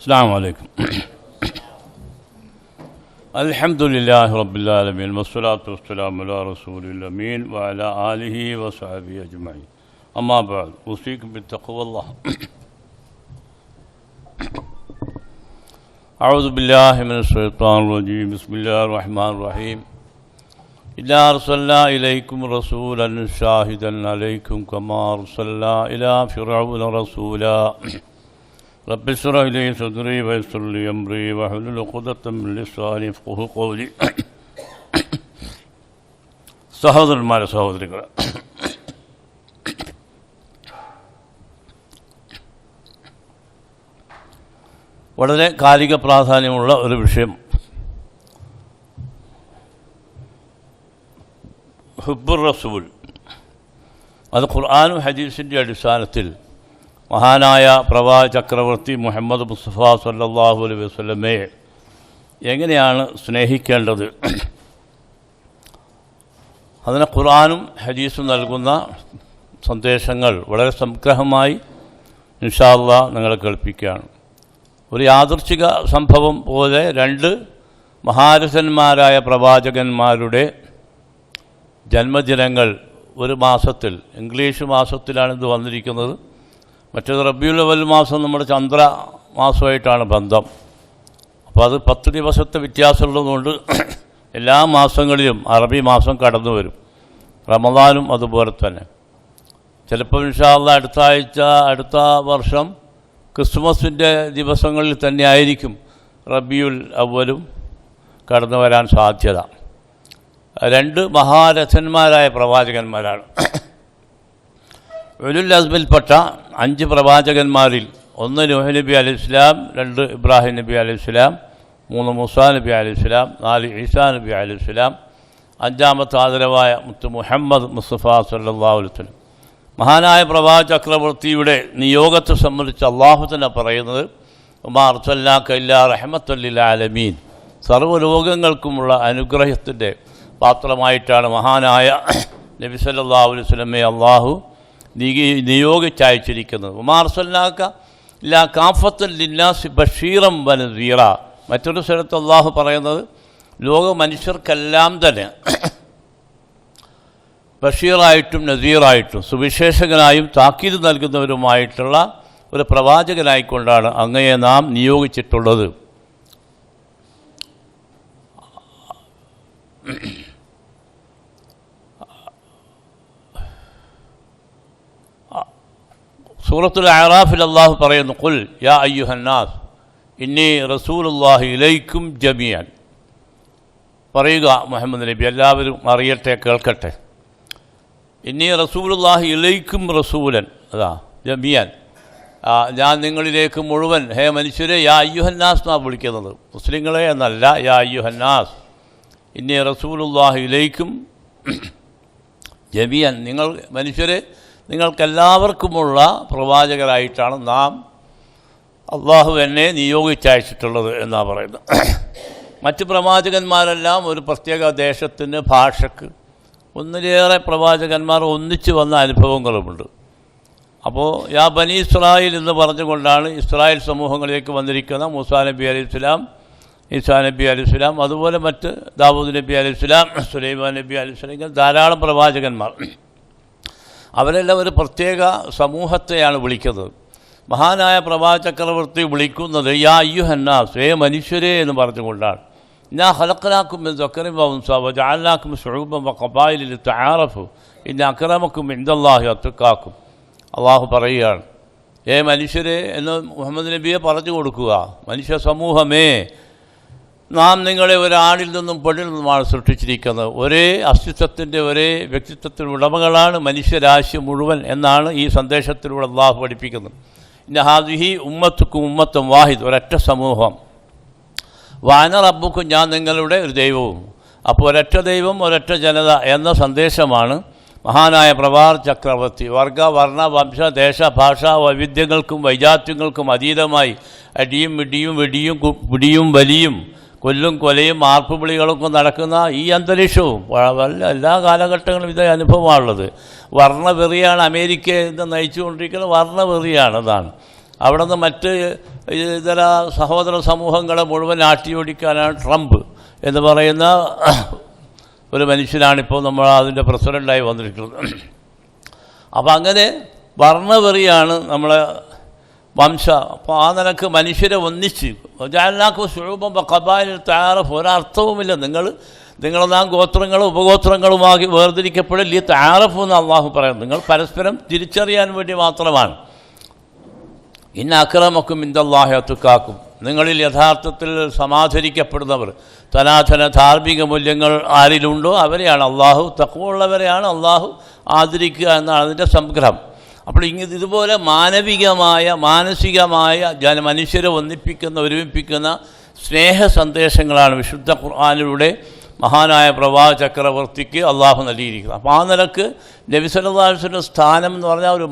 السلام عليكم. الحمد لله رب العالمين والصلاة والسلام على رسول الأمين وعلى آله وصحبه أجمعين. أما بعد أوصيكم بتقوى الله. أعوذ بالله من الشيطان الرجيم. بسم الله الرحمن الرحيم. إنا أرسلنا إليكم رسولا شاهدا عليكم كما أرسلنا إلى فرعون رسولا. رب اشرح لي صدري ويسر لي أمري واحلل عقدة من لساني يفقهوا قولي. സഹോദരന്മാരെ സഹോദരികളെ, വളരെ കാലിക പ്രാധാന്യമുള്ള ഒരു വിഷയം, ഹുബ്ബുർ റസൂൽ. അത് ഖുർആനും ഹദീസിൻ്റെ അടിസ്ഥാനത്തിൽ മഹാനായ പ്രവാചക ചക്രവർത്തി മുഹമ്മദ് മുസ്തഫ സല്ലല്ലാഹു അലൈഹി വസല്ലമയെ എങ്ങനെയാണ് സ്നേഹിക്കേണ്ടത്, അതിന് ഖുർആനും ഹദീസും നൽകുന്ന സന്ദേശങ്ങൾ വളരെ സംഗ്രഹമായി ഇൻഷാ അല്ലാഹ് നിങ്ങളെ കേൾപ്പിക്കുകയാണ്. ഒരു യാദൃച്ഛിക സംഭവം പോലെ രണ്ട് മഹാരഥന്മാരായ പ്രവാചകന്മാരുടെ ജന്മദിനങ്ങൾ ഒരു മാസത്തിൽ, ഇംഗ്ലീഷ് മാസത്തിലാണ് ഇത് വന്നിരിക്കുന്നത്. മറ്റേത് റബീഉൽ അവ്വൽ മാസം നമ്മുടെ ചന്ദ്ര മാസമായിട്ടാണ് ബന്ധം. അപ്പോൾ അത് 10 ദിവസത്തെ വ്യത്യാസമുള്ളതുകൊണ്ട് എല്ലാ മാസങ്ങളിലും അറബി മാസം കടന്നു വരും. റമദാനും അതുപോലെ തന്നെ. ചിലപ്പോൾ ഇൻഷാ അല്ലാഹ് അടുത്ത ആഴ്ച, അടുത്ത വർഷം ക്രിസ്മസിൻ്റെ ദിവസങ്ങളിൽ തന്നെ ആയിരിക്കും റബീഉൽ അവ്വലും കടന്നു വരാൻ സാധ്യത. രണ്ട് മഹാരഥന്മാരായ പ്രവാചകന്മാരാണ്. ഉലുൽ അസ്മിൽപ്പെട്ട 5 പ്രവാചകന്മാരിൽ 1 നൂഹ് നബി അലൈഹിസ്സലാം, 2 ഇബ്രാഹിം നബി അലൈഹിസ്സലാം, 3 മൂസാ നബി അലൈഹിസ്സലാം, 4 ഈസാ നബി അലൈഹിസ്സലാം, 5-ാമത്തെ ആദരവായ മുത്ത് മുഹമ്മദ് മുസ്തഫ സല്ലല്ലാഹു അലൈഹി വസല്ലം. മഹാനായ പ്രവാചക ചക്രവർത്തിയുടെ നിയോഗത്തെ സംബന്ധിച്ച് അള്ളാഹു തന്നെ പറയുന്നത്, വമാ അർസൽനാക ഇല്ലാ റഹ്മത്തൽ ലിൽ ആലമീൻ, സർവ്വലോകങ്ങൾക്കുമുള്ള അനുഗ്രഹത്തിൻ്റെ പാത്രമായിട്ടാണ് മഹാനായ നബി സല്ലല്ലാഹു അലൈഹി വസല്ലമയെ അള്ളാഹു നിയോഗിച്ചയച്ചിരിക്കുന്നത്. വമാ അർസൽനാക ഇല്ലാ കാഫത്തൻ ലിന്നാസി ബഷീറൻ വനദീറ. മറ്റൊരു സ്ഥലത്ത് അള്ളാഹു പറയുന്നത്, ലോക മനുഷ്യർക്കെല്ലാം തന്നെ ബഷീറായിട്ടും നദീറായിട്ടും സുവിശേഷകനായും താക്കീത് നൽകുന്നവരുമായിട്ടുള്ള ഒരു പ്രവാചകനായിക്കൊണ്ടാണ് അങ്ങയെ നാം നിയോഗിച്ചിട്ടുള്ളത്. സൂറത്തുൽ അഅറാഫിൽ അല്ലാഹു പറയുന്നു, ഖുൽ യാ അയ്യുഹന്നാസ് ഇന്നി റസൂലുള്ളാഹി ഇലൈക്കും ജമീഅൻ. പറയുക മുഹമ്മദ് നബി, എല്ലാവരും അറിയട്ടെ, കേൾക്കട്ടെ. ഇന്നി റസൂലുള്ളാഹി ഇലൈക്കും റസൂലൻ, അതാ ജമീഅൻ, ഞാൻ നിങ്ങളിലേക്ക് മുഴുവൻ, ഹേ മനുഷ്യരെ, യാ അയ്യുഹന്നാസ് എന്നാണ് വിളിക്കുന്നത്, മുസ്ലിങ്ങളെ എന്നല്ല. യാ അയ്യുഹന്നാസ് ഇന്നി റസൂലുള്ളാഹി ഇലൈക്കും ജമീഅൻ, നിങ്ങൾ മനുഷ്യരെ, നിങ്ങൾക്കെല്ലാവർക്കുമുള്ള പ്രവാചകരായിട്ടാണ് നാം, അള്ളാഹു എന്നെ നിയോഗിച്ചയച്ചിട്ടുള്ളത് എന്നാണ് പറയുന്നത്. മറ്റ് പ്രവാചകന്മാരെല്ലാം ഒരു പ്രത്യേക ദേശത്തിന്, ഭാഷക്ക്, ഒന്നിലേറെ പ്രവാചകന്മാർ ഒന്നിച്ച് വന്ന അനുഭവങ്ങളുമുണ്ട്. അപ്പോൾ യാ ബനി ഇസ്രായേൽ എന്ന് പറഞ്ഞുകൊണ്ടാണ് ഇസ്രായേൽ സമൂഹങ്ങളിലേക്ക് വന്നിരിക്കുന്ന മൂസാ നബി അലൈഹിസ്സലാം, ഈസാ നബി അലൈഹിസ്സലാം, അതുപോലെ മറ്റ് ദാവൂദ് നബി അലൈഹിസ്സലാം, സുലൈമാൻ നബി അലൈഹിസ്സലാം, ഇങ്ങനെ ധാരാളം പ്രവാചകന്മാർ. അവരെല്ലാം ഒരു പ്രത്യേക സമൂഹത്തെയാണ് വിളിക്കുന്നത്. മഹാനായ പ്രവാചക ചക്രവർത്തി വിളിക്കുന്നത് യാ അയ്യുഹന്നാസ്, ഹേ മനുഷ്യരെ എന്ന് പറഞ്ഞുകൊണ്ടാണ്. ഇന്നാ ഖലഖനാകും മിൻ ദക്കരിൻ വ ഉൻസാ വജഅൽനാകും ശുഊബൻ വഖബായില ലിതആറഫു ഇന്ന അക്രമക്കും ഇൻദല്ലാഹി അത്ഖാക്കും. അള്ളാഹു പറയുകയാണ്, ഹേ മനുഷ്യരെ എന്ന് മുഹമ്മദ് നബിയെ പറഞ്ഞു കൊടുക്കുക, മനുഷ്യ സമൂഹമേ, നാം നിങ്ങളെ ഒരാണിൽ നിന്നും പെണ്ണിൽ നിന്നുമാണ് സൃഷ്ടിച്ചിരിക്കുന്നത്. ഒരേ അസ്തിത്വത്തിൻ്റെ, ഒരേ വ്യക്തിത്വത്തിൻ്റെ ഉടമകളാണ് മനുഷ്യരാശി മുഴുവൻ എന്നാണ് ഈ സന്ദേശത്തിലൂടെ അള്ളാഹു പഠിപ്പിക്കുന്നത്. ഇന്ന ഹാദിഹി ഉമ്മത്തുക്കും ഉമ്മത്തും വാഹിദ്, ഒരൊറ്റ സമൂഹം. വാന റബ്ബുക്കും, ഞാൻ നിങ്ങളുടെ ഒരു ദൈവവും. അപ്പോൾ ഒരൊറ്റ ദൈവം, ഒരൊറ്റ ജനത എന്ന സന്ദേശമാണ് മഹാനായ പ്രവാചക ചക്രവർത്തി വർഗ, വർണ്ണ, വംശ, ദേശ, ഭാഷാ വൈവിധ്യങ്ങൾക്കും വൈജാത്യങ്ങൾക്കും അതീതമായി അടിയും ഇടിയും വെടിയും പിടിയും വലിയും കൊല്ലും കൊലയും ആർപ്പുവിളികളൊക്കെ നടക്കുന്ന ഈ അന്തരീക്ഷവും എല്ലാ കാലഘട്ടങ്ങളും ഇതേ അനുഭവമാണുള്ളത്. വർണ്ണവെറിയാണ് അമേരിക്കയെ നയിച്ചുകൊണ്ടിരിക്കുന്നത്, വർണ്ണവെറിയാണ്. അതാണ് അവിടെ നിന്ന് മറ്റ് ഇതര സഹോദര സമൂഹങ്ങളെ മുഴുവൻ ആട്ടിയോടിക്കാനാണ് ട്രംപ് എന്ന് പറയുന്ന ഒരു മനുഷ്യനാണിപ്പോൾ നമ്മൾ അതിൻ്റെ പ്രസിഡൻ്റായി വന്നിരിക്കുന്നത്. അപ്പം അങ്ങനെ വർണ്ണവെറിയാണ് നമ്മളെ അപ്പോൾ ആ നിലക്ക് മനുഷ്യരെ ഒന്നിച്ച് ജാലനാക്ക് ശുഴൂബം കബായിൽ തയ്യാറഫ് ഒരർത്ഥവുമില്ല. നിങ്ങളെല്ലാം ഗോത്രങ്ങളും ഉപഗോത്രങ്ങളുമാക്കി വേർതിരിക്കപ്പെടില്ല. തയ്യാറഫ് എന്ന് അള്ളാഹു പറയുന്നു. നിങ്ങൾ പരസ്പരം തിരിച്ചറിയാൻ വേണ്ടി മാത്രമാണ്. ഇന്ന അക്രമക്കും ഇൻദല്ലാഹി അത്ഖാക്കും, നിങ്ങളിൽ യഥാർത്ഥത്തിൽ സമാധരിക്കപ്പെടുന്നവർ, സനാതന ധാർമ്മിക മൂല്യങ്ങൾ ആരിലുണ്ടോ അവരെയാണ് അള്ളാഹു, തഖ്വയുള്ളവരെയാണ് അള്ളാഹു ആദരിക്കുക എന്നാണ് അതിൻ്റെ സംഗ്രഹം. അപ്പോൾ ഇതുപോലെ മാനസികമായ മനുഷ്യരെ ഒന്നിപ്പിക്കുന്ന ഒരുമിപ്പിക്കുന്ന സ്നേഹ സന്ദേശങ്ങളാണ് വിശുദ്ധ ഖുർആനിലൂടെ മഹാനായ പ്രവാചക ചക്രവർത്തിക്ക് അള്ളാഹു നൽകിയിരിക്കുന്നത്. അപ്പോൾ ആ നിലക്ക് നബി സല്ലല്ലാഹു അലൈഹി വസല്ലം സ്ഥാനം എന്ന് പറഞ്ഞാൽ ഒരു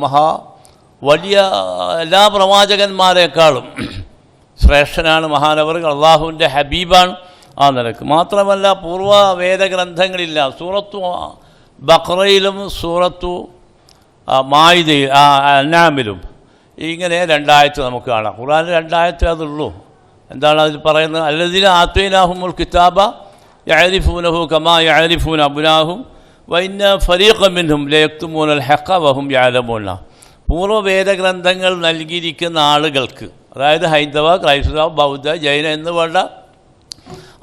വലിയ എല്ലാ പ്രവാചകന്മാരെക്കാളും ശ്രേഷ്ഠനാണ് മഹാനവറുകൾ. അള്ളാഹുവിൻ്റെ ഹബീബാണ് ആ നിലക്ക്. മാത്രമല്ല പൂർവ്വ വേദഗ്രന്ഥങ്ങളില്ല, സൂറത്തു ബഖറയിലും സൂറത്തു മായിദയിൽ അൻആമിലും ഇങ്ങനെ 2 ആയത്ത് നമുക്ക് കാണാം. ഖുർആനിൽ 2 ആയത്തേ അതുള്ളൂ. എന്താണ് അതിൽ പറയുന്നത്? അല്ലദീന ആതൈനാഹുമുൽ കിതാബ യഅരിഫൂനഹു കമാ യഅരിഫൂന അബ്നാഹും വഇന്ന ഫരീഖൻ മിൻഹും ലയക്തുമൂനൽ ഹഖ വഹും യഅലമൂന. പൂർവ്വ വേദഗ്രന്ഥങ്ങൾ നൽകിയിരിക്കുന്ന ആളുകൾക്ക്, അതായത് ഹൈന്ദവ, ക്രൈസ്തവ, ബൗദ്ധ, ജൈന എന്ന് വേണ്ട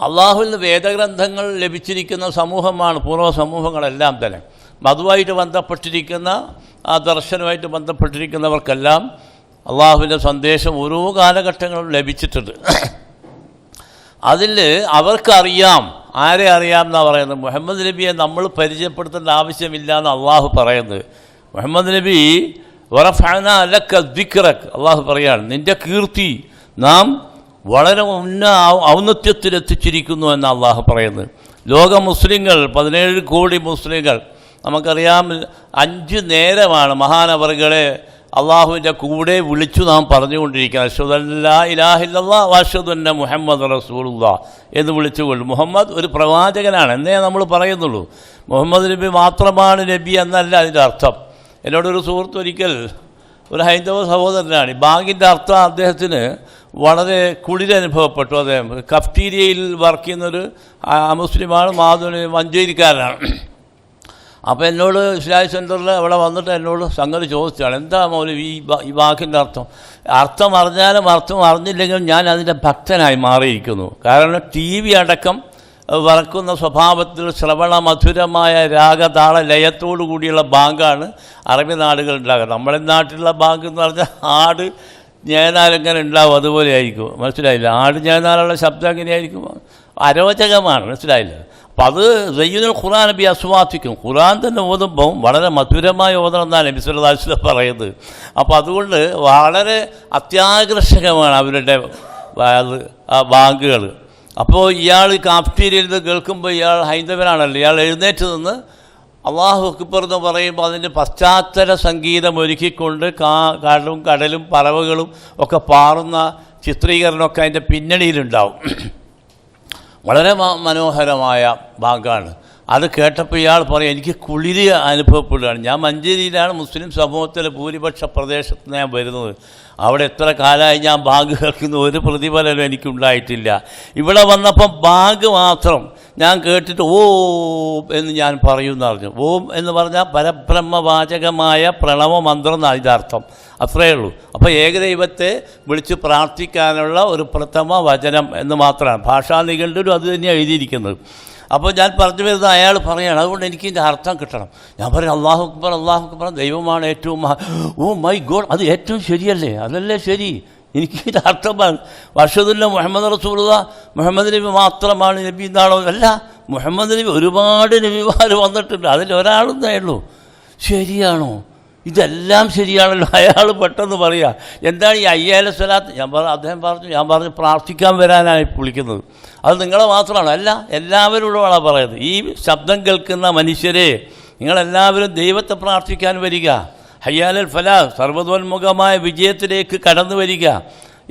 അള്ളാഹുവിൽ നിന്ന് വേദഗ്രന്ഥങ്ങൾ ലഭിച്ചിരിക്കുന്ന സമൂഹമാണ് പൂർവ്വ സമൂഹങ്ങളെല്ലാം തന്നെ. അതുമായിട്ട് ബന്ധപ്പെട്ടിരിക്കുന്ന ആ ദർശനമായിട്ട് ബന്ധപ്പെട്ടിരിക്കുന്നവർക്കെല്ലാം അള്ളാഹുവിൻ്റെ സന്ദേശം ഓരോ കാലഘട്ടങ്ങളിലും ലഭിച്ചിട്ടുണ്ട്. അതിൽ അവർക്കറിയാം. ആരെ അറിയാം എന്നാണ് പറയുന്നത്? മുഹമ്മദ് നബിയെ നമ്മൾ പരിചയപ്പെടുത്തേണ്ട ആവശ്യമില്ല എന്ന് അള്ളാഹു പറയുന്നത്. മുഹമ്മദ് നബി വറഫഅന ലക ദിക്റക്, അള്ളാഹു പറയാണ് നിൻ്റെ കീർത്തി നാം വളരെ ഔന്നത്യത്തിലെത്തിച്ചിരിക്കുന്നു എന്ന് അള്ളാഹു പറയുന്നത്. ലോക മുസ്ലിങ്ങൾ 17 കോടി മുസ്ലിങ്ങൾ, നമുക്കറിയാം 5 നേരമാണ് മഹാനവറുകളെ അള്ളാഹുവിൻ്റെ കൂടെ വിളിച്ചു നാം പറഞ്ഞുകൊണ്ടിരിക്കുന്നത്. അശ്ഹദു അല്ലാ ഇലാഹ ഇല്ലല്ലാഹ് വഅശ്ഹദു അന്ന മുഹമ്മദ് റസൂലുള്ളാഹ് എന്ന് വിളിച്ചുകൊള്ളു. മുഹമ്മദ് ഒരു പ്രവാചകനാണ് എന്നേ നമ്മൾ പറയുന്നുള്ളൂ. മുഹമ്മദ് നബി മാത്രമാണ് നബി എന്നല്ല അതിൻ്റെ അർത്ഥം. എന്നോടൊരു സുഹൃത്ത് ഒരിക്കൽ, ഒരു ഹൈന്ദവ സഹോദരനാണ്, ഈ ബാങ്കിൻ്റെ അർത്ഥം അദ്ദേഹത്തിന് വളരെ കുളിരനുഭവപ്പെട്ടു. അദ്ദേഹം കഫ്റ്റീരിയയിൽ വർക്ക് ചെയ്യുന്നൊരു മുസ്ലിമാണ്, മഞ്ചേരിക്കാരനാണ്. അപ്പോൾ എന്നോട് ഇസ്ലാമിക് സെൻറ്ററിൽ അവിടെ വന്നിട്ട് എന്നോട് സംഗതി ചോദിച്ചാണ്, എന്താ മൗലവി ഈ വാക്കിൻ്റെ അർത്ഥം അറിഞ്ഞാലും അർത്ഥം അറിഞ്ഞില്ലെങ്കിലും ഞാൻ അതിൻ്റെ ഭക്തനായി മാറിയിരിക്കുന്നു. കാരണം TV അടക്കം വറക്കുന്ന സ്വഭാവത്തിൽ ശ്രവണ മധുരമായ രാഗതാള ലയത്തോടു കൂടിയുള്ള ബാങ്കാണ് അറബി നാടുകളുണ്ടാകുന്നത്. നമ്മുടെ നാട്ടിലുള്ള ബാങ്ക് എന്ന് പറഞ്ഞാൽ ആട് ഞാനാലെങ്ങനെ ഉണ്ടാവും അതുപോലെ ആയിരിക്കും. മനസ്സിലായില്ല? ആട് ഞാനാലുള്ള ശബ്ദം എങ്ങനെയായിരിക്കും? അരോചകമാണ്. മനസ്സിലായില്ല? അപ്പം അത് സയ്യിദുൽ ഖുർആൻ നബി അസ്വാദിക്കും. ഖുർആൻ തന്നെ ഓതുമ്പം വളരെ മധുരമായ ഓതണം എന്നാണ് നബി സല്ലല്ലാഹു അലൈഹി വസല്ലം പറയുന്നത്. അപ്പോൾ അതുകൊണ്ട് വളരെ അത്യാകർഷകമാണ് അവരുടെ ബാങ്കുകൾ. അപ്പോൾ ഇയാൾ കാഫ്റ്റീരിയയിൽ നിന്ന് കേൾക്കുമ്പോൾ ഇയാൾ ഹൈന്ദവനാണല്ലോ, ഇയാൾ എഴുന്നേറ്റ് നിന്ന് അല്ലാഹു അക്ബർ എന്ന് പറയുമ്പോൾ അതിൻ്റെ പശ്ചാത്തല സംഗീതം ഒരുക്കിക്കൊണ്ട് കാടും കടലും പറവകളും ഒക്കെ പാറുന്ന ചിത്രീകരണമൊക്കെ അതിൻ്റെ പിന്നണിയിലുണ്ടാവും. വളരെ മനോഹരമായ ബാങ്കാണ്. അത് കേട്ടപ്പോൾ ഇയാൾ പറയും എനിക്ക് കുളിര് അനുഭവപ്പെടുകയാണ്. ഞാൻ മഞ്ചേരിയിലാണ്, മുസ്ലിം സമൂഹത്തിലെ ഭൂരിപക്ഷ പ്രദേശത്ത് ഞാൻ വരുന്നത്. അവിടെ എത്ര കാലമായി ഞാൻ ബാങ്ക് കേൾക്കുന്ന ഒരു പ്രതിഫലനം എനിക്കുണ്ടായിട്ടില്ല. ഇവിടെ വന്നപ്പം ബാങ്ക് മാത്രം ഞാൻ കേട്ടിട്ട് ഓം എന്ന് ഞാൻ പറയുമെന്ന് പറഞ്ഞു. ഓം എന്ന് പറഞ്ഞാൽ പരബ്രഹ്മവാചകമായ പ്രണവ മന്ത്രം എന്നാണ് ഇതിനർത്ഥം. അത്രയേ ഉള്ളൂ. അപ്പോൾ ഏകദൈവത്തെ വിളിച്ച് പ്രാർത്ഥിക്കാനുള്ള ഒരു പ്രഥമ വചനം എന്ന് മാത്രമാണ്. ഭാഷാ നിഘണ്ടുവിലും അത് തന്നെയാണ് എഴുതിയിരിക്കുന്നത്. അപ്പോൾ ഞാൻ പറഞ്ഞു വരുന്നത് അയാൾ പറയുകയാണ്, അതുകൊണ്ട് എനിക്ക് ഇതിൻ്റെ അർത്ഥം കിട്ടണം. ഞാൻ പറയും അല്ലാഹു അക്ബർ, അല്ലാഹു അക്ബർ, ദൈവമാണ് ഏറ്റവും ഓ മൈ ഗോഡ്, അത് ഏറ്റവും ശരിയല്ലേ? അതല്ലേ ശരി? എനിക്ക് ഇതിൻ്റെ അർത്ഥം അഷ്ഹദു മുഹമ്മദ് റസൂലുള്ളാഹ്, മുഹമ്മദ് നബി മാത്രമാണ് നബി എന്നാണോ? അല്ല, മുഹമ്മദ് നബി ഒരുപാട് നബിമാർ വന്നിട്ടുണ്ട്, അതിലൊരാളെന്നേ ഉള്ളൂ. ശരിയാണോ? ഇതെല്ലാം ശരിയാണല്ലോ. അയാൾ പെട്ടെന്ന് പറയുക, എന്താണ് ഈ അയ്യാല സ്വലാത്ത്? അദ്ദേഹം പറഞ്ഞു പ്രാർത്ഥിക്കാൻ വരാനാണ് വിളിക്കുന്നത്. അത് നിങ്ങളെ മാത്രമാണ്? അല്ല, എല്ലാവരോടുമാണ് പറയുന്നത്. ഈ ശബ്ദം കേൾക്കുന്ന മനുഷ്യരെ നിങ്ങളെല്ലാവരും ദൈവത്തെ പ്രാർത്ഥിക്കാൻ വരിക, ഹയ്യാലൽ ഫലാഹ്, സർവ്വതോന്മുഖമായ വിജയത്തിലേക്ക് കടന്നു വരിക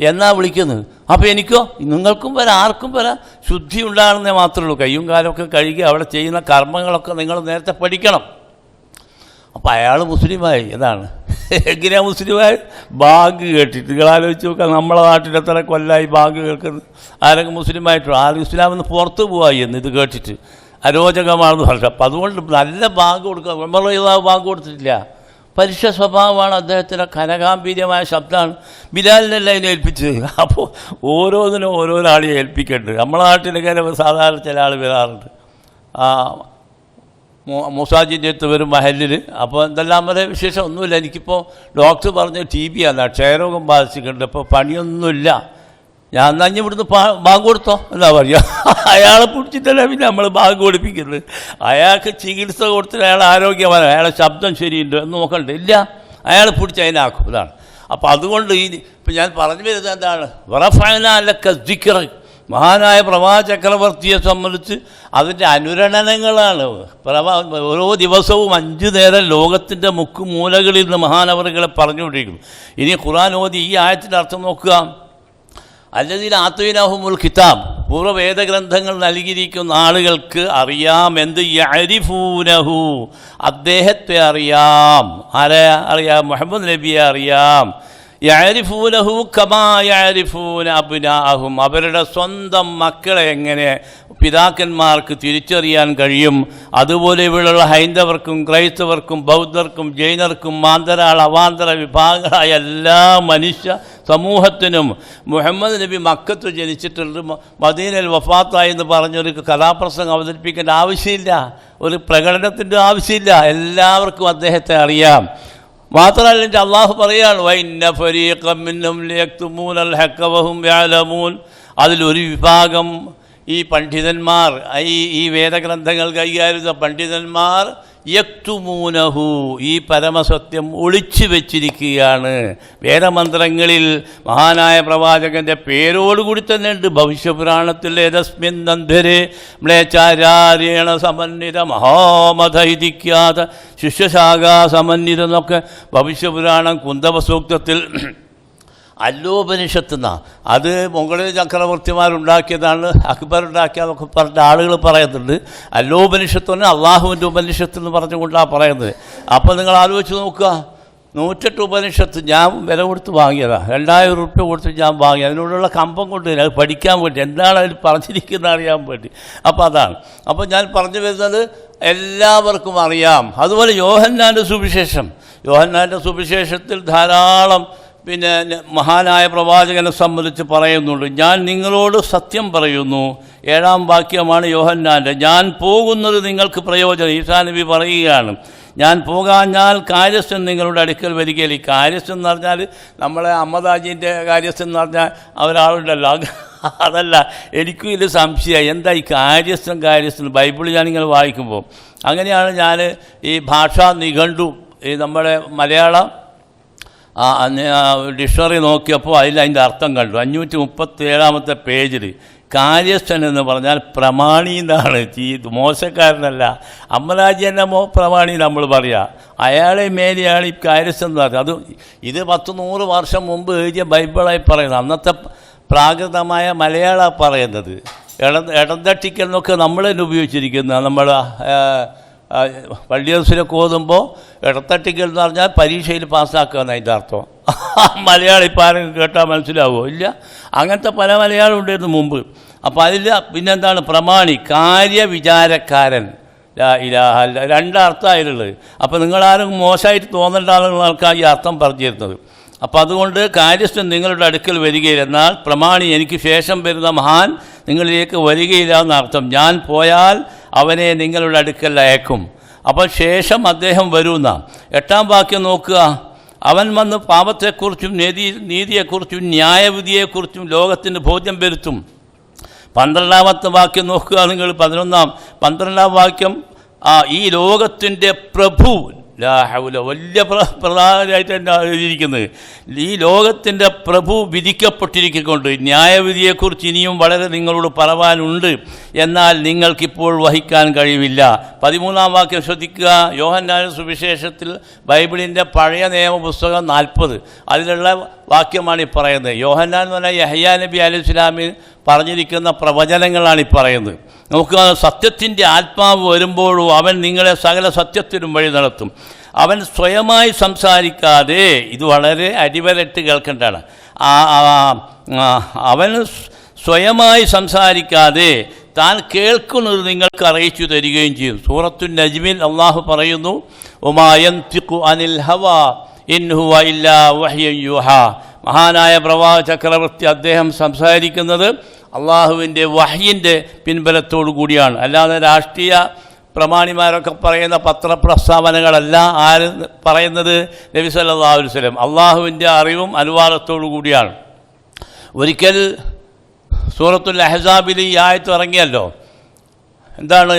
എന്നാ വിളിക്കുന്നത്. അപ്പോൾ എനിക്കോ നിങ്ങൾക്കും വരാം, ആർക്കും വരാം. ശുദ്ധി ഉണ്ടാകുന്നേ മാത്രമേ ഉള്ളൂ. കയ്യും കാലമൊക്കെ കഴുകി അവിടെ ചെയ്യുന്ന കർമ്മങ്ങളൊക്കെ നിങ്ങൾ നേരത്തെ പഠിക്കണം. അപ്പോൾ അയാൾ മുസ്ലിമായി. എന്താണ് എങ്ങനെയാണ് മുസ്ലിമായി? ബാങ്ക് കേട്ടിട്ട്. നിങ്ങൾ ആലോചിച്ച് നോക്കുക, നമ്മളെ നാട്ടിൽ എത്ര കൊല്ലമായി ബാങ്ക് കേൾക്കുന്നത്? ആരെങ്കിലും മുസ്ലിമായിട്ടോ ആരും ഇസ്ലാമിൽ നിന്ന് പുറത്ത് പോവായി എന്ന് ഇത് കേട്ടിട്ട് അരോചകമാണെന്ന് പറഞ്ഞു. അപ്പം അതുകൊണ്ട് നല്ല ബാങ്ക് കൊടുക്കുക. നമ്മളെ ബാങ്ക് കൊടുത്തിട്ടില്ല. പരുഷ സ്വഭാവമാണ് അദ്ദേഹത്തിൻ്റെ, കനകാംബീര്യമായ ശബ്ദമാണ്. ബിലാലിനല്ല അതിനെ ഏൽപ്പിച്ചത്. അപ്പോൾ ഓരോന്നിനും ഓരോരാളെ ഏൽപ്പിക്കേണ്ടത്. നമ്മളെ നാട്ടിലൊക്കെ സാധാരണ ചില ആൾ വരാറുണ്ട്, മൂസാജിൻ്റെ അടുത്ത് വരും മഹലിൽ. അപ്പോൾ എന്തെല്ലാം വരെ വിശേഷം ഒന്നുമില്ല, എനിക്കിപ്പോൾ ഡോക്ടർ പറഞ്ഞ് TB ആണ്, ക്ഷയരോഗം ബാധിച്ചിട്ടുണ്ട്, ഇപ്പോൾ പണിയൊന്നുമില്ല, ഞാൻ നഞ്ഞ് ഇവിടുന്ന് ബാങ്ക് കൊടുത്തോ എന്താ പറയുക. അയാളെ പിടിച്ചിട്ടല്ല പിന്നെ നമ്മൾ ബാങ്ക് കൊടുപ്പിക്കുന്നത്. അയാൾക്ക് ചികിത്സ കൊടുത്തിട്ട് അയാൾ ആരോഗ്യമാണ്, അയാളെ ശബ്ദം ശരിയുണ്ട് എന്ന് നോക്കണ്ട, ഇല്ല, അയാൾ പിടിച്ച് അതിനാക്കും. ഇതാണ്. അപ്പോൾ അതുകൊണ്ട് ഇപ്പം ഞാൻ പറഞ്ഞു വരുന്നത് എന്താണ്, വറഫഅനാലക ദിക്റ, മഹാനായ പ്രവാചക്രവർത്തിയെ സംബന്ധിച്ച് അതിൻ്റെ അനുരണനങ്ങളാണ്. ഓരോ ദിവസവും 5 നേരം ലോകത്തിൻ്റെ മുക്കുമൂലകളിൽ നിന്ന് മഹാനവറുകളെ പറഞ്ഞുകൊണ്ടിരിക്കുന്നു. ഇനി ഖുർആൻ ഓതി ഈ ആയത്തിൻ്റെ അർത്ഥം നോക്കുക. അല്ലദീന ആതൈനാഹുമുൽ കിതാബ്, പൂർവ്വവേദഗ്രന്ഥങ്ങൾ നൽകിയിരിക്കുന്ന ആളുകൾക്ക് അറിയാം എന്ത്, യഅരിഫൂനഹു, അദ്ദേഹത്തെ അറിയാം. ആരെ അറിയാം? മുഹമ്മദ് നബിയെ അറിയാം. യഅരിഫൂനഹു കമാ യഅരിഫൂന അബ്നാഅഹും, അവരുടെ സ്വന്തം മക്കളെ എങ്ങനെ പിതാക്കന്മാർക്ക് തിരിച്ചറിയാൻ കഴിയും, അതുപോലെ ഇവിടെയുള്ള ഹൈന്ദവർക്കും ക്രൈസ്തവർക്കും ബൗദ്ധർക്കും ജൈനർക്കും മാന്തരാൾ അവാന്തര വിഭാഗങ്ങളായ എല്ലാ മനുഷ്യ സമൂഹത്തിനും മുഹമ്മദ് നബി മക്കത്ത് ജനിച്ചിട്ടുണ്ട്, മദീനയിൽ വഫാത്തായി എന്ന് പറഞ്ഞൊരു കഥാപ്രസംഗം അവതരിപ്പിക്കേണ്ട ആവശ്യമില്ല, ഒരു പ്രകടനത്തിൻ്റെ ആവശ്യമില്ല. എല്ലാവർക്കും അദ്ദേഹത്തെ അറിയാം. മാത്രമല്ല അള്ളാഹു പറയാണ്, വഇന്ന ഫരീഖം മിൻഹും ലയക്തുമൂനൽ ഹഖ വഹും യഅലമൂൻ, അതിലൊരു വിഭാഗം ഈ പണ്ഡിതന്മാർ, ഈ വേദഗ്രന്ഥങ്ങൾ കൈകാര്യം ചെയ്ത പണ്ഡിതന്മാർ യക്തുമൂനഹു, ഈ പരമസത്യം ഒളിച്ചു വെച്ചിരിക്കുകയാണ്. വേദമന്ത്രങ്ങളിൽ മഹാനായ പ്രവാചകൻ്റെ പേരോടുകൂടി തന്നെ ഉണ്ട്. ഭവിഷ്യപുരാണത്തിൽ ഏതസ്മിൻ നന്ധരെ മ്ലേച്ചാര്യേണ സമന്വിത മഹാമധൈതിക്യാത ശിഷ്യശാഖാ സമന്വിതം എന്നൊക്കെ ഭവിഷ്യപുരാണം കുന്തവസൂക്തത്തിൽ അല്ലോപനിഷത്തുന്ന, അത് മുഗൾ ചക്രവർത്തിമാരുണ്ടാക്കിയതാണ്, അക്ബർ ഉണ്ടാക്കിയതൊക്കെ പറഞ്ഞ ആളുകൾ പറയുന്നുണ്ട്. അല്ലോപനിഷത്ത് തന്നെ അള്ളാഹുവിൻ്റെ ഉപനിഷത്ത് എന്ന് പറഞ്ഞുകൊണ്ടാണ് പറയുന്നത്. അപ്പോൾ നിങ്ങൾ ആലോചിച്ച് നോക്കുക, 108 ഉപനിഷത്ത് ഞാൻ വില കൊടുത്ത് വാങ്ങിയതാണ്, 2000 രൂപ കൊടുത്ത് ഞാൻ വാങ്ങി. അതിനോടുള്ള കമ്പം കൊണ്ട് അത് പഠിക്കാൻ വേണ്ടി, എന്താണ് അതിൽ പറഞ്ഞിരിക്കുന്നത് അറിയാൻ വേണ്ടി. അപ്പോൾ അതാണ്. അപ്പോൾ ഞാൻ പറഞ്ഞു വരുന്നത് എല്ലാവർക്കും അറിയാം. അതുപോലെ യോഹന്നാൻ്റെ സുവിശേഷത്തിൽ ധാരാളം മഹാനായ പ്രവാചകനെ സംബന്ധിച്ച് പറയുന്നുണ്ട്. ഞാൻ നിങ്ങളോട് സത്യം പറയുന്നു, 7-ാം വാക്യമാണ് യോഹന്നാൻ്റെ. ഞാൻ പോകുന്നത് നിങ്ങൾക്ക് പ്രയോജനം. ഈസാ നബി പറയുകയാണ്, ഞാൻ പോകാഞ്ഞാൽ കാര്യസ്ഥൻ നിങ്ങളുടെ അടുക്കൽ വരികയില്ല. ഈ കാര്യസ്ഥൻ എന്ന് പറഞ്ഞാൽ നമ്മളെ അമ്മദാജിൻ്റെ കാര്യസ്ഥൻ എന്ന് പറഞ്ഞാൽ ഒരാളുണ്ടല്ലോ, അതല്ല. എനിക്കും ഇതിൽ സംശയമായി, എന്താ ഈ കാര്യസ്ഥൻ ബൈബിൾ ഞാനിങ്ങനെ വായിക്കുമ്പോൾ. അങ്ങനെയാണ് ഞാൻ ഈ ഭാഷാ നിഘണ്ടു, ഈ നമ്മുടെ മലയാളം ഡിക്ഷണറി നോക്കിയപ്പോൾ അതിൻ്റെ അർത്ഥം കണ്ടു. 537-ാമത്തെ പേജിൽ കാര്യസ്ഥൻ എന്ന് പറഞ്ഞാൽ പ്രമാണി എന്നാണ്. മോശക്കാരനല്ല. അമ്മരാജി തന്നെ പ്രമാണി നമ്മൾ പറയുക, അയാളെ മേലെയാണ് ഈ കാര്യസ്ഥൻ എന്ന് പറഞ്ഞത്. അത് ഇത് 100 വർഷം മുമ്പ് എഴുതിയ ബൈബിളായി പറയുന്നത്. അന്നത്തെ പ്രാകൃതമായ മലയാളമാണ് പറയുന്നത്. ഇടന്തട്ടിക്കൽ എന്നൊക്കെ നമ്മൾ തന്നെ ഉപയോഗിച്ചിരിക്കുന്നത്. നമ്മൾ പള്ളിയോസിലൊക്കെ ഓതുമ്പോൾ ഇടത്തട്ടിക്കൽ എന്ന് പറഞ്ഞാൽ പരീക്ഷയിൽ പാസ്സാക്കുക എന്നാണ് അതിൻ്റെ അർത്ഥം. മലയാളം ഇപ്പോൾ ആരെങ്കിലും കേട്ടാൽ മനസ്സിലാവുമോ? ഇല്ല. അങ്ങനത്തെ പല മലയാളം ഉണ്ടായിരുന്നു മുമ്പ്. അപ്പോൾ അതിൽ പിന്നെന്താണ് പ്രമാണി, കാര്യവിചാരക്കാരൻ. ഇലാഹല്ല, 2 അർത്ഥമായിട്ടുള്ളത്. അപ്പോൾ നിങ്ങളാരും മോശമായിട്ട് തോന്നേണ്ട ആൾക്കാർ ഈ അർത്ഥം പറഞ്ഞു തരുന്നത്. അപ്പോൾ അതുകൊണ്ട് കാര്യസ്ഥൻ നിങ്ങളുടെ അടുക്കൽ വരികയില്ല, എന്നാൽ പ്രമാണി എനിക്ക് ശേഷം വരുന്ന മഹാൻ നിങ്ങളിലേക്ക് വരികയില്ല എന്നർത്ഥം. ഞാൻ പോയാൽ അവനെ നിങ്ങളുടെ അടുക്കൽ അയക്കും. അപ്പോൾ ശേഷം അദ്ദേഹം വരുന്ന 8-ാം വാക്യം നോക്കുക. അവൻ വന്ന് പാപത്തെക്കുറിച്ചും നീതിയെക്കുറിച്ചും ന്യായവിധിയെക്കുറിച്ചും ലോകത്തിന് ബോധ്യം വരുത്തും. 12-ാമത്തെ വാക്യം നോക്കുക നിങ്ങൾ. 12-ാം വാക്യം, ഈ ലോകത്തിൻ്റെ പ്രഭു, വലിയ പ്രധാനമായിട്ട് തന്നെ എഴുതിയിരിക്കുന്നത്, ഈ ലോകത്തിൻ്റെ പ്രഭു വിധിക്കപ്പെട്ടിരിക്കൊണ്ട് ന്യായവിധിയെക്കുറിച്ച് ഇനിയും വളരെ നിങ്ങളോട് പറവാനുണ്ട്, എന്നാൽ നിങ്ങൾക്കിപ്പോൾ വഹിക്കാൻ കഴിവില്ല. 13-ാം വാക്യം ശ്രദ്ധിക്കുക. യോഹന്നാന്റെ സുവിശേഷത്തിൽ ബൈബിളിൻ്റെ പഴയ നിയമ പുസ്തകം 40 അതിലുള്ള വാക്യമാണ് ഈ പറയുന്നത്. യോഹന്നാൻ എന്ന് പറഞ്ഞാൽ യഹ്യാ നബി അലൈഹി സ്വലാമിന് പറഞ്ഞിരിക്കുന്ന പ്രവചനങ്ങളാണ് ഈ പറയുന്നത്. നമുക്ക് സത്യത്തിൻ്റെ ആത്മാവ് വരുമ്പോഴും അവൻ നിങ്ങളെ സകല സത്യത്തിനും വഴി നടത്തും. അവൻ സ്വയമായി സംസാരിക്കാതെ, ഇത് വളരെ അടിവരട്ട് കേൾക്കേണ്ടതാണ്, അവൻ സ്വയമായി സംസാരിക്കാതെ താൻ കേൾക്കുന്നത് നിങ്ങൾക്ക് അറിയിച്ചു തരികയും ചെയ്യും. സൂറത്തുൻ നജ്മിൽ അള്ളാഹു പറയുന്നു, വമാ യൻതിഖു അനിൽ ഹവാ ഇൻ ഹുവ ഇല്ലാ വഹ്യുൻ യൂഹാ. മഹാനായ പ്രവാചക ചക്രവർത്തി അദ്ദേഹം സംസാരിക്കുന്നത് അള്ളാഹുവിൻ്റെ വഹ്യിൻ്റെ പിൻബലത്തോടു കൂടിയാണ്. അല്ലാതെ രാഷ്ട്രീയ പ്രമാണിമാരൊക്കെ പറയുന്ന പത്രപ്രസ്താവനകളല്ല ആര് പറയുന്നത്, നബി സല്ലല്ലാഹു അലൈഹി വസല്ലം അള്ളാഹുവിൻ്റെ അറിവും അനുവാദത്തോടു കൂടിയാണ്. ഒരിക്കൽ സൂറത്തുൽ അഹ്സാബിൽ ഈ ആയത്ത് ഇറങ്ങിയല്ലോ, എന്താണ്,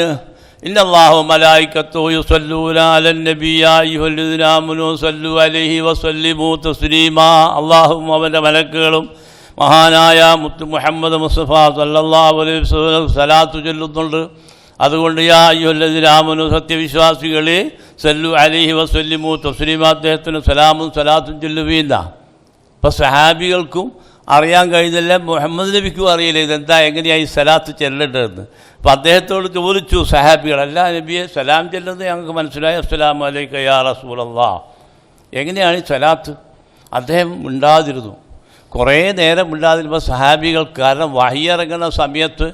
ഇന്നല്ലാഹു മലായികത്തുഹു യുസല്ലൂന അലൻ നബി യാ അയ്യുഹല്ലദീന ആമനൂ സല്ലു അലൈഹി വസല്ലിമൂ തസ്ലീമാ. അള്ളാഹുവും അവൻ്റെ മലക്കുകളും മഹാനായ മുത്ത് മുഹമ്മദ് മുസ്തഫ സല്ലല്ലാഹു അലൈഹി വസല്ലം സലാത്ത് ചൊല്ലുന്നുണ്ട്. അതുകൊണ്ട് യാ അയ്യുഹല്ലദീന ആമനൂ സത്യവിശ്വാസികളെ സല്ലു അലൈഹി വസല്ലിമൂ തസ്ലീമാ, അദ്ദേഹത്തിന് സലാമും സലാത്തും ചൊല്ലുവീന്ന. അപ്പോൾ സഹാബികൾക്കും അറിയാൻ കഴിഞ്ഞില്ല, മുഹമ്മദ് നബിക്കും അറിയില്ല ഇതെന്താ എങ്ങനെയായി സലാത്ത് ചെല്ലേണ്ടതെന്ന്. അപ്പോൾ അദ്ദേഹത്തോട് ചോദിച്ചു സഹാബികൾ, അല്ല നബിയെ സലാം ചെല്ലുന്നത് ഞങ്ങൾക്ക് മനസ്സിലായി, അസ്സലാമു അലൈക യാ റസൂലല്ലാഹ്, എങ്ങനെയാണ് ഈ സലാത്ത്? അദ്ദേഹം മിണ്ടാതിരുന്നു. കുറേ നേരം മിണ്ടാതിരുമ്പോൾ സഹാബികൾ, കാരണം വഹിയിറങ്ങുന്ന സമയത്ത്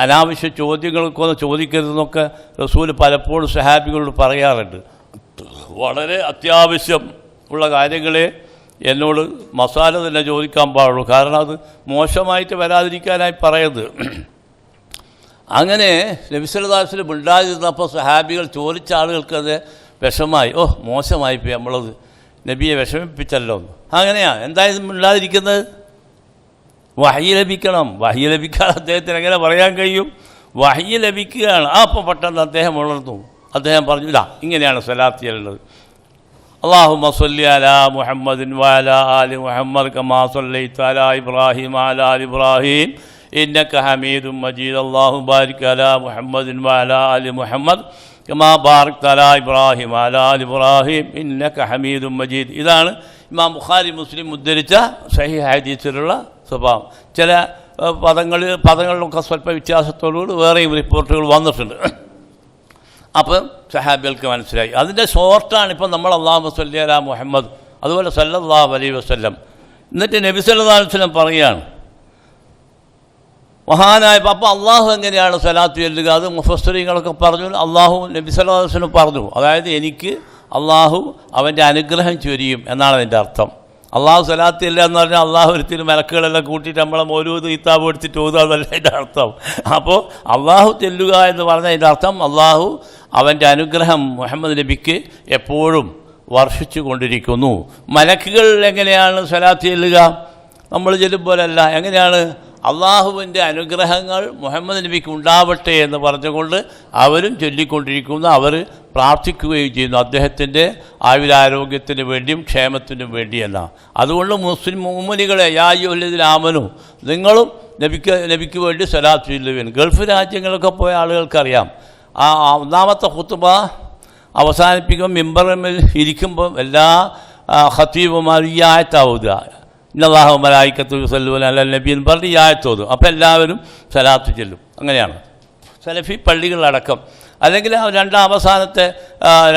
അനാവശ്യ ചോദ്യങ്ങൾക്കൊന്നും ചോദിക്കരുതെന്നൊക്കെ റസൂൽ പലപ്പോഴും സഹാബികളോട് പറയാറുണ്ട്. വളരെ അത്യാവശ്യം ഉള്ള കാര്യങ്ങളെ എന്നോട് മസാല തന്നെ ചോദിക്കാൻ പാടുള്ളൂ, കാരണം അത് മോശമായിട്ട് വരാതിരിക്കാനായി പറയുന്നത്. അങ്ങനെ നബി സല്ലല്ലാഹു അലൈഹി വസല്ലം മിണ്ടാതിരുന്നപ്പോൾ സഹാബികൾ ചോദിച്ച ആളുകൾക്കത് വിഷമായി, മോശമായിപ്പോയി, നമ്മളത് നബിയെ വിഷമിപ്പിച്ചല്ലോ. അങ്ങനെയാണ് എന്തായാലും മിണ്ടാതിരിക്കുന്നത്, വഹി ലഭിക്കണം. വഹി ലഭിക്കാതെ അദ്ദേഹത്തിന് എങ്ങനെ പറയാൻ കഴിയും? വഹി ലഭിക്കുകയാണ്. അപ്പോൾ പെട്ടെന്ന് അദ്ദേഹം ഉണർന്നു. അദ്ദേഹം പറഞ്ഞു, ഇല്ല, ഇങ്ങനെയാണ് സ്വലാത്ത് ചെല്ലുന്നത്. അല്ലാഹുമ്മ സ്വല്ലി അലാ മുഹമ്മദിൻ വഅലാ ആലി മുഹമ്മദ് കമാ സ്വല്ലൈത അലാ ഇബ്രാഹിം വഅലാ ആലി ഇബ്രാഹിം ഇന്നക ഹമീദും മജീദ്. അല്ലാഹുമ്മ ബാരിക് അലാ മുഹമ്മദിൻ വഅലാ ആലി മുഹമ്മദ് കമാ ബാറക്ത അലാ ഇബ്രാഹിം വഅലാ ആലി ഇബ്രാഹിം ഇന്നക ഹമീദും മജീദ്. ഇതാണ് ഇമാം ബുഖാരി മുസ്ലിം ഉദ്ധരിച്ച സഹീഹ് ഹദീസിലുള്ള സ്വഭാവം. ചില പദങ്ങളിലൊക്കെ സ്വല്പ വ്യത്യാസത്തോടുകൂടി വേറെയും റിപ്പോർട്ടുകൾ വന്നിട്ടുണ്ട്. അപ്പം സഹാബികൾക്ക് മനസ്സിലായി. അതിൻ്റെ ഷോർട്ടാണ് ഇപ്പം നമ്മൾ അല്ലാഹുമ്മ സ്വല്ലി അലാ മുഹമ്മദ്, അതുപോലെ സല്ലല്ലാഹു അലൈഹി വസല്ലം. എന്നിട്ട് നബി സല്ലല്ലാഹു അലൈഹി വസല്ലം പറയുകയാണ്, മഹാനായ അപ്പം അള്ളാഹു എങ്ങനെയാണ് സലാത്ത് ചൊല്ലുക? അത് മുഫസ്സിരീങ്ങളൊക്കെ പറഞ്ഞു. അള്ളാഹു നബി സല്ലല്ലാഹു അലൈഹി വസല്ലം പറഞ്ഞു, അതായത് എനിക്ക് അള്ളാഹു അവൻ്റെ അനുഗ്രഹം ചൊരിയും എന്നാണ് അതിൻ്റെ അർത്ഥം. അള്ളാഹു സലാത്ത് ഇല്ല എന്ന് പറഞ്ഞാൽ അള്ളാഹു ഒരിക്കലും മലക്കുകളെല്ലാം കൂട്ടിയിട്ട് നമ്മളെ മൗലൂദ് കിതാബ് എടുത്തിട്ട് ഓതാന്നല്ല അതിൻ്റെ അർത്ഥം. അപ്പോൾ അള്ളാഹു ചെല്ലുക എന്ന് പറഞ്ഞാൽ അതിൻ്റെ അർത്ഥം അള്ളാഹു അവൻ്റെ അനുഗ്രഹം മുഹമ്മദ് നബിക്ക് എപ്പോഴും വർഷിച്ചു കൊണ്ടിരിക്കുന്നു. മലക്കുകൾ എങ്ങനെയാണ് സലാത്ത് ചെല്ലുക? നമ്മൾ ചെല്ലുമ്പോലല്ല. എങ്ങനെയാണ്? അള്ളാഹുവിൻ്റെ അനുഗ്രഹങ്ങൾ മുഹമ്മദ് നബിക്ക് ഉണ്ടാവട്ടെ എന്ന് പറഞ്ഞുകൊണ്ട് അവരും ചൊല്ലിക്കൊണ്ടിരിക്കുന്നു, അവർ പ്രാർത്ഥിക്കുകയും ചെയ്യുന്നു അദ്ദേഹത്തിൻ്റെ ആയുരാരോഗ്യത്തിന് വേണ്ടിയും ക്ഷേമത്തിനും വേണ്ടിയല്ല. അതുകൊണ്ട് മുസ്ലിം മുഅ്മിനീകളെ യാ അയ്യുഹല്ലദീന ആമനൂ, നിങ്ങളും നബിക്ക് വേണ്ടി സലാത്ത് ചൊല്ലുവിൻ. ഗൾഫ് രാജ്യങ്ങളൊക്കെ പോയ ആളുകൾക്കറിയാം, ആ ഒന്നാമത്തെ ഖുത്ബ അവസാനിപ്പിക്കുമ്പോൾ മിമ്പറിൽ ഇരിക്കുമ്പോൾ എല്ലാ ഖതീബുമാരും ഈ ആയത്താവുക, ഇന്നല്ലാഹു മലായികത്തുഹു യുസല്ലൂന അലൻ നബി എന്ന് പറഞ്ഞ് ഈ ആയത്തോതും. അപ്പോൾ എല്ലാവരും സലാത്ത് ചൊല്ലും. അങ്ങനെയാണ് സലഫി പള്ളികളടക്കം. അല്ലെങ്കിൽ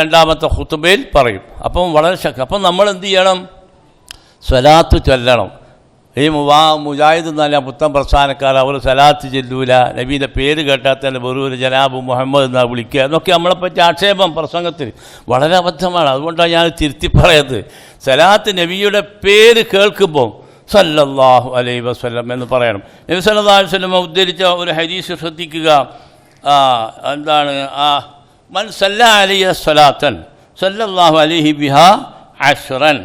രണ്ടാമത്തെ ഖുത്ബയിൽ പറയും. അപ്പം വളരെ അപ്പം നമ്മൾ എന്ത് ചെയ്യണം? സ്വലാത്ത് ചൊല്ലണം. ഈ മുജാഹിദ് എന്നല്ല പുത്തൻ പ്രസ്ഥാനക്കാർ, അവർ സലാത്ത് ചെല്ലൂല, നബീൻ്റെ പേര് കേട്ടാൽ തന്നെ വെറൂര് ജനാബ് മുഹമ്മദ് എന്നാണ് വിളിക്കുക എന്നൊക്കെ നമ്മളെപ്പറ്റി ആക്ഷേപം പ്രസംഗത്തിൽ വളരെ അബദ്ധമാണ്. അതുകൊണ്ടാണ് ഞാൻ തിരുത്തി പറയുന്നത്. സലാത്ത് നബിയുടെ പേര് കേൾക്കുമ്പോൾ സല്ലല്ലാഹു അലൈഹി വസല്ലം എന്ന് പറയണം. നബി സല്ലല്ലാഹു അലൈഹി വസല്ലം ഉദ്ധരിച്ച ഒരു ഹദീസ് ശ്രദ്ധിക്കുക. എന്താണ്? മൻ സല്ല അലൈഹി സ്വലാത്തൻ സല്ലല്ലാഹു അലൈഹി ബിഹാ അശ്റൻ,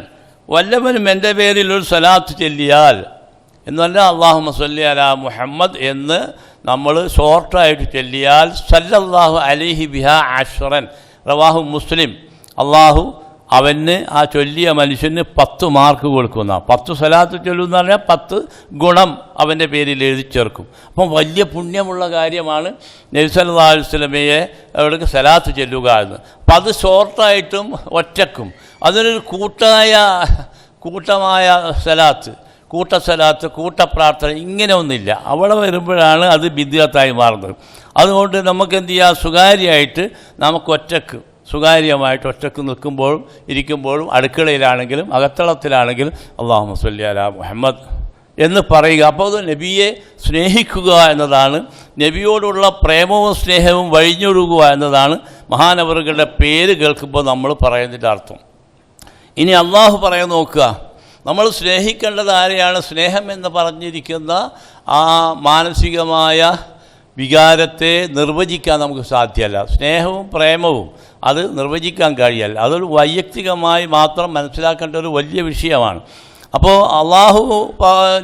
വല്ലവനും എൻ്റെ പേരിൽ ഒരു സലാത്ത് ചൊല്ലിയാൽ എന്നല്ല, അല്ലാഹുമ്മ സ്വല്ലി അലാ മുഹമ്മദ് എന്ന് നമ്മൾ ഷോർട്ടായിട്ട് ചൊല്ലിയാൽ സല്ലല്ലാഹു അലൈഹി ബിഹാ അശ്റൻ, റവാഹു മുസ്ലിം. അള്ളാഹു അവന് ആ ചൊല്ലിയ മനുഷ്യന് 10 മാർക്ക് കൊടുക്കുന്ന, 10 സലാത്ത് ചൊല്ലുമെന്ന് പറഞ്ഞാൽ 10 ഗുണം അവൻ്റെ പേരിൽ എഴുതി ചേർക്കും. അപ്പം വലിയ പുണ്യമുള്ള കാര്യമാണ് നബി സല്ലല്ലാഹു അലൈഹി വസല്ലമയെ അവിടേക്ക് സലാത്ത് ചൊല്ലുക എന്ന്. അപ്പം അത് ഷോർട്ടായിട്ടും ഒറ്റക്കും, അതിനൊരു കൂട്ടമായ സലാത്ത്, കൂട്ടസലാത്ത്, കൂട്ടപ്രാർത്ഥന ഇങ്ങനെ ഒന്നുമില്ല. അവിടെ വരുമ്പോഴാണ് അത് ബിദ്അത്തായി മാറുന്നത്. അതുകൊണ്ട് നമുക്ക് എന്ത് ചെയ്യാം? സ്വകാര്യമായിട്ട് നമുക്ക് ഒറ്റക്ക് സ്വകാര്യമായിട്ട് ഒറ്റക്ക് നിൽക്കുമ്പോഴും ഇരിക്കുമ്പോഴും അടുക്കളയിലാണെങ്കിലും അകത്തളത്തിലാണെങ്കിലും അല്ലാഹുമ്മ സ്വല്ലി അലാ മുഹമ്മദ് എന്ന് പറയുക. അപ്പോൾ അത് നബിയെ സ്നേഹിക്കുക എന്നതാണ്, നബിയോടുള്ള പ്രേമവും സ്നേഹവും വഴിഞ്ഞൊഴുകുക എന്നതാണ് മഹാനവറുകളുടെ പേര് കേൾക്കുമ്പോൾ നമ്മൾ പറയുന്നതിൻ്റെ അർത്ഥം. ഇനി അള്ളാഹു പറയാൻ നോക്കുക, നമ്മൾ സ്നേഹിക്കേണ്ടത് ആരെയാണ്? സ്നേഹം എന്ന് പറഞ്ഞിരിക്കുന്ന ആ മാനസികമായ വികാരത്തെ നിർവചിക്കാൻ നമുക്ക് സാധ്യമല്ല. സ്നേഹവും പ്രേമവും അത് നിർവചിക്കാൻ കഴിയല്ല. അതൊരു വൈയക്തികമായി മാത്രം മനസ്സിലാക്കേണ്ട ഒരു വലിയ വിഷയമാണ്. അപ്പോൾ അള്ളാഹു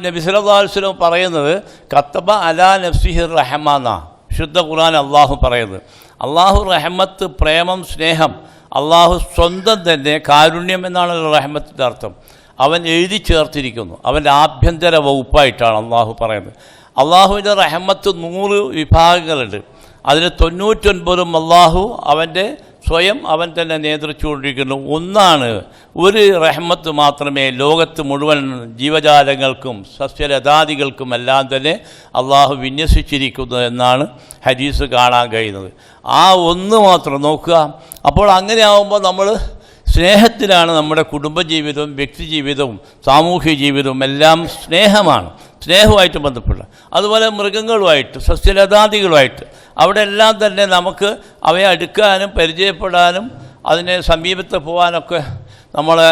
നബി സല്ലല്ലാഹു അലൈഹി വസല്ലം പറയുന്നത് കത്തബ അലാ നഫ്സിഹി റഹ്മ എന്നാ ശുദ്ധ ഖുർആൻ അള്ളാഹു പറയുന്നത്. അള്ളാഹു റഹ്മത്ത്, പ്രേമം, സ്നേഹം അള്ളാഹു സ്വന്തം തന്നെ, കാരുണ്യം എന്നാണ് റഹ്മത്തിൻ്റെ അർത്ഥം, അവൻ എഴുതി ചേർത്തിരിക്കുന്നു. അവൻ്റെ ആഭ്യന്തര വകുപ്പായിട്ടാണ് അള്ളാഹു പറയുന്നത്. അള്ളാഹുവിൻ്റെ റഹ്മത്ത് 100 വിഭാഗങ്ങളുണ്ട്. അതിൽ 99 അള്ളാഹു അവൻ്റെ സ്വയം അവൻ തന്നെ നിയന്ത്രിച്ചുകൊണ്ടിരിക്കുന്നു. ഒന്നാണ്, ഒരു റഹ്മത്ത് മാത്രമേ ലോകത്ത് മുഴുവൻ ജീവജാലങ്ങൾക്കും സസ്യലതാദികൾക്കും എല്ലാം തന്നെ അള്ളാഹു വിന്യസിച്ചിരിക്കുന്നു എന്നാണ് ഹദീസ് കാണാൻ കഴിയുന്നത്. ആ ഒന്ന് മാത്രം നോക്കുക. അപ്പോൾ അങ്ങനെ ആകുമ്പോൾ നമ്മൾ സ്നേഹത്തിലാണ് നമ്മുടെ കുടുംബജീവിതവും വ്യക്തിജീവിതവും സാമൂഹ്യ ജീവിതവും എല്ലാം സ്നേഹമാണ്, സ്നേഹവുമായിട്ട് ബന്ധപ്പെട്ട. അതുപോലെ മൃഗങ്ങളുമായിട്ട് സസ്യലതാദികളുമായിട്ട് അവിടെ എല്ലാം തന്നെ നമുക്ക് അവയെ അടുക്കാനും പരിചയപ്പെടാനും അതിനെ സമീപത്ത് പോകാനൊക്കെ നമ്മളെ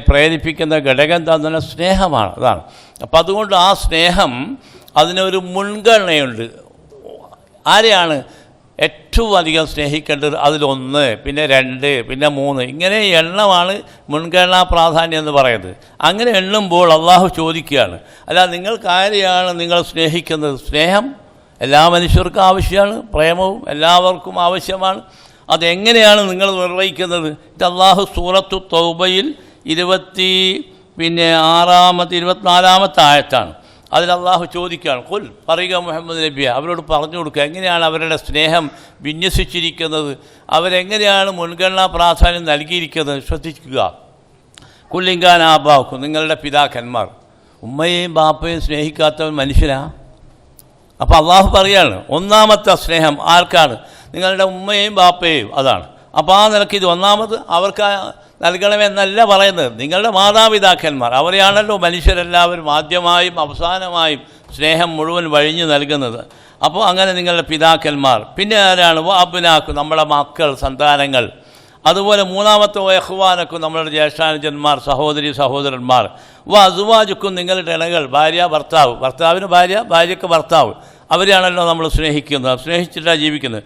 പ്രേരിപ്പിക്കുന്ന ഘടകം തന്നെ സ്നേഹമാണ്. അതാണ്. അപ്പം അതുകൊണ്ട് ആ സ്നേഹം അതിനൊരു മുൻഗണനയുണ്ട്. ആരെയാണ് ഏറ്റവും അധികം സ്നേഹിക്കേണ്ടത്? അതിലൊന്ന്, പിന്നെ 2, പിന്നെ 3, ഇങ്ങനെ എണ്ണമാണ് മുൻഗണനാ പ്രാധാന്യം എന്ന് പറയുന്നത്. അങ്ങനെ എണ്ണുമ്പോൾ അള്ളാഹു ചോദിക്കുകയാണ്, അല്ല നിങ്ങൾക്ക് ആരെയാണ് നിങ്ങൾ സ്നേഹിക്കുന്നത്? സ്നേഹം എല്ലാ മനുഷ്യർക്കും ആവശ്യമാണ്, പ്രേമവും എല്ലാവർക്കും ആവശ്യമാണ്. അതെങ്ങനെയാണ് നിങ്ങൾ നിർവഹിക്കുന്നത്? ഇത് അള്ളാഹു സൂറത്തു തൗബയിൽ 24-ാമത്തെ ആയത്താണ്. അതിൽ അള്ളാഹു ചോദിക്കുകയാണ്, ഖുൽ, പറയുക മുഹമ്മദ് നബിയെ, അവരോട് പറഞ്ഞു കൊടുക്കുക എങ്ങനെയാണ് അവരുടെ സ്നേഹം വിന്യസിച്ചിരിക്കുന്നത്, അവരെങ്ങനെയാണ് മുൻഗണനാ പ്രാധാന്യം നൽകിയിരിക്കുന്നത്. ശ്രദ്ധിക്കുക. കുല്ലിങ്കാൻ ആബാക്കും, നിങ്ങളുടെ പിതാക്കന്മാർ. ഉമ്മയെയും ബാപ്പയും സ്നേഹിക്കാത്തവൻ മനുഷ്യനാ? അപ്പോൾ അള്ളാഹു പറയാണ്, ഒന്നാമത്തെ സ്നേഹം ആർക്കാണ്? നിങ്ങളുടെ ഉമ്മയെയും ബാപ്പയെയും. അതാണ്. അപ്പോൾ ആ നിലയ്ക്ക് ഇത് ഒന്നാമത് അവർക്ക് നൽകണമെന്നല്ല പറയുന്നത്, നിങ്ങളുടെ മാതാപിതാക്കന്മാർ, അവരെയാണല്ലോ മനുഷ്യരെല്ലാവരും ആദ്യമായും അവസാനമായും സ്നേഹം മുഴുവൻ വഴിഞ്ഞു നൽകുന്നത്. അപ്പോൾ അങ്ങനെ നിങ്ങളുടെ പിതാക്കന്മാർ. പിന്നെ ആരാണ്? അബ്നാക്കും, നമ്മുടെ മക്കൾ, സന്താനങ്ങൾ. അതുപോലെ മൂന്നാമത്തെ യഹ്വാനക്കും, നമ്മളുടെ ജ്യേഷ്ഠാനുജന്മാർ, സഹോദരി സഹോദരന്മാർ. അസുവാജുക്കും, നിങ്ങളുടെ ഇണകൾ, ഭാര്യ ഭർത്താവ്, ഭർത്താവിന് ഭാര്യ, ഭാര്യയ്ക്ക് ഭർത്താവ്. അവരെയാണല്ലോ നമ്മൾ സ്നേഹിക്കുന്നത്, സ്നേഹിച്ചിട്ടാണ് ജീവിക്കുന്നത്.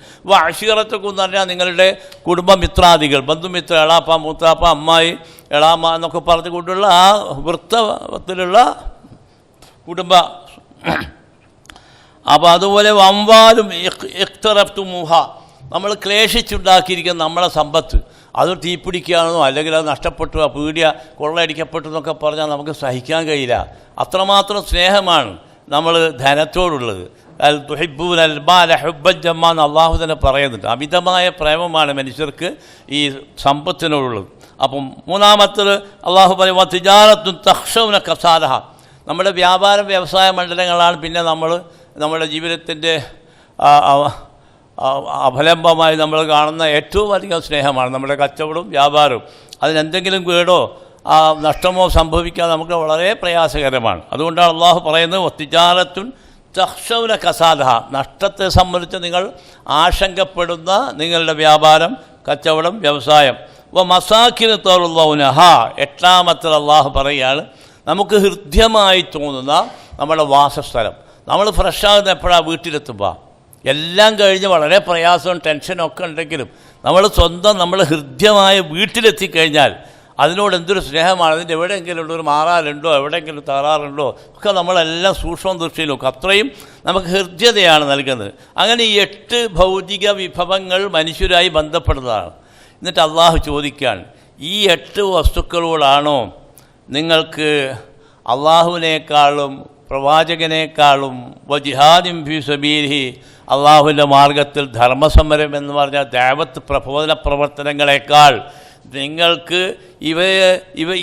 അശീറത്തൊക്കെ എന്ന് പറഞ്ഞാൽ നിങ്ങളുടെ കുടുംബമിത്രാദികൾ, ബന്ധുമിത്ര, എളാപ്പ, മൂത്താപ്പ, അമ്മായി, എളാമ്മ എന്നൊക്കെ പറഞ്ഞുകൊണ്ടുള്ള ആ വൃത്തത്തിലുള്ള കുടുംബ. അപ്പോൾ അതുപോലെ വമ്പാലും ഇഖ്തറഫ്തുമുഹ, നമ്മൾ ക്ലേശിച്ചുണ്ടാക്കിയിരിക്കുന്ന നമ്മളെ സമ്പത്ത് അത് തീപിടിക്കുകയാണെന്നോ അല്ലെങ്കിൽ അത് നഷ്ടപ്പെട്ടു, പീഡിയ കൊള്ളയടിക്കപ്പെട്ടു എന്നൊക്കെ പറഞ്ഞാൽ നമുക്ക് സഹിക്കാൻ കഴിയില്ല. അത്രമാത്രം സ്നേഹമാണ് നമ്മൾ ധനത്തോടുള്ളത്. അൽ തുഹിബ്ബൂന അൽ മാല ഹുബ്ബൻ ജമ്മാ എന്ന് അള്ളാഹു തന്നെ പറയുന്നുണ്ട്. അമിതമായ പ്രേമമാണ് മനുഷ്യർക്ക് ഈ സമ്പത്തിനോടുള്ളത്. അപ്പം മൂന്നാമത്തത് അള്ളാഹു പറയും, തിജാറത്തുൻ തഖ്ശൗന കസാദഹ, നമ്മുടെ വ്യാപാര വ്യവസായ മണ്ഡലങ്ങളാണ് പിന്നെ നമ്മുടെ ജീവിതത്തിൻ്റെ അവലംബമായി നമ്മൾ കാണുന്ന ഏറ്റവും അധികം സ്നേഹമാണ് നമ്മുടെ കച്ചവടവും വ്യാപാരവും. അതിനെന്തെങ്കിലും കേടോ നഷ്ടമോ സംഭവിക്കാൻ നമുക്ക് വളരെ പ്രയാസകരമാണ്. അതുകൊണ്ടാണ് അള്ളാഹു പറയുന്നത്, ഒത്തിജാറത്തുൻ തഖ്ശൗന കസാദഹ, നഷ്ടത്തെ സംബന്ധിച്ച് നിങ്ങൾ ആശങ്കപ്പെടുന്ന നിങ്ങളുടെ വ്യാപാരം, കച്ചവടം, വ്യവസായം. മസാക്കിന് തറുള്ളൗനഹ, എട്ടാമത്തെ അള്ളാഹു പറയുകയാണ്, നമുക്ക് ഹൃദ്യമായി തോന്നുന്ന നമ്മുടെ വാസസ്ഥലം. നമ്മൾ ഫ്രഷാകുന്ന എപ്പോഴാണ്? വീട്ടിലെത്തുമ്പോൾ. എല്ലാം കഴിഞ്ഞ് വളരെ പ്രയാസവും ടെൻഷനും ഒക്കെ ഉണ്ടെങ്കിലും നമ്മൾ ഹൃദ്യമായ വീട്ടിലെത്തിക്കഴിഞ്ഞാൽ അതിനോട് എന്തൊരു സ്നേഹമാണ്. അതിൻ്റെ എവിടെയെങ്കിലും ഒരു മാറാലുണ്ടോ, എവിടെയെങ്കിലും തകരാറുണ്ടോ ഒക്കെ നമ്മളെല്ലാം സൂക്ഷ്മ ദൃഷ്ടിയിൽ നോക്കും. അത്രയും നമുക്ക് ഹൃദ്യതയാണ് നൽകുന്നത്. അങ്ങനെ ഈ 8 ഭൗതിക വിഭവങ്ങൾ മനുഷ്യരായി ബന്ധപ്പെടുന്നതാണ്. എന്നിട്ട് അള്ളാഹു ചോദിക്കുകയാണ്, ഈ 8 വസ്തുക്കളോടാണോ നിങ്ങൾക്ക് അള്ളാഹുവിനേക്കാളും പ്രവാചകനേക്കാളും വജിഹാദിൻ ഫീ സബീലിഹി, അള്ളാഹുവിൻ്റെ മാർഗത്തിൽ ധർമ്മസമരം എന്ന് പറഞ്ഞാൽ ദഅവത്ത് പ്രബോധന പ്രവർത്തനങ്ങളെക്കാൾ നിങ്ങൾക്ക് ഇവ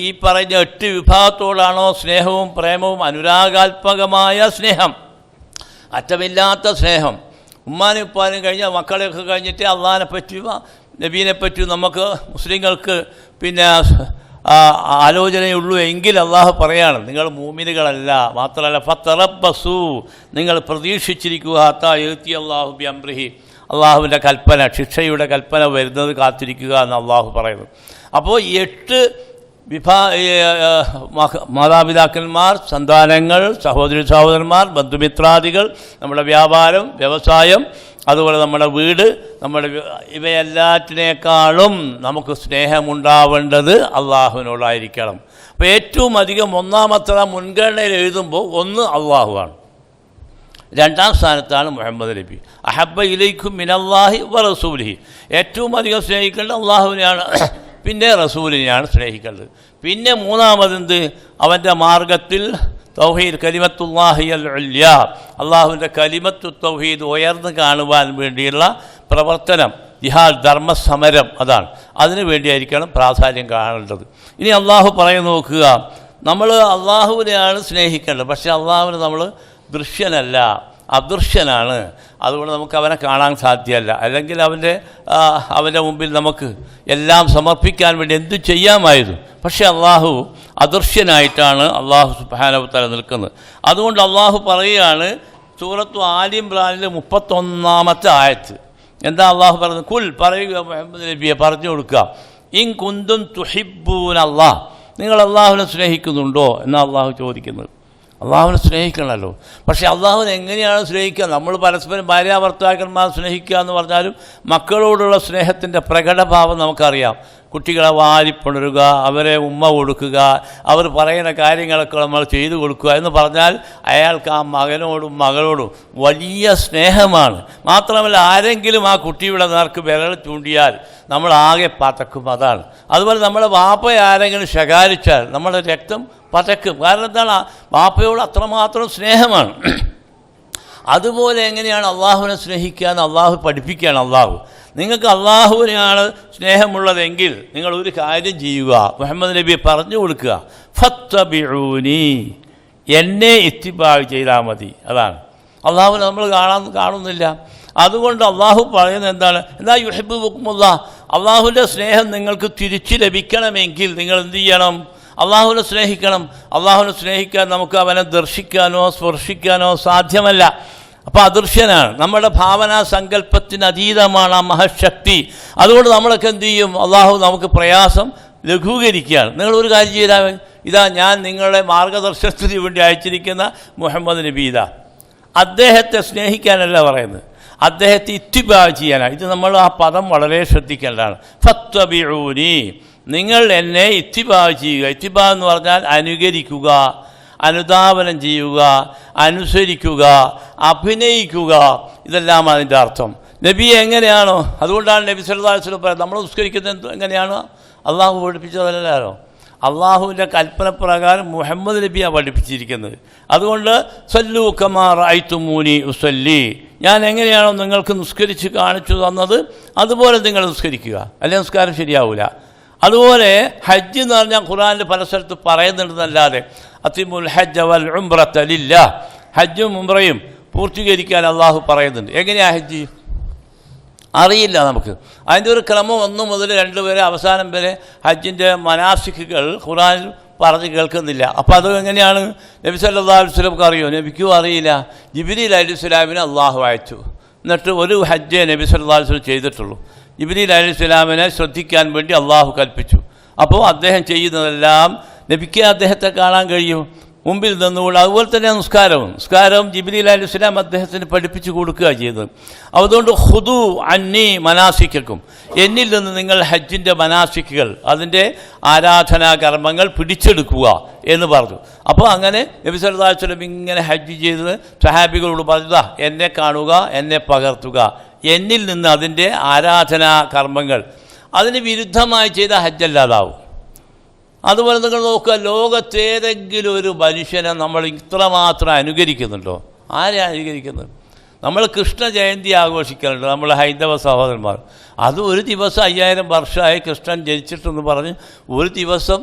ഈ പറഞ്ഞ 8 വിഭാഗത്തോടാണോ സ്നേഹവും പ്രേമവും? അനുരാഗാത്മകമായ സ്നേഹം, അറ്റമില്ലാത്ത സ്നേഹം. ഉമ്മാനും ഉപ്പാനും കഴിഞ്ഞാൽ മക്കളെയൊക്കെ കഴിഞ്ഞിട്ട് അള്ളാഹിനെ പറ്റി നബീനെപ്പറ്റി നമുക്ക് മുസ്ലിങ്ങൾക്ക് പിന്നെ ആലോചനയുള്ളൂ എങ്കിൽ അള്ളാഹു പറയാണ്, നിങ്ങൾ മൂമിനുകളല്ല, മാത്രമല്ല ഫത്തറബ്ബസു, നിങ്ങൾ പ്രതീക്ഷിച്ചിരിക്കുക ഹത്താ യഅതി അല്ലാഹു ബി അംറിഹി, അള്ളാഹുവിൻ്റെ കൽപ്പന, ശിക്ഷയുടെ കൽപ്പന വരുന്നത് കാത്തിരിക്കുക എന്ന് അള്ളാഹു പറയുന്നു. അപ്പോൾ 8 മാതാപിതാക്കന്മാർ, സന്താനങ്ങൾ, സഹോദരി സഹോദരന്മാർ, ബന്ധുമിത്രാദികൾ, നമ്മുടെ വ്യാപാരം, വ്യവസായം, അതുപോലെ നമ്മുടെ വീട്, നമ്മുടെ ഇവയെല്ലാറ്റിനേക്കാളും നമുക്ക് സ്നേഹമുണ്ടാവേണ്ടത് അള്ളാഹുവിനോടായിരിക്കണം. അപ്പോൾ ഏറ്റവും അധികം ഒന്നാമത്തെ മുൻഗണനയിൽ എഴുതുമ്പോൾ ഒന്ന് അള്ളാഹുവാണ്, 2ാം സ്ഥാനത്താണ് മുഹമ്മദ് നബി. അഹബ്ബ ഇലൈക്കും മിനല്ലാഹി വ റസൂലിഹി, ഏറ്റവും അധികം സ്നേഹിക്കേണ്ടത് അള്ളാഹുവിനെയാണ്, പിന്നെ റസൂലിനെയാണ് സ്നേഹിക്കേണ്ടത്. പിന്നെ 3ാമതെന്ത്, അവൻ്റെ മാർഗത്തിൽ തൗഹീദ്, കലിമത്തുല്ലാഹി അൽ ഉല്യ, അള്ളാഹുവിൻ്റെ കലിമത്തു തൗഹീദ് ഉയർന്നു കാണുവാൻ വേണ്ടിയുള്ള പ്രവർത്തനം, ജിഹാദ്, ധർമ്മസമരം, അതാണ്, അതിനു വേണ്ടിയായിരിക്കണം പ്രാധാന്യം കാണേണ്ടത്. ഇനി അള്ളാഹു പറയുന്ന നോക്കുക, നമ്മൾ അള്ളാഹുവിനെയാണ് സ്നേഹിക്കേണ്ടത്, പക്ഷേ അള്ളാഹുവിനെ നമ്മൾ ദൃശ്യനല്ല, അദൃശ്യനാണ്. അതുകൊണ്ട് നമുക്ക് അവനെ കാണാൻ സാധ്യമല്ല. അല്ലെങ്കിൽ അവൻ്റെ മുമ്പിൽ നമുക്ക് എല്ലാം സമർപ്പിക്കാൻ വേണ്ടി എന്തു ചെയ്യാമായിരുന്നു. പക്ഷേ അള്ളാഹു അദൃശ്യനായിട്ടാണ് അള്ളാഹു സുബ്ഹാനഹു വ തആല നിൽക്കുന്നത്. അതുകൊണ്ട് അള്ളാഹു പറയുകയാണ് സൂറത്തു ആലി ഇംറാനിലെ 31ാമത്തെ ആയത്ത്. എന്താ അള്ളാഹു പറയുന്നത്? കുൽ, പറയുക മുഹമ്മദ് നബിയെ, പറഞ്ഞു കൊടുക്കുക, ഇൻ കുന്തും തുഹിബ്ബൂന അല്ലാഹ്, നിങ്ങൾ അള്ളാഹുവിനെ സ്നേഹിക്കുന്നുണ്ടോ എന്നാണ് അള്ളാഹു ചോദിക്കുന്നത്. അള്ളാഹുവിനെ സ്നേഹിക്കണമല്ലോ. പക്ഷേ അള്ളാഹുവിനെ എങ്ങനെയാണ് സ്നേഹിക്കുക? നമ്മൾ പരസ്പരം ഭാര്യാഭർത്താക്കന്മാർ സ്നേഹിക്കുക എന്ന് പറഞ്ഞാലും മക്കളോടുള്ള സ്നേഹത്തിൻ്റെ പ്രകടഭാവം നമുക്കറിയാം. കുട്ടികളെ വാരിപ്പുണരുക, അവരെ ഉമ്മ കൊടുക്കുക, അവർ പറയുന്ന കാര്യങ്ങളൊക്കെ നമ്മൾ ചെയ്തു കൊടുക്കുക എന്ന് പറഞ്ഞാൽ അയാൾക്ക് ആ മകനോടും മകളോടും വലിയ സ്നേഹമാണ്. മാത്രമല്ല, ആരെങ്കിലും ആ കുട്ടിയുടെ നേർക്ക് വിരൽ ചൂണ്ടിയാൽ നമ്മൾ ആകെ പതക്കും. അതാണ്. അതുപോലെ നമ്മുടെ വാപ്പയെ ആരെങ്കിലും ശകാരിച്ചാൽ നമ്മുടെ രക്തം പതക്കും. കാരണം എന്താണ്? വാപ്പയോട് അത്രമാത്രം സ്നേഹമാണ്. അതുപോലെ എങ്ങനെയാണ് അള്ളാഹുവിനെ സ്നേഹിക്കുക എന്ന് അള്ളാഹു പഠിപ്പിക്കുകയാണ്. അള്ളാഹു, നിങ്ങൾക്ക് അള്ളാഹുവിനെയാണ് സ്നേഹമുള്ളതെങ്കിൽ നിങ്ങൾ ഒരു കാര്യം ചെയ്യുക, മുഹമ്മദ് നബിയെ പറഞ്ഞു കൊടുക്കുക, ഫത്തബിഊനി, എന്നെ ഇത്തിബാ ചെയ്താൽ മതി. അതാണ്. അള്ളാഹുവിനെ നമ്മൾ കാണുന്നില്ല. അതുകൊണ്ട് അള്ളാഹു പറയുന്നത് എന്താണ്? എന്നാ യുഹിബ്ബുക്കുമുല്ലാഹ്, അള്ളാഹുവിൻ്റെ സ്നേഹം നിങ്ങൾക്ക് തിരിച്ചു ലഭിക്കണമെങ്കിൽ നിങ്ങൾ എന്ത് ചെയ്യണം? അള്ളാഹുവിനെ സ്നേഹിക്കണം. അള്ളാഹുവിനെ സ്നേഹിക്കാൻ നമുക്ക് അവനെ ദർശിക്കാനോ സ്പർശിക്കാനോ സാധ്യമല്ല. അപ്പോൾ അദൃശ്യനാണ്. നമ്മുടെ ഭാവനാ സങ്കല്പത്തിന് അതീതമാണ് ആ മഹശക്തി. അതുകൊണ്ട് നമ്മളൊക്കെ എന്ത് ചെയ്യും? അള്ളാഹു നമുക്ക് പ്രയാസം ലഘൂകരിക്കുകയാണ്. നിങ്ങളൊരു കാര്യം ചെയ്താൽ, ഇതാ ഞാൻ നിങ്ങളുടെ മാർഗദർശനത്തിന് വേണ്ടി അയച്ചിരിക്കുന്ന മുഹമ്മദ് നബി, ഇതാ അദ്ദേഹത്തെ സ്നേഹിക്കാനല്ല പറയുന്നത്, അദ്ദേഹത്തെ ഇത്തിബാ ചെയ്യാനാണ്. ഇത് നമ്മൾ ആ പദം വളരെ ശ്രദ്ധിക്കേണ്ടതാണ്. ഫത്തബിഊനി, നിങ്ങൾ എന്നെ ഇത്തിബാ ചെയ്യുക. ഇത്തിബാ എന്ന് പറഞ്ഞാൽ അനുകരിക്കുക, അനുധാവനം ചെയ്യുക, അനുസരിക്കുക, അഭിനയിക്കുക, ഇതെല്ലാം അതിൻ്റെ അർത്ഥം. നബി എങ്ങനെയാണോ, അതുകൊണ്ടാണ് നബി സല്ലല്ലാഹു അലൈഹി വസല്ലം പറയുന്നത്, നമ്മൾ നിസ്കരിക്കുന്നത് എങ്ങനെയാണോ അള്ളാഹു പഠിപ്പിച്ചതല്ലോ, അള്ളാഹുവിൻ്റെ കൽപ്പന പ്രകാരം മുഹമ്മദ് നബിയാണ് പഠിപ്പിച്ചിരിക്കുന്നത്. അതുകൊണ്ട് സല്ലു കമാ റഅയ്തുമൂനി ഉസല്ലി, ഞാൻ എങ്ങനെയാണോ നിങ്ങൾക്ക് നിസ്കരിച്ച് കാണിച്ചു തന്നത് അതുപോലെ നിങ്ങൾ നിസ്കരിക്കുക, അല്ലെങ്കിൽ നിസ്കാരം ശരിയാവില്ല. അതുപോലെ ഹജ്ജ് എന്ന് പറഞ്ഞാൽ ഖുർആനിൽ പല സ്ഥലത്ത് പറയുന്നുണ്ടെന്നല്ലാതെ അത്തിമുൽ ഹജ്ജ വൽ ഉംറത ലില്ലാഹ്, ഹജ്ജും ഉംറയും പൂർത്തീകരിക്കാൻ അള്ളാഹു പറയുന്നുണ്ട്. എങ്ങനെയാണ് ഹജ്ജ്? അറിയില്ല നമുക്ക്. അതിൻ്റെ ഒരു ക്രമം 1 മുതൽ 2 വരെ അവസാനം വരെ ഹജ്ജിൻ്റെ മനാസിക്കുകൾ ഖുർആനിൽ പറഞ്ഞ് കേൾക്കുന്നില്ല. അപ്പോൾ അത് എങ്ങനെയാണ്? നബി സല്ലല്ലാഹു അലൈഹി വസല്ലമക്ക് അറിയോ? നബിക്കും അറിയില്ല. ജിബ്രീൽ അലൈഹിസ്സലാമിനെ അള്ളാഹു അയച്ചു. എന്നിട്ട് ഒരു ഹജ്ജേ നബി സല്ലല്ലാഹു അലൈഹി വസല്ലം ചെയ്തിട്ടുള്ളൂ. ജിബ്രീൽ അലൈഹിസ്സലാമിനെ ശ്രദ്ധിക്കാൻ വേണ്ടി അള്ളാഹു കൽപ്പിച്ചു. അപ്പോൾ അദ്ദേഹം ചെയ്യുന്നതെല്ലാം നബിക്ക് അദ്ദേഹത്തെ കാണാൻ കഴിയും, മുമ്പിൽ നിന്നുകൊണ്ട്. അതുപോലെ തന്നെ നിസ്കാരവും ജിബ്രീൽ അലൈഹിസ്സലാം അദ്ദേഹത്തിന് പഠിപ്പിച്ചു കൊടുക്കുക ചെയ്തത്. അതുകൊണ്ട് ഖുദു അന്നി മനാസിക്കും, എന്നിൽ നിന്ന് നിങ്ങൾ ഹജ്ജിൻ്റെ മനാസിക്കുകൾ, അതിൻ്റെ ആരാധനാ കർമ്മങ്ങൾ പിടിച്ചെടുക്കുക എന്ന് പറഞ്ഞു. അപ്പോൾ അങ്ങനെ നബി സല്ലല്ലാഹു അലൈഹി വസല്ലം ഇങ്ങനെ ഹജ്ജ് ചെയ്തത് സഹാബികളോട് പറഞ്ഞതാ, എന്നെ കാണുക, എന്നെ പകർത്തുക, എന്നിൽ നിന്ന് അതിൻ്റെ ആരാധനാ കർമ്മങ്ങൾ, അതിന് വിരുദ്ധമായി ചെയ്ത ഹജ്ജല്ലാതാവും. അതുപോലെ നിങ്ങൾ നോക്കുക, ലോകത്തേതെങ്കിലും ഒരു മനുഷ്യനെ നമ്മൾ ഇത്രമാത്രം അനുകരിക്കുന്നുണ്ടോ? ആരെയാണ് അനുകരിക്കുന്നത്? നമ്മൾ കൃഷ്ണ ജയന്തി ആഘോഷിക്കാറുണ്ട്, നമ്മൾ ഹൈന്ദവ സഹോദരന്മാർ. അത് ഒരു ദിവസം 5000 വർഷമായി കൃഷ്ണൻ ജനിച്ചിട്ടെന്ന് പറഞ്ഞ് ഒരു ദിവസം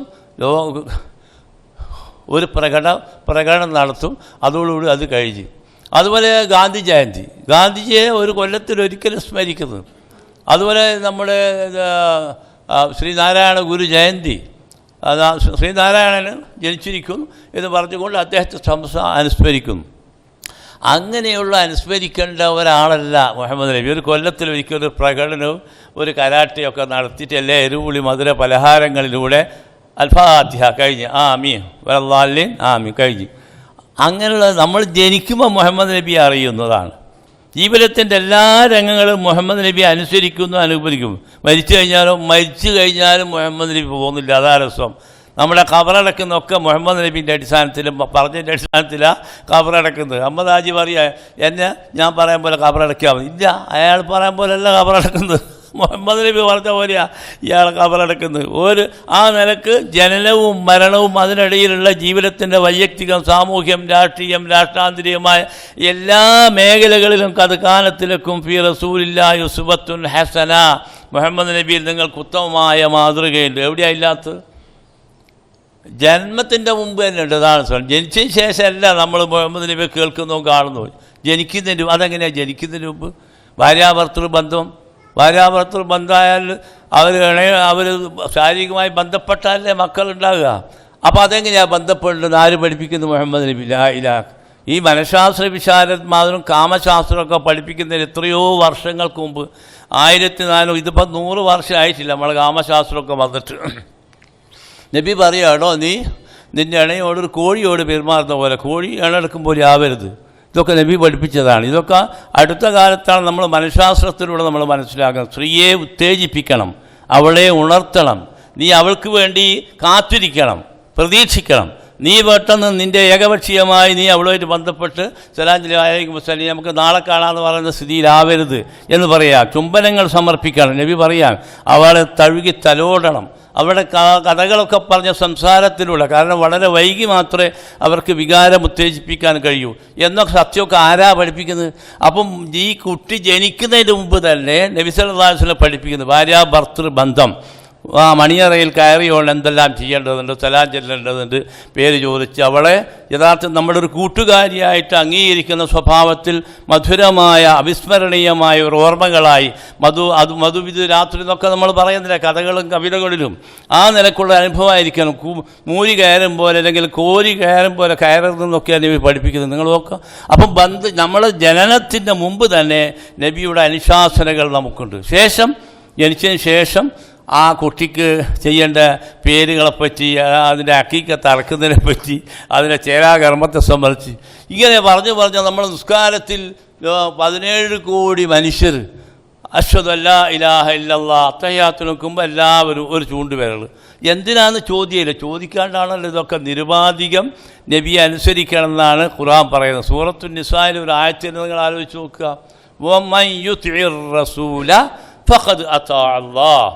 ഒരു പ്രകടനം നടത്തും, അതോടുകൂടി അത് കഴിഞ്ഞ്. അതുപോലെ ഗാന്ധി ജയന്തി, ഗാന്ധിജിയെ ഒരു കൊല്ലത്തിലൊരിക്കലും സ്മരിക്കുന്നത്. അതുപോലെ നമ്മുടെ ശ്രീനാരായണ ഗുരു ജയന്തി, ശ്രീനാരായണന് ജനിച്ചിരിക്കുന്നു എന്ന് പറഞ്ഞുകൊണ്ട് അദ്ദേഹത്തെ അനുസ്മരിക്കുന്നു. അങ്ങനെയുള്ള അനുസ്മരിക്കേണ്ട ഒരാളല്ല മുഹമ്മദ് നബി. ഒരു കൊല്ലത്തിൽ ഒരിക്കലൊരു പ്രകടനവും ഒരു കരാട്ടയൊക്കെ നടത്തിയിട്ട് എല്ലാ എരിവുളി മധുര പലഹാരങ്ങളിലൂടെ അൽഫാത്തിഹ കഴിഞ്ഞ് ആമീൻ വലല്ലാലിൻ ആമീൻ കഴിഞ്ഞ്. അങ്ങനെയുള്ള നമ്മൾ ജനിക്കുമ്പോൾ മുഹമ്മദ് നബി അറിയുന്നതാണ്. ജീവിതത്തിൻ്റെ എല്ലാ രംഗങ്ങളും മുഹമ്മദ് നബി അനുസരിക്കുന്നു, അനുകരിക്കുന്നു. മരിച്ചു കഴിഞ്ഞാലും മുഹമ്മദ് നബി പോകുന്നില്ല. അതാ രസം. നമ്മുടെ ഖബറടക്കുന്നതൊക്കെ മുഹമ്മദ് നബീൻ്റെ അടിസ്ഥാനത്തിലും പറഞ്ഞതിൻ്റെ അടിസ്ഥാനത്തിലാണ് ഖബറടക്കുന്നത്. അഹമ്മദ് ഹാജി പറയുക എന്നെ ഞാൻ പറയാൻ പോലെ ഖബറടക്കിയാൽ മതി. ഇല്ല, അയാൾ പറയാൻ പോലെയല്ല ഖബറടക്കുന്നത്. മുഹമ്മദ് നബി പറഞ്ഞ പോലെയാണ് ഇയാൾ ഖബറടക്കുന്നത്. ആ നിലക്ക് ജനനവും മരണവും അതിനിടയിലുള്ള ജീവിതത്തിൻ്റെ വൈയക്തികം, സാമൂഹ്യം, രാഷ്ട്രീയം, രാഷ്ട്രാന്തരീയമായ എല്ലാ മേഖലകളിലും കഥകാലത്തിലേക്കും ഫി റസൂലില്ലാഹി ഉസ്വത്തുൻ ഹസന, മുഹമ്മദ് നബിയിൽ നിങ്ങൾക്ക് ഉത്തമമായ മാതൃകയുണ്ട്. എവിടെയാണ് ഇല്ലാത്തത്? ജന്മത്തിൻ്റെ മുമ്പ് തന്നെ ഉണ്ട്. അതാണ് ജനിച്ചതിന് ശേഷമല്ല നമ്മൾ മുഹമ്മദ് നബിയെ കേൾക്കുന്നു കാണുന്നു. ജനിക്കുന്നതിന് അതെങ്ങനെയാണ്? ജനിക്കുന്നതിന് മുമ്പ് ഭാര്യാഭർത്തൃ ബന്ധമായാൽ അവർ ശാരീരികമായി ബന്ധപ്പെട്ടാലേ മക്കളുണ്ടാകുക. അപ്പോൾ അതെങ്ങനെയാണ് ബന്ധപ്പെടുന്നത്? ആര് പഠിപ്പിക്കുന്നു? മുഹമ്മദ് നബി. ലാ ഇലാഹ. ഈ മനഃശാസ്ത്ര വിശാരദന്മാരും കാമശാസ്ത്രമൊക്കെ പഠിപ്പിക്കുന്നതിന് എത്രയോ വർഷങ്ങൾക്ക് മുമ്പ് 1400, ഇതിപ്പോൾ 100 വർഷമായിട്ടില്ല നമ്മൾ കാമശാസ്ത്രമൊക്കെ വന്നിട്ട്. നബി പറയുകയാണോ, നിൻ്റെ ഇണയോടൊരു കോഴിയോട് പെരുമാറുന്ന പോലെ, കോഴി ഇണയെടുക്കും പോലെ ആവരുത്. ഇതൊക്കെ നബി പഠിപ്പിച്ചതാണ്. ഇതൊക്കെ അടുത്ത കാലത്താണ് നമ്മൾ മനഃശാസ്ത്രത്തിലൂടെ നമ്മൾ മനസ്സിലാക്കുന്നത്. സ്ത്രീയെ ഉത്തേജിപ്പിക്കണം, അവളെ ഉണർത്തണം, നീ അവൾക്ക് വേണ്ടി കാത്തിരിക്കണം, പ്രതീക്ഷിക്കണം. നീ പെട്ടെന്ന് നിൻ്റെ ഏകപക്ഷീയമായി നീ അവളുമായിട്ട് ബന്ധപ്പെട്ട് സലാം അലൈക്കും വസല്ലം നമുക്ക് നാളെ കാണാമെന്ന് പറയുന്ന സ്ഥിതിയിലാവരുത് എന്ന് പറയാം. ചുംബനങ്ങൾ സമർപ്പിക്കണം. നബി പറയാം അവളെ തഴുകി തലോടണം. അവരുടെ കഥകളൊക്കെ പറഞ്ഞ സംസാരത്തിലൂടെ, കാരണം വളരെ വൈകി മാത്രമേ അവർക്ക് വികാരം ഉത്തേജിപ്പിക്കാൻ കഴിയൂ എന്നൊക്കെ സത്യമൊക്കെ ആരാ പഠിപ്പിക്കുന്നത്? അപ്പം ഈ കുട്ടി ജനിക്കുന്നതിന് മുമ്പ് തന്നെ നബി സല്ലല്ലാഹു അലൈഹി വസല്ലം പഠിപ്പിക്കുന്നു ഭാര്യാഭർത്തൃ ബന്ധം. മണിയറയിൽ കയറിയോണ്ട് എന്തെല്ലാം ചെയ്യേണ്ടതുണ്ട്, സലാം ചെല്ലേണ്ടതുണ്ട്, പേര് ചോദിച്ച് അവളെ യഥാർത്ഥം നമ്മുടെ ഒരു കൂട്ടുകാരിയായിട്ട് അംഗീകരിക്കുന്ന സ്വഭാവത്തിൽ മധുരമായ അവിസ്മരണീയമായ ഒരു ഓർമ്മകളായി മധുവിധു രാത്രി എന്നൊക്കെ നമ്മൾ പറയുന്നില്ല കഥകളും കവിതകളിലും. ആ നിലക്കുള്ള അനുഭവമായിരിക്കണം. മൂരി കയറും പോലെ അല്ലെങ്കിൽ കോരി കയറും പോലെ കയറുന്നതൊക്കെയാണ് നബി പഠിപ്പിക്കുന്നത്. നിങ്ങൾ നോക്കുക. അപ്പം നമ്മുടെ ജനനത്തിൻ്റെ മുമ്പ് തന്നെ നബിയുടെ അനുശാസനകൾ നമുക്കുണ്ട്. ജനിച്ചതിന് ശേഷം ആ കുട്ടിക്ക് ചെയ്യേണ്ട പേരുകളെപ്പറ്റി, അതിൻ്റെ അക്കീക്കത്ത് അറക്കുന്നതിനെ പറ്റി, അതിൻ്റെ ചേരാകർമ്മത്തെ സംബന്ധിച്ച് ഇങ്ങനെ പറഞ്ഞ് നമ്മൾ നിസ്കാരത്തിൽ 17 കോടി മനുഷ്യർ അശ്ഹദു അല്ലാ ഇലാഹ ഇല്ലല്ലാഹ് അത്തഹിയ്യാത്ത് നോക്കുമ്പോൾ എല്ലാവരും ഒരു ചൂണ്ടുവിരൽ. എന്തിനാന്ന് ചോദ്യമില്ല, ചോദിക്കാണ്ടാണല്ലോ ഇതൊക്കെ. നിരുപാധികം നബിയെ അനുസരിക്കണം എന്നാണ് ഖുർആൻ പറയുന്നത്. സൂറത്തുൻ നിസായിൽ ഒരു ആയത്തിൽ നിങ്ങൾ ആലോചിച്ച് നോക്കുക. വമൻ യുതിഇർ റസൂല ഫഖദ് അതാഅ അല്ലാഹ്.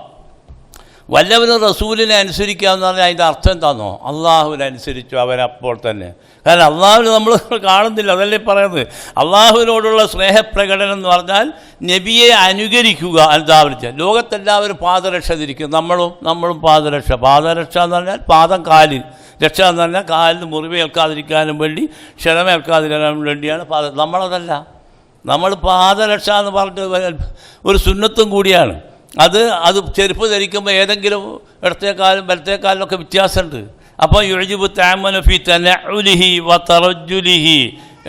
വല്ലവരും റസൂലിനെ അനുസരിക്കാമെന്ന് പറഞ്ഞാൽ അതിൻ്റെ അർത്ഥം എന്താണെന്നോ? അള്ളാഹുവിനെ അനുസരിച്ചു അവരപ്പോൾ തന്നെ. കാരണം അള്ളാഹുവിനെ നമ്മൾ കാണുന്നില്ല, അതല്ലേ പറയുന്നത്. അള്ളാഹുവിനോടുള്ള സ്നേഹപ്രകടനം എന്ന് പറഞ്ഞാൽ നബിയെ അനുകരിക്കുക. എന്താവരിച്ച ലോകത്തെല്ലാവരും പാദരക്ഷ ധരിക്കും. നമ്മളും പാദരക്ഷ എന്ന് പറഞ്ഞാൽ പാദം കാലിൽ, രക്ഷ എന്ന് പറഞ്ഞാൽ കാലിന് മുറിവേൽക്കാതിരിക്കാനും വേണ്ടി, ക്ഷണമേൽക്കാതിരിക്കാനും വേണ്ടിയാണ് നമ്മളതല്ല. നമ്മൾ പാദരക്ഷ എന്ന് പറഞ്ഞിട്ട് ഒരു സുന്നത്തും കൂടിയാണ്. അത് ചെരുപ്പ് ധരിക്കുമ്പോൾ ഏതെങ്കിലും ഇടത്തേക്കാലും വലത്തേക്കാലിനൊക്കെ വ്യത്യാസമുണ്ട്. അപ്പോൾ യുഅ്ജിബു തഅമ്മനു ഫീ തനഉലിഹി വ തറജ്ജുലിഹി.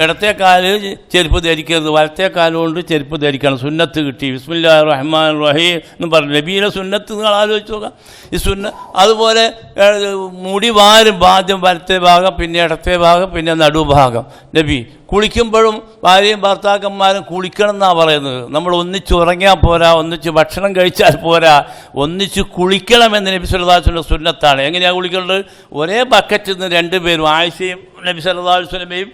ഇടത്തേക്കാല് ചെരുപ്പ് ധരിക്കരുത്, വലത്തേക്കാലുകൊണ്ട് ചെരുപ്പ് ധരിക്കണം. സുന്നത്ത് കിട്ടി. ബിസ്മില്ലാഹിർ റഹ്മാനിർ റഹീം എന്ന് പറഞ്ഞു. നബിയുടെ സുന്നത്ത് നിങ്ങൾ ആലോചിച്ച് നോക്കാം. ഈ അതുപോലെ മുടി വാരും. ആദ്യം വലത്തെ ഭാഗം, പിന്നെ ഇടത്തെ ഭാഗം, പിന്നെ നടുഭാഗം. നബി കുളിക്കുമ്പോഴും ഭാര്യയും ഭർത്താക്കന്മാരും കുളിക്കണം എന്നാണ് പറയുന്നത്. നമ്മൾ ഒന്നിച്ച് ഉറങ്ങിയാൽ പോരാ, ഒന്നിച്ച് ഭക്ഷണം കഴിച്ചാൽ പോരാ, ഒന്നിച്ച് കുളിക്കണമെന്ന് നബി സല്ലല്ലാഹു അലൈഹി വസല്ലം സുന്നത്താണ്. എങ്ങനെയാണ് കുളിക്കേണ്ടത്? ഒരേ ബക്കറ്റിൽ നിന്ന് 2 പേരും, ആയിഷയും നബി സല്ലല്ലാഹു അലൈഹി വസല്ലമയും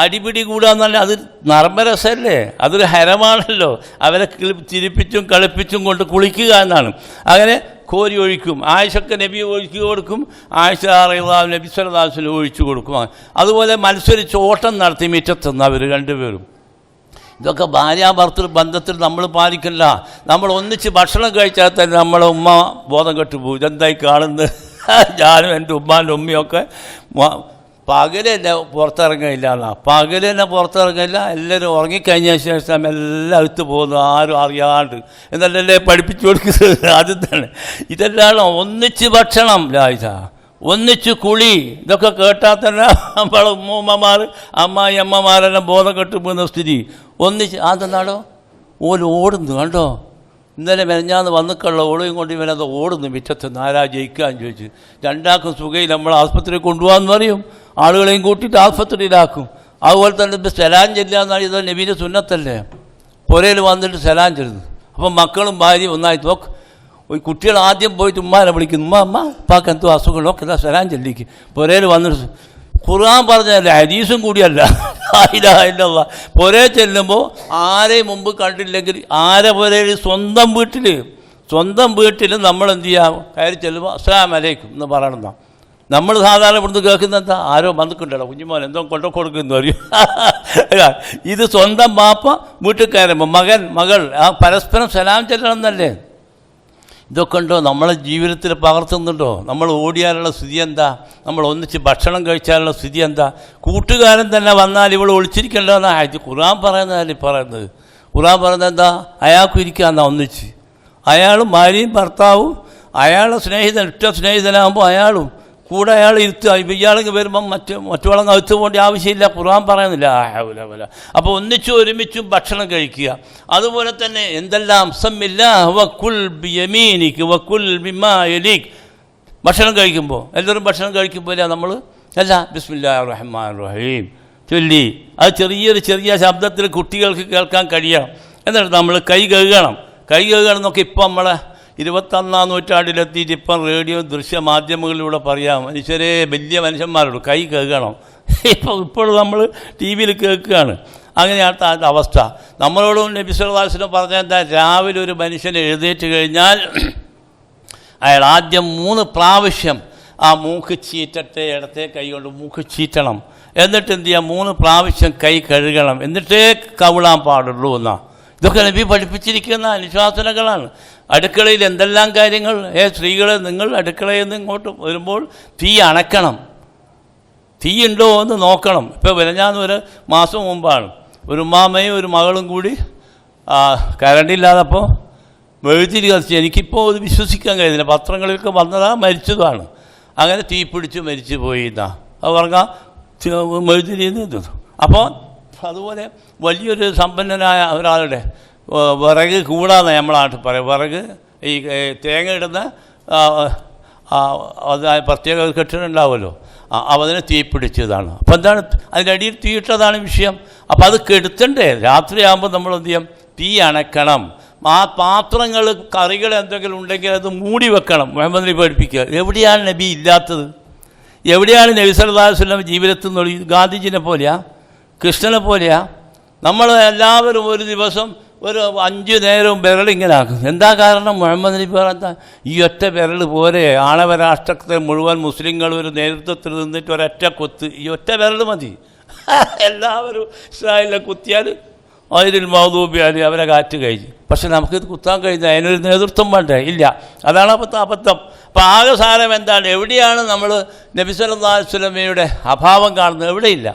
അടിപിടി കൂടാന്നല്ല, അത് നർമ്മരസമല്ലേ, അതൊരു ഹരമാണല്ലോ. അവരെ ചിരിപ്പിച്ചും കളിപ്പിച്ചും കൊണ്ട് കുളിക്കുക എന്നാണ്. അങ്ങനെ കോരി ഒഴിക്കും. ആയിഷക്ക് നബി ഒഴിച്ചു കൊടുക്കും, ആയിഷ റളിയല്ലാഹു നബി സല്ലല്ലാഹു അലൈഹി വസല്ലം ഒഴിച്ചു കൊടുക്കും. അതുപോലെ മത്സരിച്ച് ഓട്ടം നടത്തി മുറ്റത്തുനിന്ന് അവർ 2 പേരും. ഇതൊക്കെ ഭാര്യാഭർത്തൃ ബന്ധത്തിൽ നമ്മൾ പാലിക്കില്ല. നമ്മൾ ഒന്നിച്ച് ഭക്ഷണം കഴിച്ചാൽ തന്നെ നമ്മളെ ഉമ്മ ബോധം കെട്ടുപോകും. ഇതെന്തായി കാണുന്നത്? ഞാനും എൻ്റെ ഉമ്മാൻ്റെ ഉമ്മയൊക്കെ പകലെന്നെ പുറത്തിറങ്ങില്ല എന്നാ, പകലെന്നെ പുറത്തിറങ്ങില്ല, എല്ലാവരും ഉറങ്ങിക്കഴിഞ്ഞ ശേഷം എല്ലാം അകത്ത് പോകുന്നു ആരും അറിയാണ്ട് എന്നല്ലേ പഠിപ്പിച്ചു കൊടുക്കുന്നത്. ആദ്യം തന്നെ ഇതെല്ലാം ഒന്നിച്ച് ഭക്ഷണം ലായിച്ച, ഒന്നിച്ച് കുളി, ഇതൊക്കെ കേട്ടാൽ തന്നെ നമ്മളെ ഉമ്മമാർ അമ്മമാരെല്ലാം ബോധം കെട്ടു പോകുന്ന സ്ഥിതി. ഒന്നിച്ച് അതെന്നാടോ ഓല് ഓടുന്നു കണ്ടോ, ഇന്നലെ മെനഞ്ഞാന്ന് വന്നിക്കുള്ള ഓളയും കൊണ്ട് ഇവനത് ഓടുന്നു മുറ്റത്ത് ആരാ ജയിക്കാന്ന് ചോദിച്ചു. രണ്ടാക്കും സുഖയിൽ നമ്മൾ ആസ്പത്രിയിൽ കൊണ്ടുപോകാമെന്ന് പറയും, ആളുകളെയും കൂട്ടിയിട്ട് ആസ്പത്രിയിലാക്കും. അതുപോലെ തന്നെ ഇപ്പോൾ സലാം ചെല്ലാന്നാണ് ഇത് നബീൻ്റെ സുന്നത്തല്ലേ, പുരയിൽ വന്നിട്ട് സലാം ചെല്ലുന്നു. അപ്പം മക്കളും ഭാര്യയും ഒന്നായി നോക്ക്, കുട്ടികൾ ആദ്യം പോയിട്ട് ഉമ്മാനെ വിളിക്കുന്നു, അമ്മ ഉപ്പാക്ക് എന്തോ അസുഖം നോക്ക്, എന്താ സലാം ചെല്ലിക്ക്. പുരയിൽ വന്നിട്ട് ഖുർആൻ പറഞ്ഞതല്ല, ഹദീസും കൂടിയല്ല, ഇല്ല പുരയിൽ ചെല്ലുമ്പോൾ ആരെയും മുമ്പ് കണ്ടില്ലെങ്കിൽ ആരെ പുരയിൽ സ്വന്തം വീട്ടിൽ നമ്മൾ എന്ത് ചെയ്യാം, കയറി ചെല്ലുമ്പോൾ അസ്സലാമു അലൈക്കും എന്ന് പറയണമെന്നാണ്. നമ്മൾ സാധാരണ ഇവിടുന്ന് കേൾക്കുന്ന എന്താ, ആരോ വന്നിട്ടുണ്ടല്ലോ കുഞ്ഞുമോൻ എന്തോ കൊണ്ടു കൊടുക്കുന്നു അറിയും. ഇത് സ്വന്തം ബാപ്പ വീട്ടിൽ കയറുമ്പോൾ മകൾ ആ പരസ്പരം സലാം ചെല്ലണം എന്നല്ലേ. ഇതൊക്കെ ഉണ്ടോ നമ്മളെ ജീവിതത്തിൽ പകർത്തുന്നുണ്ടോ? നമ്മൾ ഓടിയാലുള്ള സ്ഥിതി എന്താ? നമ്മൾ ഒന്നിച്ച് ഭക്ഷണം കഴിച്ചാലുള്ള സ്ഥിതി എന്താ? കൂട്ടുകാരൻ തന്നെ വന്നാൽ ഇവൾ ഒളിച്ചിരിക്കേണ്ടതെന്നാണ് ഖുർആൻ പറയുന്നതല്ലേ പറയുന്നത്. ഖുർആൻ പറയുന്നത് എന്താ, അയാൾക്കും ഇരിക്കാമെന്നാ ഒന്നിച്ച്, അയാളും ഭാര്യയും ഭർത്താവും, അയാളുടെ സ്നേഹിതൻ ഒറ്റ സ്നേഹിതനാകുമ്പോൾ അയാളും കൂടെ അയാൾ ഇരുത്തുക. ഇയാൾക്ക് വരുമ്പം മറ്റുവളം അകത്ത് പോകേണ്ട ആവശ്യമില്ല, ഖുർആൻ പറയുന്നില്ല. അപ്പോൾ ഒന്നിച്ചും ഒരുമിച്ചും ഭക്ഷണം കഴിക്കുക. അതുപോലെ തന്നെ എന്തെല്ലാം വക്കുൽ ബിയമീനിക് വക്കുൽ ബിമാ യലീക്, ഭക്ഷണം കഴിക്കുമ്പോൾ എല്ലാവരും ഭക്ഷണം കഴിക്കുമ്പോൾ നമ്മൾ അല്ല ബിസ്മില്ലാഹിർ റഹ്മാനിർ റഹീം ചൊല്ലി, അത് ചെറിയ ശബ്ദത്തിൽ കുട്ടികൾക്ക് കേൾക്കാൻ കഴിയണം. എന്നിട്ട് നമ്മൾ കൈ കഴുകണം എന്നൊക്കെ ഇപ്പം നമ്മളെ 21-ാം നൂറ്റാണ്ടിലെത്തിയിട്ട് ഇപ്പം റേഡിയോ ദൃശ്യമാധ്യമങ്ങളിലൂടെ പറയാം. മനുഷ്യരെ വലിയ മനുഷ്യന്മാരോട് കൈ കേൾക്കണം. ഇപ്പോൾ നമ്മൾ ടി വിയിൽ കേൾക്കുകയാണ്. അങ്ങനെയാണ് അതിൻ്റെ അവസ്ഥ. നമ്മളോടും നബി സല്ലല്ലാഹു അലൈഹി വസല്ലം പറഞ്ഞാൽ എന്താ, രാവിലെ ഒരു മനുഷ്യൻ എഴുന്നേറ്റ് കഴിഞ്ഞാൽ അയാൾ ആദ്യം 3 പ്രാവശ്യം ആ മൂക്ക് ചീറ്റത്തെ, ഇടത്തെ കൈ കൊണ്ട് മൂക്ക് ചീറ്റണം. എന്നിട്ട് എന്ത് ചെയ്യാം, 3 പ്രാവശ്യം കൈ കഴുകണം, എന്നിട്ടേ കവിളാൻ പാടുള്ളൂ എന്നാ. ഇതൊക്കെ നബി പഠിപ്പിച്ചിരിക്കുന്ന അനുശാസനകളാണ്. അടുക്കളയിൽ എന്തെല്ലാം കാര്യങ്ങൾ, സ്ത്രീകളെ നിങ്ങൾ അടുക്കളയിൽ നിന്ന് ഇങ്ങോട്ട് വരുമ്പോൾ തീ അണക്കണം, തീയുണ്ടോ എന്ന് നോക്കണം. ഇപ്പോൾ വിലഞ്ഞാന്ന് ഒരു മാസം മുമ്പാണ് ഒരു ഉമ്മാമയും ഒരു മകളും കൂടി കരണ്ടില്ലാതപ്പോൾ മെഴുതിരി കത്തിച്ച്, എനിക്കിപ്പോൾ അത് വിശ്വസിക്കാൻ കഴിയുന്നില്ല, പത്രങ്ങളിലൊക്കെ വന്നതാ മരിച്ചതാണ്. അങ്ങനെ തീ പിടിച്ച് മരിച്ചു പോയി എന്നാ അത് പറഞ്ഞാൽ മെഴുതിരിന്ന്. അപ്പോൾ അതുപോലെ വലിയൊരു സമ്പന്നനായ ഒരാളുടെ വിറക് കൂടാതെ നമ്മളെ നാട്ടിൽ പറയും, വിറക് ഈ തേങ്ങ ഇടുന്ന അത് പ്രത്യേക കെട്ടിടം ഉണ്ടാവുമല്ലോ, അതിനെ തീ പിടിച്ചതാണ്. അപ്പോൾ എന്താണ് അതിൻ്റെ അടിയിൽ തീയിട്ടതാണ് വിഷയം. അപ്പോൾ അത് കെടുത്തണ്ടേ, രാത്രിയാകുമ്പോൾ നമ്മൾ എന്ത് ചെയ്യും, തീ അണക്കണം. ആ പാത്രങ്ങൾ കറികൾ എന്തെങ്കിലും ഉണ്ടെങ്കിൽ അത് മൂടി വെക്കണം. മുഹമ്മദ് നബി പഠിപ്പിക്കുക. എവിടെയാണ് നബി ഇല്ലാത്തത്? എവിടെയാണ് നബി സല്ലല്ലാഹു അലൈഹി വസല്ലം ജീവിതത്തിൽ നിന്ന്? ഗാന്ധിജിനെ പോലെയാ, കൃഷ്ണനെ പോലെയാ? നമ്മൾ എല്ലാവരും ഒരു ദിവസം ഒരു 5 നേരവും വിരലിങ്ങനെ ആക്കും. എന്താ കാരണം? മുഹമ്മദ് നബി പറഞ്ഞ ഈ ഒറ്റ വിരൽ പോരെ, ആണവ രാഷ്ട്രത്തെ മുഴുവൻ മുസ്ലിങ്ങൾ ഒരു നേതൃത്വത്തിൽ നിന്നിട്ട് ഒരൊറ്റ കൊത്ത്, ഈ ഒറ്റ വിരൽ മതി. എല്ലാവരും ഇസ്രായേലിനെ കുത്തിയാൽ അതിൽ മൗദൂബിയാൽ അവരെ കാറ്റ് കഴിഞ്ഞു. പക്ഷെ നമുക്കിത് കുത്താൻ കഴിഞ്ഞാൽ അതിനൊരു നേതൃത്വം വേണ്ടേ? ഇല്ല. അതാണ് അബദ്ധം. അപ്പോൾ ആകെ സാരം എന്താണ്? എവിടെയാണ് നമ്മൾ നബി സല്ലല്ലാഹു അലൈഹി വസല്ലമയുടെ അഭാവം കാണുന്നത്? എവിടെയില്ല.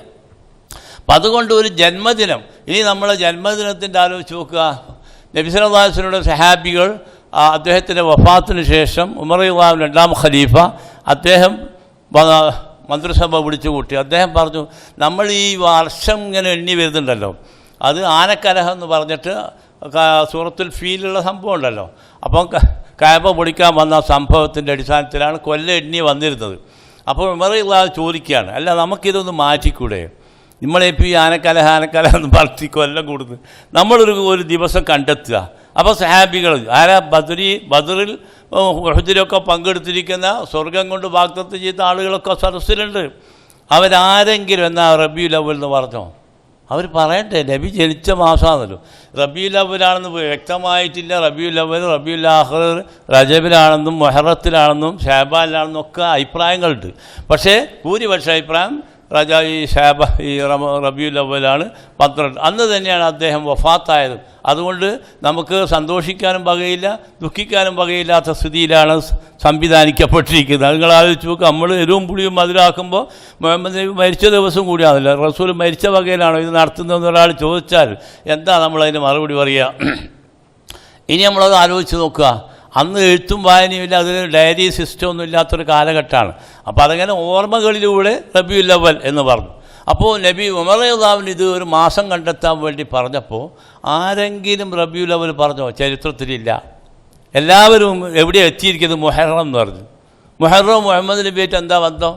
അപ്പം അതുകൊണ്ട് ഒരു ജന്മദിനം, ഇനി നമ്മൾ ജന്മദിനത്തിൻ്റെ ആലോചിച്ച് നോക്കുക. നബി സല്ലല്ലാഹു അലൈഹി വസല്ലമയുടെ സഹാബികൾ അദ്ദേഹത്തിൻ്റെ വഫാത്തിന് ശേഷം ഉമർ റളിയല്ലാഹു അൻഹു 2ാം ഖലീഫ, അദ്ദേഹം മന്ത്രിസഭ വിളിച്ചു കൂട്ടി. അദ്ദേഹം പറഞ്ഞു, നമ്മൾ ഈ വർഷം ഇങ്ങനെ എണ്ണി വരുന്നുണ്ടല്ലോ, അത് ആനക്കലഹം എന്ന് പറഞ്ഞിട്ട് സൂറത്തുൽ ഫീലുള്ള സംഭവം ഉണ്ടല്ലോ. അപ്പം കഅബ പൊളിക്കാൻ വന്ന സംഭവത്തിൻ്റെ അടിസ്ഥാനത്തിലാണ് കൊല്ലം എണ്ണി വന്നിരുന്നത്. അപ്പോൾ ഉമർ റളിയല്ലാഹു അൻഹു ചോദിക്കുകയാണ്, അല്ല നമുക്കിതൊന്ന് മാറ്റിക്കൂടെ? നമ്മളെപ്പോൾ ഈ ആനക്കലഹ എന്ന് പറഞ്ഞ് കൊല്ലം കൂടുന്നു, നമ്മളൊരു ദിവസം കണ്ടെത്തുക. അപ്പോൾ സഹാബികൾ ബദറിൽ ഉഹദിലൊക്കെ പങ്കെടുത്തിരിക്കുന്ന സ്വർഗം കൊണ്ട് വാഗ്ദത്തം ചെയ്ത ആളുകളൊക്കെ സദസ്സിലുണ്ട്. അവരാരെങ്കിലും എന്നാ റബീഉൽ അവ്വൽ എന്ന് പറഞ്ഞോ? അവർ പറയട്ടെ, നബി ജനിച്ച മാസമാണല്ലോ. റബീഉൽ അവ്വലാണെന്ന് വ്യക്തമായിട്ടില്ല. റബീഉൽ അവ്വൽ, റബീഉൽ ആഖിർ, റജബിലാണെന്നും മുഹറത്തിലാണെന്നും ഷഅബാനിലാണെന്നും ഒക്കെ അഭിപ്രായങ്ങളുണ്ട്. പക്ഷേ ഭൂരിപക്ഷ അഭിപ്രായം റബീഉൽ അവ്വലാണ് 12. അന്ന് തന്നെയാണ് അദ്ദേഹം വഫാത്തായത്. അതുകൊണ്ട് നമുക്ക് സന്തോഷിക്കാനും വകയില്ല, ദുഃഖിക്കാനും വകയില്ലാത്ത സ്ഥിതിയിലാണ് സംവിധാനിക്കപ്പെട്ടിരിക്കുന്നത്. നിങ്ങൾ ആലോചിച്ച് നോക്കുക, നമ്മൾ എരിവും പുളിയും മധുരമാക്കുമ്പോൾ മുഹമ്മദ് നബി മരിച്ച ദിവസം കൂടിയാണല്ലോ, റസൂൽ മരിച്ച വകയിലാണോ ഇത് നടത്തുന്നതെന്ന് ഒരാൾ ചോദിച്ചാൽ എന്താ നമ്മളതിന് മറുപടി പറയുക? ഇനി നമ്മളത് ആലോചിച്ച് നോക്കുക. അന്ന് എഴുത്തും വായനയുമില്ല, അതിന് ഡയറി സിസ്റ്റമൊന്നും ഇല്ലാത്തൊരു കാലഘട്ടമാണ്. അപ്പോൾ അതങ്ങനെ ഓർമ്മകളിലൂടെ റബീഉൽ അവ്വൽ എന്ന് പറഞ്ഞു. അപ്പോൾ നബി ഉമർ റളിയല്ലാഹു ഇത് ഒരു മാസം കണ്ടെത്താൻ വേണ്ടി പറഞ്ഞപ്പോൾ ആരെങ്കിലും റബീഉൽ അവ്വൽ പറഞ്ഞോ? ചരിത്രത്തിലില്ല. എല്ലാവരും എവിടെ എത്തിയിരിക്കുന്നത്? മുഹറം എന്ന് പറഞ്ഞു. മുഹറം മുഹമ്മദ് നബിയായിട്ട് എന്താ ബന്ധം?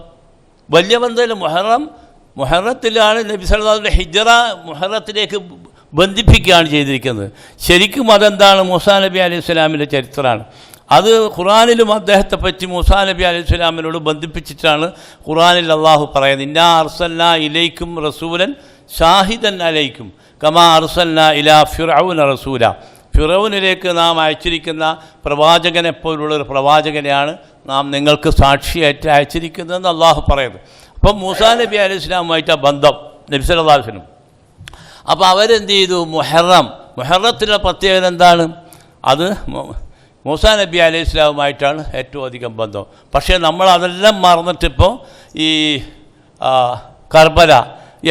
വലിയ ബന്ധമില്ല. മുഹറത്തിലാണ് നബി സല്ലല്ലാഹു അലൈഹി വസല്ലം ഹിജ്റ മുഹറത്തിലേക്ക് ബന്ധിപ്പിക്കുകയാണ് ചെയ്തിരിക്കുന്നത്. ശരിക്കും അതെന്താണ്? മൂസാ നബി അലൈഹി സ്വലാമിൻ്റെ ചരിത്രമാണ്. അത് ഖുർആനിലും അദ്ദേഹത്തെ പറ്റി മൂസാ നബി അലൈഹി സ്വലാമിനോട് ബന്ധിപ്പിച്ചിട്ടാണ് ഖുർആനിൽ അള്ളാഹു പറയുന്നത്, ഇന്നാ അർസൽനാ ഇലൈക്കും റസൂലൻ ഷാഹിദൻ അലൈക്കും കമാ അർസൽനാ ഇലാ ഫിർഔന റസൂല. ഫിറൗനിലേക്ക് നാം അയച്ചിരിക്കുന്ന പ്രവാചകനെപ്പോലുള്ളൊരു പ്രവാചകനെയാണ് നാം നിങ്ങൾക്ക് സാക്ഷിയായിട്ട് അയച്ചിരിക്കുന്നതെന്ന് അള്ളാഹു പറയുന്നത്. അപ്പം മൂസാ നബി അലൈഹി സ്വലാമുമായിട്ടാണ് ബന്ധം നബി സല്ലല്ലാഹു അലൈഹി വസല്ലം. അപ്പോൾ അവരെന്ത് ചെയ്തു? മുഹറത്തിൻ്റെ പ്രത്യേകത എന്താണ്? അത് മൂസാ നബി അലൈഹി സ്വലാമുമായിട്ടാണ് ഏറ്റവും അധികം ബന്ധം. പക്ഷേ നമ്മൾ അതെല്ലാം മറന്നിട്ടിപ്പോൾ ഈ കർബല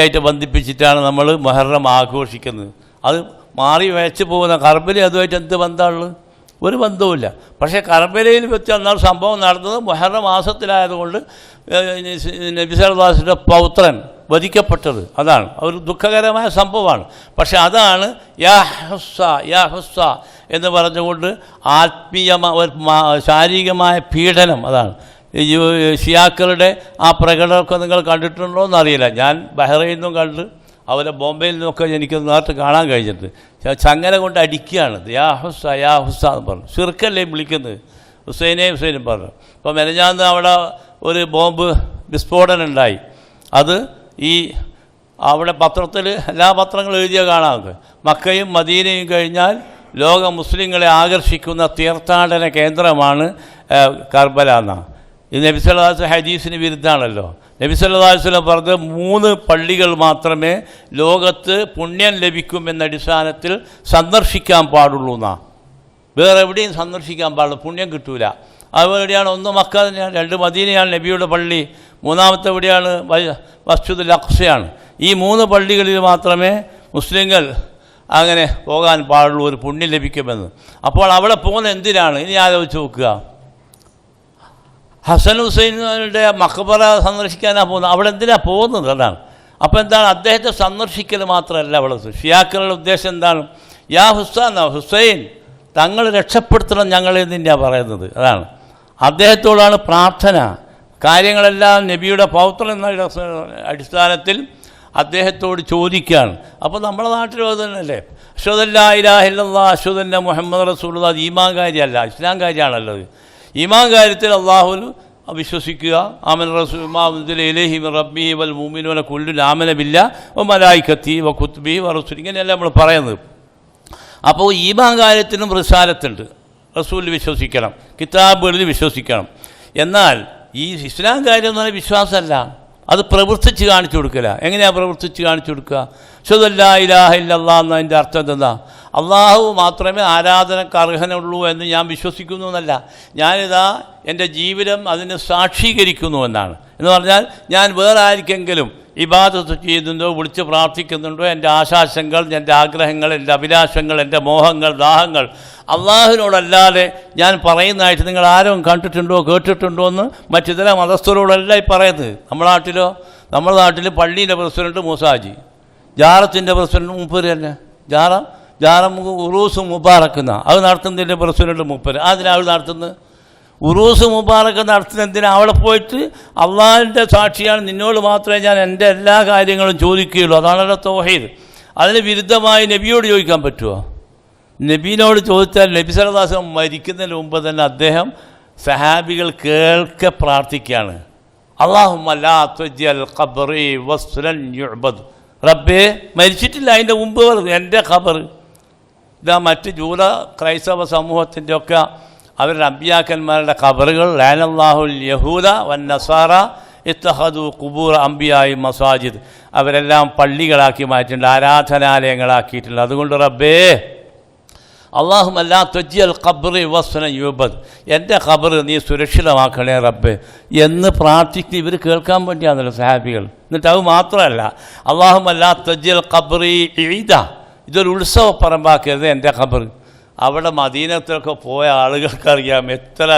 ആയിട്ട് ബന്ധിപ്പിച്ചിട്ടാണ് നമ്മൾ മുഹറം ആഘോഷിക്കുന്നത്. അത് മാറി വെച്ച് പോകുന്ന കർബല അതുമായിട്ട് എന്ത് ബന്ധമുള്ളത്? ഒരു ബന്ധവുമില്ല. പക്ഷേ കർബലയിൽ വെച്ച് എന്നാൽ സംഭവം നടന്നത് മുഹറം മാസത്തിലായതുകൊണ്ട് നബി സല്ലല്ലാഹു അലൈഹി വസല്ലം പൗത്രൻ വധിക്കപ്പെട്ടത്. അതാണ് ഒരു ദുഃഖകരമായ സംഭവമാണ്. പക്ഷെ അതാണ് യാ ഹുസ്സ എന്ന് പറഞ്ഞുകൊണ്ട് ശാരീരികമായ പീഡനം. അതാണ് ഷിയാക്കളുടെ ആ പ്രകടനമൊക്കെ നിങ്ങൾ കണ്ടിട്ടുണ്ടോ എന്നറിയില്ല. ഞാൻ ബഹ്റൈനിൽ നിന്നും കണ്ട് അവരെ ബോംബെയിൽ നിന്നൊക്കെ എനിക്ക് നേരിട്ട് കാണാൻ കഴിഞ്ഞിട്ട് ചങ്ങല കൊണ്ട് അടിക്കുകയാണ്. യാ ഹുസ്സ എന്ന് പറഞ്ഞു. ശിർക്കല്ലേ വിളിക്കുന്നത്? ഹുസൈനും പറഞ്ഞു. അപ്പോൾ മെനഞ്ഞാന്ന് അവിടെ ഒരു ബോംബ് വിസ്ഫോടനം ഉണ്ടായി. അത് ഈ അവിടെ പത്രത്തിൽ എല്ലാ പത്രങ്ങളും എഴുതിയ കാണാം. മക്കയും മദീനയും കഴിഞ്ഞാൽ ലോക മുസ്ലിങ്ങളെ ആകർഷിക്കുന്ന തീർത്ഥാടന കേന്ദ്രമാണ് കർബല എന്നാണ്. ഇത് നബി സല്ലല്ലാഹു അലൈഹി വസല്ലം ഹദീസിന് വിരുദ്ധാണല്ലോ. നബി സല്ലല്ലാഹു അലൈഹി വസല്ലം പറഞ്ഞത് 3 പള്ളികൾ മാത്രമേ ലോകത്ത് പുണ്യം ലഭിക്കുമെന്ന അടിസ്ഥാനത്തിൽ സന്ദർശിക്കാൻ പാടുള്ളൂ എന്നാണ്. വേറെ എവിടെയും സന്ദർശിക്കാൻ പാടില്ല, പുണ്യം കിട്ടൂല. അതെവിടെയാണ്? 1 മക്ക തന്നെയാണ്, 2 മദീനയാണ് നബിയുടെ പള്ളി, 3ാമത്തെ എവിടെയാണ്? മസ്ജിദുൽ അഖ്സയാണ്. ഈ 3 പള്ളികളിൽ മാത്രമേ മുസ്ലിങ്ങൾ അങ്ങനെ പോകാൻ പാടുള്ളൂ, ഒരു പുണ്യം ലഭിക്കുമെന്ന്. അപ്പോൾ അവിടെ പോകുന്ന എന്തിനാണ്? ഇനി ആലോചിച്ച് നോക്കുക. ഹസൻ ഹുസൈനുടെ മഖബറ സന്ദർശിക്കാനാണ് പോകുന്നത്. അവിടെ എന്തിനാണ് പോകുന്നത്? അതാണ്. അപ്പോൾ എന്താണ്? അദ്ദേഹത്തെ സന്ദർശിക്കൽ മാത്രമല്ല അവിടെ. ഷിയാക്കളുടെ ഉദ്ദേശം എന്താണ്? യാ ഹുസൈൻ തങ്ങൾ രക്ഷപ്പെടുത്തണം ഞങ്ങളെ തന്നെയാണ് പറയുന്നത്. അതാണ്. അദ്ദേഹത്തോടാണ് പ്രാർത്ഥന. കാര്യങ്ങളെല്ലാം നബിയുടെ പൗത്രൻ എന്ന അടിസ്ഥാനത്തിൽ അദ്ദേഹത്തോട് ചോദിക്കുകയാണ്. അപ്പോൾ നമ്മുടെ നാട്ടിലും അത് തന്നെയല്ലേ? അഷ്ഹദു അല്ലാ ഇലാഹ ഇല്ലല്ലാഹ് അഷ്ഹദു അന്ന മുഹമ്മദ് റസൂലുള്ളാഹ്. അത് ഈമാൻ കാര്യമല്ല, ഇസ്ലാം കാര്യമാണല്ലോ. ഈമാൻ കാര്യത്തിൽ അള്ളാഹുവിൽ വിശ്വസിക്കുക. ആമന റസൂലു മാ ഉൻസില ഇലൈഹി മിർ റബ്ബിഹി വൽ മുഅ്മിനൂന കുല്ലുൻ ആമന ബില്ലാഹി വ മലായികതിഹി വ കുതുബിഹി വ റസൂലിഹി. ഇങ്ങനെയല്ല നമ്മൾ പറയുന്നത്. അപ്പോൾ ഈമാൻ കാര്യത്തിനും റിസാലത്തുണ്ട്. റസൂലിൽ വിശ്വസിക്കണം, കിതാബുകളിൽ വിശ്വസിക്കണം. എന്നാൽ ഈ ഇസ്ലാം കാര്യം എന്ന് പറഞ്ഞാൽ വിശ്വാസമല്ല, അത് പ്രവർത്തിച്ച് കാണിച്ചു കൊടുക്കില്ല. എങ്ങനെയാണ് പ്രവർത്തിച്ച് കാണിച്ചു കൊടുക്കുക? അഷ്ഹദു അല്ലാ ഇലാഹ ഇല്ലല്ലാഹ് എന്നതിൻ്റെ അർത്ഥം എന്താ? അള്ളാഹു മാത്രമേ ആരാധനക്ക് അർഹനുള്ളൂ എന്ന് ഞാൻ വിശ്വസിക്കുന്നു എന്നല്ല, ഞാനിതാ എൻ്റെ ജീവിതം അതിന് സാക്ഷീകരിക്കുന്നു എന്നാണ്. എന്ന് പറഞ്ഞാൽ ഞാൻ വേറെ ആർക്കെങ്കിലും ഇബാദത്ത് ചെയ്യുന്നുണ്ടോ, വിളിച്ച് പ്രാർത്ഥിക്കുന്നുണ്ടോ, എൻ്റെ ആശാശങ്ങൾ, എൻ്റെ ആഗ്രഹങ്ങൾ, എൻ്റെ അഭിലാഷങ്ങൾ, എൻ്റെ മോഹങ്ങൾ, ദാഹങ്ങൾ അള്ളാഹുവിനോടല്ലാതെ ഞാൻ പറയുന്നതായിട്ട് നിങ്ങൾ ആരും കണ്ടിട്ടുണ്ടോ, കേട്ടിട്ടുണ്ടോ എന്ന് മറ്റിതര മതസ്ഥരോടല്ല ഈ പറയുന്നത്. നമ്മുടെ നാട്ടിൽ പള്ളിയിലെ പ്രസിഡന്റ് മൂസാജി, ജാറത്തിൻ്റെ പ്രസിഡന്റ് മൂപ്പര് തന്നെ. ജാറം ഉറൂസ് മുബാറക്കുന്ന അത് നടത്തുന്നതിൻ്റെ പ്രസിഡന്റ് മൂപ്പര്. അതിനാൾ നടത്തുന്നത് ഉറൂസ് മുബാറക്ക് നടത്തുന്ന എന്തിനാ? അവിടെ പോയിട്ട് അള്ളാഹിൻ്റെ സാക്ഷിയാണ്, നിന്നോട് മാത്രമേ ഞാൻ എൻ്റെ എല്ലാ കാര്യങ്ങളും ചോദിക്കുകയുള്ളൂ. അതാണല്ലോ തൗഹീദ്. അതിന് വിരുദ്ധമായി നബിയോട് ചോദിക്കാൻ പറ്റുമോ? നബീനോട് ചോദിച്ചാൽ നബി സല്ലല്ലാഹു അലൈഹി വസല്ലം മരിക്കുന്നതിന് മുമ്പ് തന്നെ അദ്ദേഹം സഹാബികൾ കേൾക്കെ പ്രാർത്ഥിക്കുകയാണ്. അല്ലാഹുമ്മ ലാ തുജ്അൽ ഖബ്റി വസ്ലൻ യുഅബദ്. റബ്ബേ, മരിച്ചിട്ടില്ല, അതിൻ്റെ മുമ്പ് എൻ്റെ ഖബർ ഇതാ. മറ്റ് ജൂത ക്രൈസ്തവ സമൂഹത്തിൻ്റെ ഒക്കെ അവരുടെ അമ്പിയാക്കന്മാരുടെ ഖബറുകൾ ലാനല്ലാഹുൽ യഹൂദ വൻ നസാറ ഇത്തഹദു ഖുബൂർ അംബിയായി മസാജിദ്, അവരെല്ലാം പള്ളികളാക്കി മാറ്റിയിട്ടുണ്ട്, ആരാധനാലയങ്ങളാക്കിയിട്ടുണ്ട്. അതുകൊണ്ട് റബ്ബേ അല്ലാഹുമ്മ ലാ തുജ്ജിൽ ഖബ്റി വസ്ന യുബദ്, എൻ്റെ ഖബർ നീ സുരക്ഷിതമാക്കണേ റബ്ബേ എന്ന് പ്രാർത്ഥിക്കുന്ന ഇവർ കേൾക്കാൻ വേണ്ടിയാണല്ലോ സഹാബികൾ. എന്നിട്ട് അത് മാത്രമല്ല, അല്ലാഹുമ്മ ലാ തുജ്ജിൽ ഖബ്റി ഈദ, ഇതൊരു ഉത്സവ പറമ്പാക്കരുത് എൻ്റെ ഖബർ. അവിടെ മദീനത്തിലൊക്കെ പോയ ആളുകൾക്കറിയാം എത്ര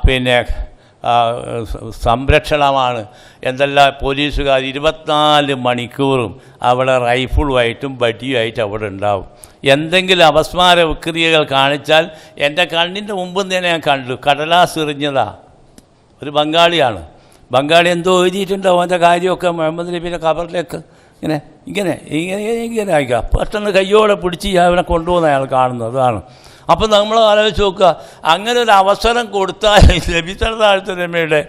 പിന്നെ സംരക്ഷണമാണ്. എന്തെല്ലാം പോലീസുകാർ 24 മണിക്കൂറും അവിടെ റൈഫിളുമായിട്ടും ബഡിയുമായിട്ടും അവിടെ ഉണ്ടാവും. എന്തെങ്കിലും അപസ്മാര വിക്രിയകൾ കാണിച്ചാൽ എൻ്റെ കണ്ണിൻ്റെ മുമ്പ് തന്നെ ഞാൻ കണ്ടു, കടലാസ് എറിഞ്ഞതാ, ഒരു ബംഗാളിയാണ്. ബംഗാളി എന്തോ എഴുതിയിട്ടുണ്ടാവും അവൻ്റെ കാര്യമൊക്കെ മുഹമ്മദ് നബിയുടെ ഖബറിലേക്ക് ഇങ്ങനെ ആയിക്കുക. പെട്ടെന്ന് കയ്യോടെ പിടിച്ച് അവനെ കൊണ്ടുപോകുന്ന അയാൾ കാണുന്നത് അതാണ്. അപ്പം നമ്മൾ ആലോചിച്ച് നോക്കുക, അങ്ങനെ ഒരു അവസരം കൊടുത്താൽ നബി സല്ലല്ലാഹു അലൈഹി വസല്ലമയുടെ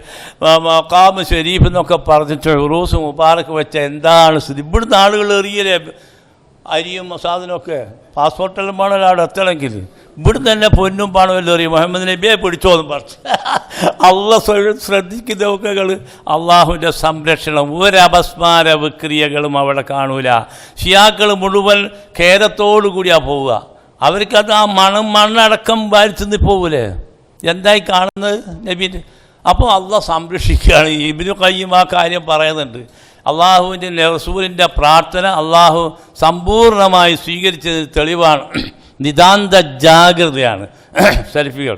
മഖാം ശരീഫ് എന്നൊക്കെ പറഞ്ഞിട്ട് ഉറൂസ് മുബാറക്ക് വെച്ച എന്താണ് സ്ഥിതി? ഇവിടുന്ന് ആളുകൾ എറിയലേ അരിയും സാധനമൊക്കെ, പാസ്പോർട്ടെല്ലാം വേണമല്ലോ അവിടെ എത്തണമെങ്കിൽ. ഇവിടുന്ന് തന്നെ പൊന്നും പണമെല്ലാം എറിയും. മുഹമ്മദ് നബിയെ പിടിച്ചോന്നും പറഞ്ഞു. ശ്രദ്ധിക്കുന്നതൊക്കെ അള്ളാഹുവിൻ്റെ സംരക്ഷണം, ഒരപസ്മാര വിക്രിയകളും അവിടെ കാണൂല. ഷിയാക്കൾ മുഴുവൻ ഖേദത്തോടു കൂടിയാണ് പോവുക. അവർക്കത് ആ മണ്ണടക്കം വാരിച്ചെന്ന് പോകൂലേ, എന്തായി കാണുന്നത് നബീൻ്റെ. അപ്പോൾ അള്ളാഹ് സംരക്ഷിക്കുകയാണ്. ഇബ്നു ഖയ്യിം ആ കാര്യം പറയുന്നുണ്ട്. അള്ളാഹുവിൻ്റെ റസൂലിൻ്റെ പ്രാർത്ഥന അള്ളാഹു സമ്പൂർണ്ണമായി സ്വീകരിച്ചതിന് തെളിവാണ്, നിതാന്ത ജാഗ്രതയാണ് സെൽഫികൾ.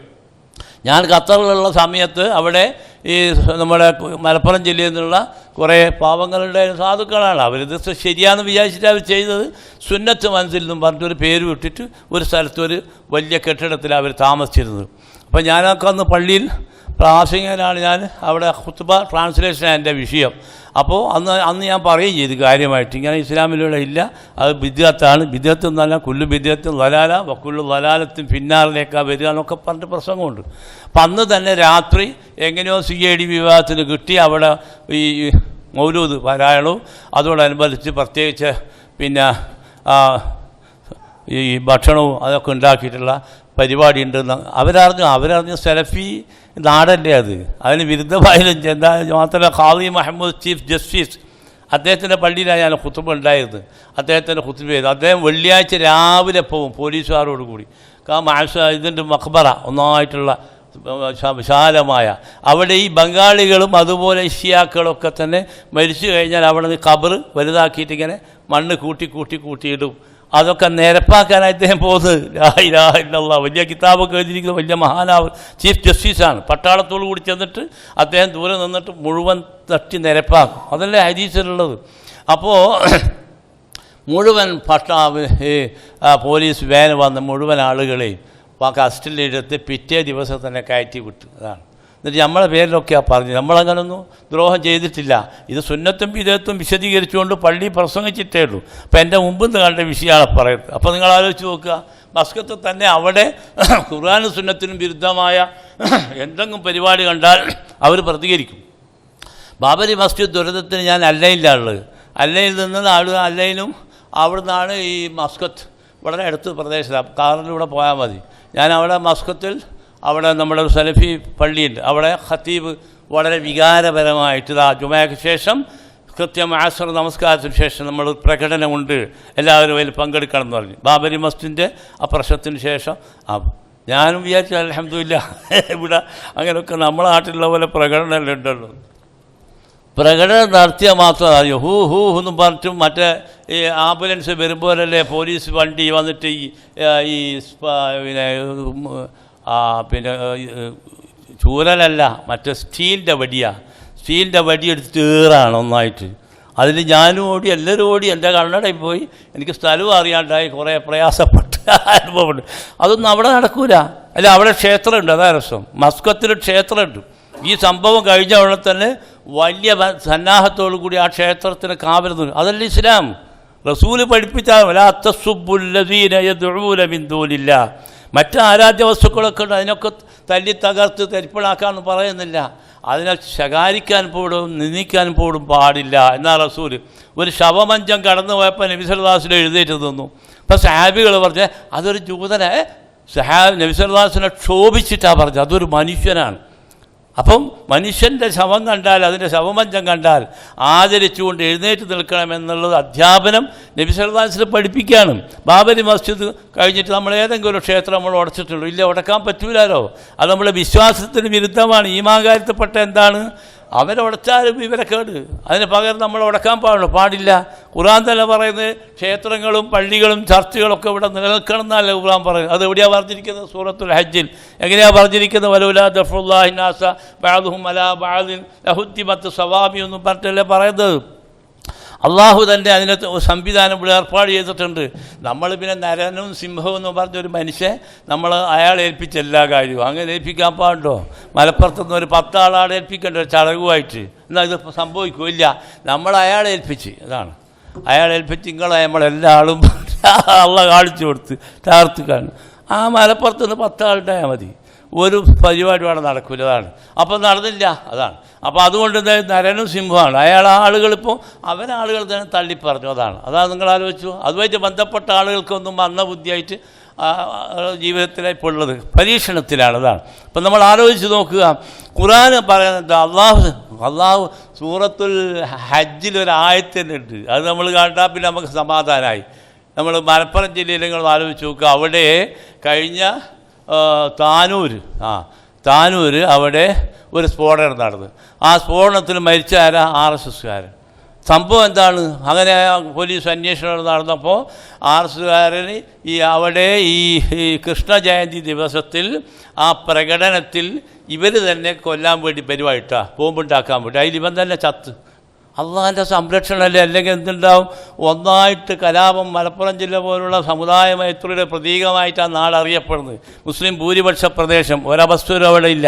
ഞാൻ ഖത്തറിലുള്ള സമയത്ത് അവിടെ ഈ നമ്മുടെ മലപ്പുറം ജില്ലയിൽ നിന്നുള്ള കുറേ പാവങ്ങളുടെ സാധുക്കളാണ്. അവരിത് ശരിയാണെന്ന് വിചാരിച്ചിട്ട് അവർ ചെയ്തത് സുന്നത്ത് മൻസിൽ എന്നും പറഞ്ഞിട്ടൊരു പേര് വിട്ടിട്ട് ഒരു സ്ഥലത്ത് ഒരു വലിയ കെട്ടിടത്തിൽ അവർ താമസിച്ചിരുന്നത്. അപ്പോൾ ഞാനൊക്കെ അന്ന് പള്ളിയിൽ പ്രാസംഗികനാണ്. ഞാൻ അവിടെ ഖുത്ബ ട്രാൻസ്ലേഷനാണ് എൻ്റെ വിഷയം. അപ്പോൾ അന്ന് ഞാൻ പറയുകയും ചെയ്തു കാര്യമായിട്ട്, ഇങ്ങനെ ഇസ്ലാമിലൂടെ ഇല്ല, അത് ബിദ്അത്താണ്, ബിദ്അത്ത് എന്നല്ല കുല്ലു ബിദ്അത്തും ലലാല വക്കുല്ലു ലലാലത്തും പിന്നാറിലേക്കാണ് വരിക എന്നൊക്കെ പറഞ്ഞിട്ട് പ്രസംഗമുണ്ട്. അപ്പം അന്ന് തന്നെ രാത്രി എങ്ങനെയോ CID വിഭാഗത്തിന് കിട്ടി. അവിടെ ഈ മൗലൂദ് പാരായണവും അതോടനുബന്ധിച്ച് പ്രത്യേകിച്ച് പിന്നെ ഈ ഭക്ഷണവും അതൊക്കെ ഉണ്ടാക്കിയിട്ടുള്ള പരിപാടി ഉണ്ടെന്ന് അവരറിഞ്ഞ് സെലഫി നാടല്ലേ അത്, അതിന് വിരുദ്ധമായാലും എന്താ മാത്രമല്ല. ഖാദി മുഹമ്മദ് ചീഫ് ജസ്റ്റിസ് അദ്ദേഹത്തിൻ്റെ പള്ളിയിലാണ് ഞാൻ ഖുത്ബ ഉണ്ടായിരുന്നത്. അദ്ദേഹത്തിൻ്റെ ഖുത്ബ ചെയ്തു. അദ്ദേഹം വെള്ളിയാഴ്ച രാവിലെ പോകും പോലീസുകാരോട് കൂടി. ഇതിൻ്റെ മഖ്ബറ ഒന്നായിട്ടുള്ള വിശാലമായ, അവിടെ ഈ ബംഗാളികളും അതുപോലെ ഷിയാക്കളൊക്കെ തന്നെ മരിച്ചു കഴിഞ്ഞാൽ അവിടെ നിന്ന് ഖബർ വലുതാക്കിയിട്ട് ഇങ്ങനെ മണ്ണ് കൂട്ടിയിടും. അതൊക്കെ നിരപ്പാക്കാൻ അദ്ദേഹം പോകുന്നത്. ലാ ഇലാഹ ഇല്ലല്ലാഹ് വലിയ കിതാബൊക്കെ എഴുതിയിരിക്കുന്ന വലിയ മഹാനാവ് ചീഫ് ജസ്റ്റിസാണ്. പട്ടാളത്തോടു കൂടി ചെന്നിട്ട് അദ്ദേഹം ദൂരെ നിന്നിട്ട് മുഴുവൻ തട്ടി നിരപ്പാക്കും. അതല്ലേ ഹദീസിലുള്ളത്. അപ്പോൾ മുഴുവൻ പോലീസ് വാൻ വന്ന് മുഴുവൻ ആളുകളെയും കസ്റ്റഡിയിലെടുത്ത് പിറ്റേ ദിവസം തന്നെ കയറ്റി വിട്ടു. അതാണ്. എന്നിട്ട് നമ്മളെ പേരിലൊക്കെയാണ് പറഞ്ഞു. നമ്മളങ്ങനൊന്നും ദ്രോഹം ചെയ്തിട്ടില്ല. ഇത് സുന്നത്തും ബിദഅത്തും വിശദീകരിച്ചുകൊണ്ട് പള്ളി പ്രസംഗിച്ചിട്ടേ ഉള്ളൂ. അപ്പോൾ എൻ്റെ മുമ്പിൽ നിന്ന് കണ്ട വിഷയമാണ് പറയുന്നത്. അപ്പോൾ നിങ്ങൾ ആലോചിച്ച് നോക്കുക, മസ്കത്തിൽ തന്നെ അവിടെ ഖുർആനും സുന്നത്തിനും വിരുദ്ധമായ എന്തെങ്കിലും പരിപാടി കണ്ടാൽ അവർ പ്രതികരിക്കും. ബാബരി മസ്ജിദ് ദുരന്തത്തിന് ഞാൻ അല്ലയിലുള്ളത്. അല്ലയിൽ നിന്ന് അല്ലയിലും അവിടെ നിന്നാണ് ഈ മസ്കത്ത് വളരെ അടുത്ത പ്രദേശത്താണ്. കാറിലൂടെ പോയാൽ മതി. ഞാൻ അവിടെ മസ്കത്തിൽ അവിടെ നമ്മുടെ ഒരു സലഫി പള്ളിയുണ്ട്. അവിടെ ഖത്തീബ് വളരെ വികാരപരമായിട്ട് ജുമയ്ക്ക് ശേഷം കൃത്യം അസ്ർ നമസ്കാരത്തിന് ശേഷം നമ്മൾ പ്രകടനമുണ്ട്, എല്ലാവരും അതിൽ പങ്കെടുക്കണം എന്ന് പറഞ്ഞു. ബാബരി മസ്ജിദിൻ്റെ ആ പ്രശ്നത്തിന് ശേഷം ഞാനും വിചാരിച്ചു അൽഹംദുലില്ലാഹ് ഇവിടെ അങ്ങനെയൊക്കെ നമ്മളെ നാട്ടിലുള്ള പോലെ പ്രകടനം ഉണ്ടല്ലോ. പ്രകടനം നടത്തിയാൽ മാത്രം അറിയോ ഹൂ എന്നും പറഞ്ഞിട്ടും മറ്റേ ഈ ആംബുലൻസ് വരുമ്പോഴല്ലേ പോലീസ് വണ്ടി വന്നിട്ട് ഈ പിന്നെ ചൂരലല്ല മറ്റേ സ്റ്റീലിൻ്റെ വടി എടുത്തിട്ട് ഏറാണ് ഒന്നായിട്ട്. അതിൽ ഞാനും ഓടി, എല്ലാവരും ഓടി. എൻ്റെ കണ്ണടയിൽ പോയി. എനിക്ക് സ്ഥലവും അറിയാണ്ടായി, കുറേ പ്രയാസപ്പെട്ട് അനുഭവമുണ്ട്. അതൊന്നും അവിടെ നടക്കൂല. അല്ല, അവിടെ ക്ഷേത്രമുണ്ട്. അതാ രസം. മസ്കത്തിൽ ക്ഷേത്രമുണ്ട്. ഈ സംഭവം കഴിഞ്ഞ ഉടനെ തന്നെ വലിയ സന്നാഹത്തോടു കൂടി ആ ക്ഷേത്രത്തിന് കാവൽ. അതല്ല ഇസ്ലാം. റസൂല് പഠിപ്പിച്ചാൽ മറ്റ് ആരാധ്യ വസ്തുക്കളൊക്കെ ഉണ്ട്, അതിനൊക്കെ തല്ലി തകർത്ത് തരിപ്പണാക്കാമെന്ന് പറയുന്നില്ല. അതിനെ ശകാരിക്കാൻ പോലും നിന്ദിക്കാൻ പോലും പാടില്ല എന്നാ റസൂല്. ഒരു ശവമഞ്ചം കടന്നു പോയപ്പോൾ നബി സല്ലല്ലാഹു അലൈഹി വസല്ലം എഴുന്നേറ്റ് തന്നു. അപ്പം സഹാബികൾ പറഞ്ഞ് അതൊരു ജൂതനെ നബി സല്ലല്ലാഹു അലൈഹി വസല്ലം ക്ഷോഭിച്ചിട്ടാണ് പറഞ്ഞത്. അതൊരു മനുഷ്യനാണ്. അപ്പം മനുഷ്യൻ്റെ ശവം കണ്ടാൽ, അതിൻ്റെ ശവമഞ്ചം കണ്ടാൽ ആദരിച്ചുകൊണ്ട് എഴുന്നേറ്റ് നിൽക്കണമെന്നുള്ളത് അധ്യാപനം നബി സല്ലല്ലാഹു അലൈഹി വസല്ലം പഠിപ്പിക്കുകയാണ്. ബാബരി മസ്ജിദ് കഴിഞ്ഞിട്ട് നമ്മൾ ഏതെങ്കിലും ഒരു ക്ഷേത്രം നമ്മൾ ഉടച്ചിട്ടുള്ളൂ? ഇല്ല, ഉടക്കാൻ പറ്റൂലോ. അത് നമ്മുടെ വിശ്വാസത്തിന് വിരുദ്ധമാണ്. ഈമാൻ കാര്യത്തിൽപ്പെട്ട എന്താണ്? അവരുടച്ചാലും ഇവരെ കേട്. അതിന് പകരം നമ്മൾ ഉടക്കാൻ പാടില്ല. ഖുർആൻ തന്നെ പറയുന്നത് ക്ഷേത്രങ്ങളും പള്ളികളും ചർച്ചുകളൊക്കെ ഇവിടെ നിലനിൽക്കണം എന്നല്ല ഖുർആൻ പറയുന്നത്. അത് എവിടെയാണ് പറഞ്ഞിരിക്കുന്നത്? സൂറത്തുൽ ഹജ്ജിൽ. എങ്ങനെയാണ് പറഞ്ഞിരിക്കുന്നത്? വലൗലാ ദഫ്റുല്ലാഹി നാസ ബഅദുഹും അലാ ബഅദിൻ ലഹുദ്ദിമത് സവാബി എന്നും പറഞ്ഞിട്ടല്ലേ പറയുന്നത്. അള്ളാഹു തന്നെ അതിന് സംവിധാനം ഇവിടെ ഏർപ്പാട് ചെയ്തിട്ടുണ്ട്. നമ്മൾ പിന്നെ നരനും സിംഹവും എന്ന് പറഞ്ഞൊരു മനുഷ്യൻ നമ്മൾ അയാളെ ഏൽപ്പിച്ച എല്ലാ കാര്യവും അങ്ങനെ ഏൽപ്പിക്കാൻ പാടുണ്ടോ? മലപ്പുറത്തുനിന്ന് ഒരു 10 ആളാടെ ഏൽപ്പിക്കേണ്ട ഒരു ചടങ്ങുമായിട്ട്. എന്നാൽ ഇത് സംഭവിക്കില്ല. നമ്മൾ അയാളെ ഏൽപ്പിച്ച്, അതാണ് അയാളെ ഏൽപ്പിച്ച് നിങ്ങളെ നമ്മളെല്ലാ ആളും അള്ള കാണിച്ചു കൊടുത്ത് തകർത്തുക്കാണ്. ആ മലപ്പുറത്തുനിന്ന് 10 ആളുണ്ടായാൽ മതി, ഒരു പരിപാടി അവിടെ നടക്കില്ല. അതാണ്. അപ്പം നടന്നില്ല. അതാണ്. അപ്പോൾ അതുകൊണ്ട് നരനും സിംഹമാണ്. ആളുകളിപ്പോൾ അവരാളുകൾ തന്നെ തള്ളിപ്പറഞ്ഞു. അതാണ് നിങ്ങൾ ആലോചിച്ചു. അതുമായിട്ട് ബന്ധപ്പെട്ട ആളുകൾക്കൊന്നും വന്ന ബുദ്ധിയായിട്ട് ജീവിതത്തിലെ ഇപ്പോൾ ഉള്ളത് പരീക്ഷണത്തിലാണ്. അതാണ്. അപ്പം നമ്മൾ ആലോചിച്ച് നോക്കുക. ഖുർആൻ പറയുന്നത് അള്ളാഹു സൂറത്തുൽ ഹജ്ജിൽ ഒരു ആയത്തുണ്ട്. അത് നമ്മൾ കണ്ടാൽ പിന്നെ നമുക്ക് സമാധാനമായി. നമ്മൾ മലപ്പുറം ജില്ലയിൽ നിങ്ങൾ ആലോചിച്ച് നോക്കുക. അവിടെ കഴിഞ്ഞ താനൂർ അവിടെ ഒരു സ്ഫോടനം നടന്നു. ആ സ്ഫോടനത്തിൽ മരിച്ച ആരാ? RSSകാരൻ. സംഭവം എന്താണ്? അങ്ങനെ പോലീസ് അന്വേഷണം നടന്നപ്പോൾ RSSകാരന് അവിടെ ഈ കൃഷ്ണ ജയന്തി ദിവസത്തിൽ ആ പ്രകടനത്തിൽ ഇവർ തന്നെ കൊല്ലാൻ വേണ്ടി പരിപാടിയിട്ടാണ്, ബോംബുണ്ടാക്കാൻ വേണ്ടി. അതിൽ ഇവൻ തന്നെ ചത്ത്. അള്ളാഹിൻ്റെ സംരക്ഷണമല്ലേ. അല്ലെങ്കിൽ എന്തുണ്ടാവും? ഒന്നായിട്ട് കലാപം. മലപ്പുറം ജില്ല പോലുള്ള സമുദായ മൈത്രിയുടെ പ്രതീകമായിട്ടാണ് നാടറിയപ്പെടുന്നത്. മുസ്ലിം ഭൂരിപക്ഷ പ്രദേശം, ഒരവസ്ഥയും അവിടെ ഇല്ല.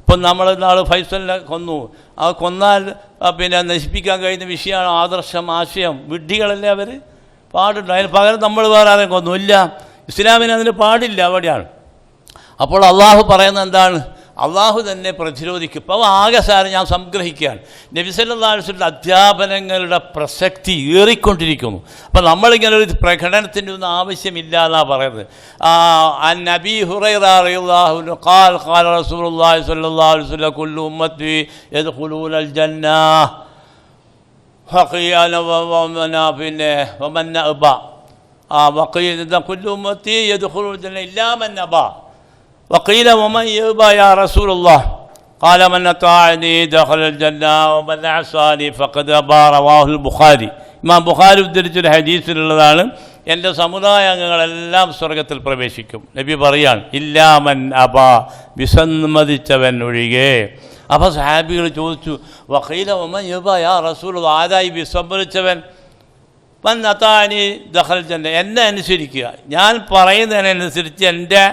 ഇപ്പം നമ്മൾ നാൾ ഫൈസലിനെ കൊന്നു. ആ കൊന്നാൽ പിന്നെ നശിപ്പിക്കാൻ കഴിയുന്ന വിഷയമാണ് ആദർശം, ആശയം. വിഡ്ഢികളല്ലേ അവർ? പാടുണ്ട്. അതിന് പകരം നമ്മൾ വേറെ ആരെയും കൊന്നു ഇല്ല. ഇസ്ലാമിന് അതിന് പാടില്ല. അവിടെയാണ്. അപ്പോൾ അള്ളാഹു പറയുന്നത് എന്താണ്? അള്ളാഹു തന്നെ പ്രതിരോധിക്കും. അപ്പോൾ ആകെ സാരം ഞാൻ സംഗ്രഹിക്കുകയാണ്. നബി സല്ലല്ലാഹു അലൈഹി വസല്ലം അധ്യാപനങ്ങളുടെ പ്രസക്തി ഏറിക്കൊണ്ടിരിക്കുന്നു. അപ്പോൾ നമ്മളിങ്ങനെ ഒരു പ്രകടനത്തിൻ്റെ ഒന്നും ആവശ്യമില്ല എന്നാണ് പറയുന്നത്. അൻ നബി ഹുറൈറ റളിയല്ലാഹു അൻഹു ഖാല ഖാല റസൂലുള്ളാഹി സ്വല്ലല്ലാഹു അലൈഹി വസല്ലം കുല്ലു ഉമ്മത്തി യദ്ഖുലൂനൽ ജന്നah ഫഖിയാന പിന്നെ വമൻ അബ വഖീല കുല്ലു ഉമ്മത്തി യദ്ഖുലൂൽ ജന്നah ഇല്ലാ മൻ അബ وقيل ومن يأبى يا رسول الله قال من أطاعني دخل الجنة ومن عصاني فقد أبى رواه البخاري. ഇമാം ബുഖാരി ഉദ്ധരിച്ചൊരു ഹദീസിലുള്ളതാണ്. എൻ്റെ സമുദായ അംഗങ്ങളെല്ലാം സ്വർഗത്തിൽ പ്രവേശിക്കും. നബി പറയാണ് ഇല്ലാമൻ അബ, വിസമ്മതിച്ചവൻ ഒഴികെ. അപ്പോൾ സഹാബികൾ ചോദിച്ചു വഖീല വമൻ യഅബ യാ റസൂലുള്ളാഹ്, ആരായി വിസമ്മതിച്ചവൻ? മൻ അതാനി ദഖൽ ജന്ന, എന്നെ അനുസരിക്കുക, ഞാൻ പറയുന്നതിനനുസരിച്ച് എൻ്റെ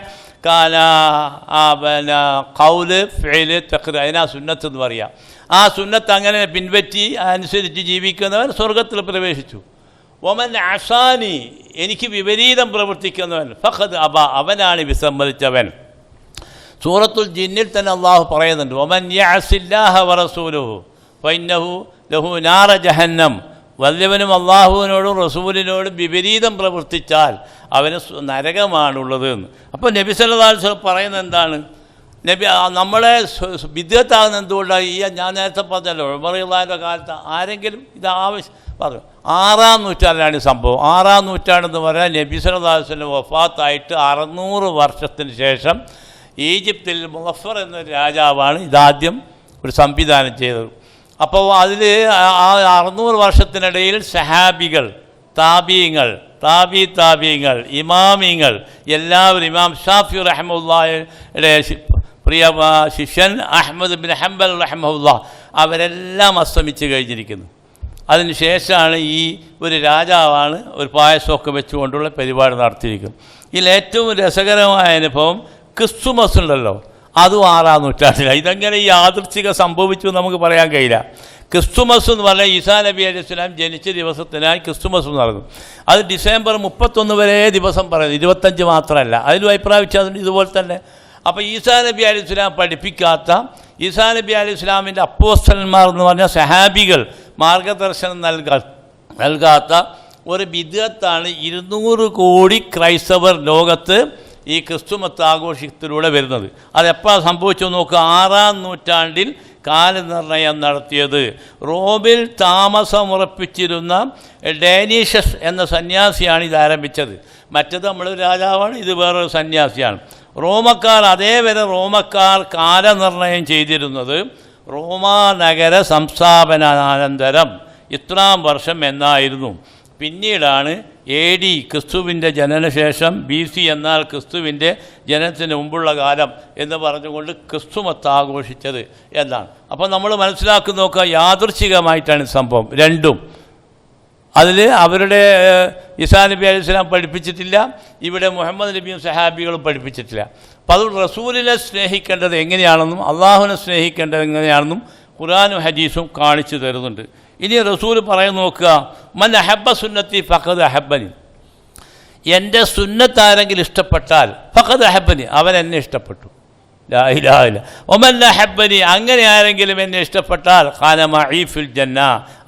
പിന്നെ ഖൗല് ഫിഅല് തഖ്രീർ, അതിനാ സുന്നത്ത് എന്ന് പറയാം. ആ സുന്നത്ത് അങ്ങനെ പിൻപറ്റി അനുസരിച്ച് ജീവിക്കുന്നവൻ സ്വർഗത്തിൽ പ്രവേശിച്ചു. വമൻ അസാനി, എനിക്ക് വിപരീതം പ്രവർത്തിക്കുന്നവൻ ഫഖദ് അബ, അവനാണ് വിസമ്മതിച്ചവൻ. സൂറത്തുൽ ജിന്നിൽ തന്നെ അള്ളാഹു പറയുന്നുണ്ട് വമൻ യഅസില്ലാഹ വറസൂലുഹു ഫഇന്നഹു ലഹു നാറ ജഹന്നം. വല്ലവനും അള്ളാഹുവിനോടും റസൂലിനോടും വിപരീതം പ്രവർത്തിച്ചാൽ അവന് നരകമാണുള്ളത് എന്ന്. അപ്പോൾ നബി സല്ലല്ലാഹു അലൈഹി വസല്ലം പറയുന്നത് എന്താണ്? നബി നമ്മളെ വിദ്യത്താകുന്ന എന്തുകൊണ്ടാണ്? ഞാൻ നേരത്തെ പറഞ്ഞല്ലോ, ഉമർ റളിയല്ലാഹുവിൻ്റെ കാലത്ത് ആരെങ്കിലും ഇത് പറഞ്ഞു. 6-ാം നൂറ്റാണ്ടിലാണ് ഈ സംഭവം. 6-ാം നൂറ്റാണ്ടെന്ന് പറഞ്ഞാൽ നബി സല്ലല്ലാഹു അലൈഹി വസല്ലം വഫാത്തായിട്ട് 600 വർഷത്തിന് ശേഷം ഈജിപ്തിൽ മുളഫർ എന്നൊരു രാജാവാണ് ഇതാദ്യം ഒരു സംവിധാനം ചെയ്തത്. അപ്പോൾ അതിൽ ആ 600 വർഷത്തിനിടയിൽ സഹാബികൾ, താബീങ്ങൾ, ഇമാമിങ്ങൾ എല്ലാവരും, ഇമാം ഷാഫി റഹ്മത്തുള്ളാഹിയുടെ പ്രിയ ശിഷ്യൻ അഹ്മദ് ബിൻ ഹംബൽ റഹ്മത്തുള്ളാഹ്, അവരെല്ലാം അസ്തമിച്ച് കഴിഞ്ഞിരിക്കുന്നു. അതിന് ശേഷമാണ് ഈ ഒരു രാജാവാണ് ഒരു പായസമൊക്കെ വെച്ചുകൊണ്ടുള്ള പരിപാടി നടത്തിയിരിക്കുന്നത്. ഇതിൽ ഏറ്റവും രസകരമായ അനുഭവം ക്രിസ്തുമസ് ഉണ്ടല്ലോ, അതും 6-ാം നൂറ്റാണ്ടിലാണ്. ഇതെങ്ങനെ ഈ യാദൃച്ഛികം സംഭവിച്ചു നമുക്ക് പറയാൻ കഴിയില്ല. ക്രിസ്തുമസ് എന്ന് പറഞ്ഞാൽ ഈസാ നബി അലൈഹി സ്വലാം ജനിച്ച ദിവസത്തിനായി ക്രിസ്തുമസ് നടക്കും. അത് ഡിസംബർ 31 വരെ ദിവസം പറയുന്നത്, 25 മാത്രമല്ല. അതിലും അഭിപ്രായം ഇതുപോലെ തന്നെ. അപ്പോൾ ഈസാ നബി അലൈഹി സ്വലാം പഠിപ്പിക്കാത്ത, ഈസാ നബി അലൈഹി സ്വലാമിൻ്റെ അപ്പോസ്തലന്മാർ എന്ന് പറഞ്ഞാൽ സഹാബികൾ മാർഗദർശനം നൽകാത്ത ഒരു ബിദ്അത്താണ് 200 കോടി ക്രൈസ്തവർ ലോകത്ത് ഈ ക്രിസ്തുമത്ത് ആഘോഷത്തിലൂടെ വരുന്നത്. അതെപ്പോഴാണ് സംഭവിച്ചു നോക്കുക? 6-ാം നൂറ്റാണ്ടിൽ കാലനിർണയം നടത്തിയത്. റോമിൽ താമസമുറപ്പിച്ചിരുന്ന ഡേനീഷസ് എന്ന സന്യാസിയാണ് ഇത് ആരംഭിച്ചത്. മറ്റത് നമ്മൾ രാജാവാണ്, ഇത് വേറൊരു സന്യാസിയാണ്. റോമക്കാർ അതേവരെ റോമക്കാർ കാലനിർണയം ചെയ്തിരുന്നത് റോമാ നഗര സംസ്ഥാപനാനന്തരം ഇത്രാം വർഷം എന്നായിരുന്നു. പിന്നീടാണ് AD ക്രിസ്തുവിൻ്റെ ജനനശേഷം BC എന്നാൽ ക്രിസ്തുവിൻ്റെ ജനനത്തിന് മുമ്പുള്ള കാലം എന്ന് പറഞ്ഞുകൊണ്ട് ക്രിസ്തുമത്ത് ആഘോഷിച്ചത് എന്നാണ്. അപ്പോൾ നമ്മൾ മനസ്സിലാക്കി നോക്കുക, യാദൃച്ഛികമായിട്ടാണ് സംഭവം രണ്ടും. അതിൽ അവരുടെ ഈസാ നബി അലൈഹി സ്വലാം പഠിപ്പിച്ചിട്ടില്ല, ഇവിടെ മുഹമ്മദ് നബിയും സഹാബികളും പഠിപ്പിച്ചിട്ടില്ല. അപ്പോൾ അത് റസൂലിനെ സ്നേഹിക്കേണ്ടത് എങ്ങനെയാണെന്നും അള്ളാഹുവിനെ സ്നേഹിക്കേണ്ടത് എങ്ങനെയാണെന്നും ഖുർആനും ഹദീസും കാണിച്ചു തരുന്നുണ്ട്. ഇനി റസൂൽ പറയുന്ന നോക്കുക, മൻ അഹബ്ബ സുന്നത്തി ഫഖദ് അഹബ്ബനി, എൻ്റെ സുന്നത്ത് ആരെങ്കിലും ഇഷ്ടപ്പെട്ടാൽ ഫഖദ് അഹബ്ബനി, അവൻ എന്നെ ഇഷ്ടപ്പെട്ടു. ലാ ഇലാഹ ഇല്ല വമൻ അഹബ്ബനി, അങ്ങനെ ആരെങ്കിലും എന്നെ ഇഷ്ടപ്പെട്ടാൽ ഖാന മഈ ഫിൽ ജന്ന,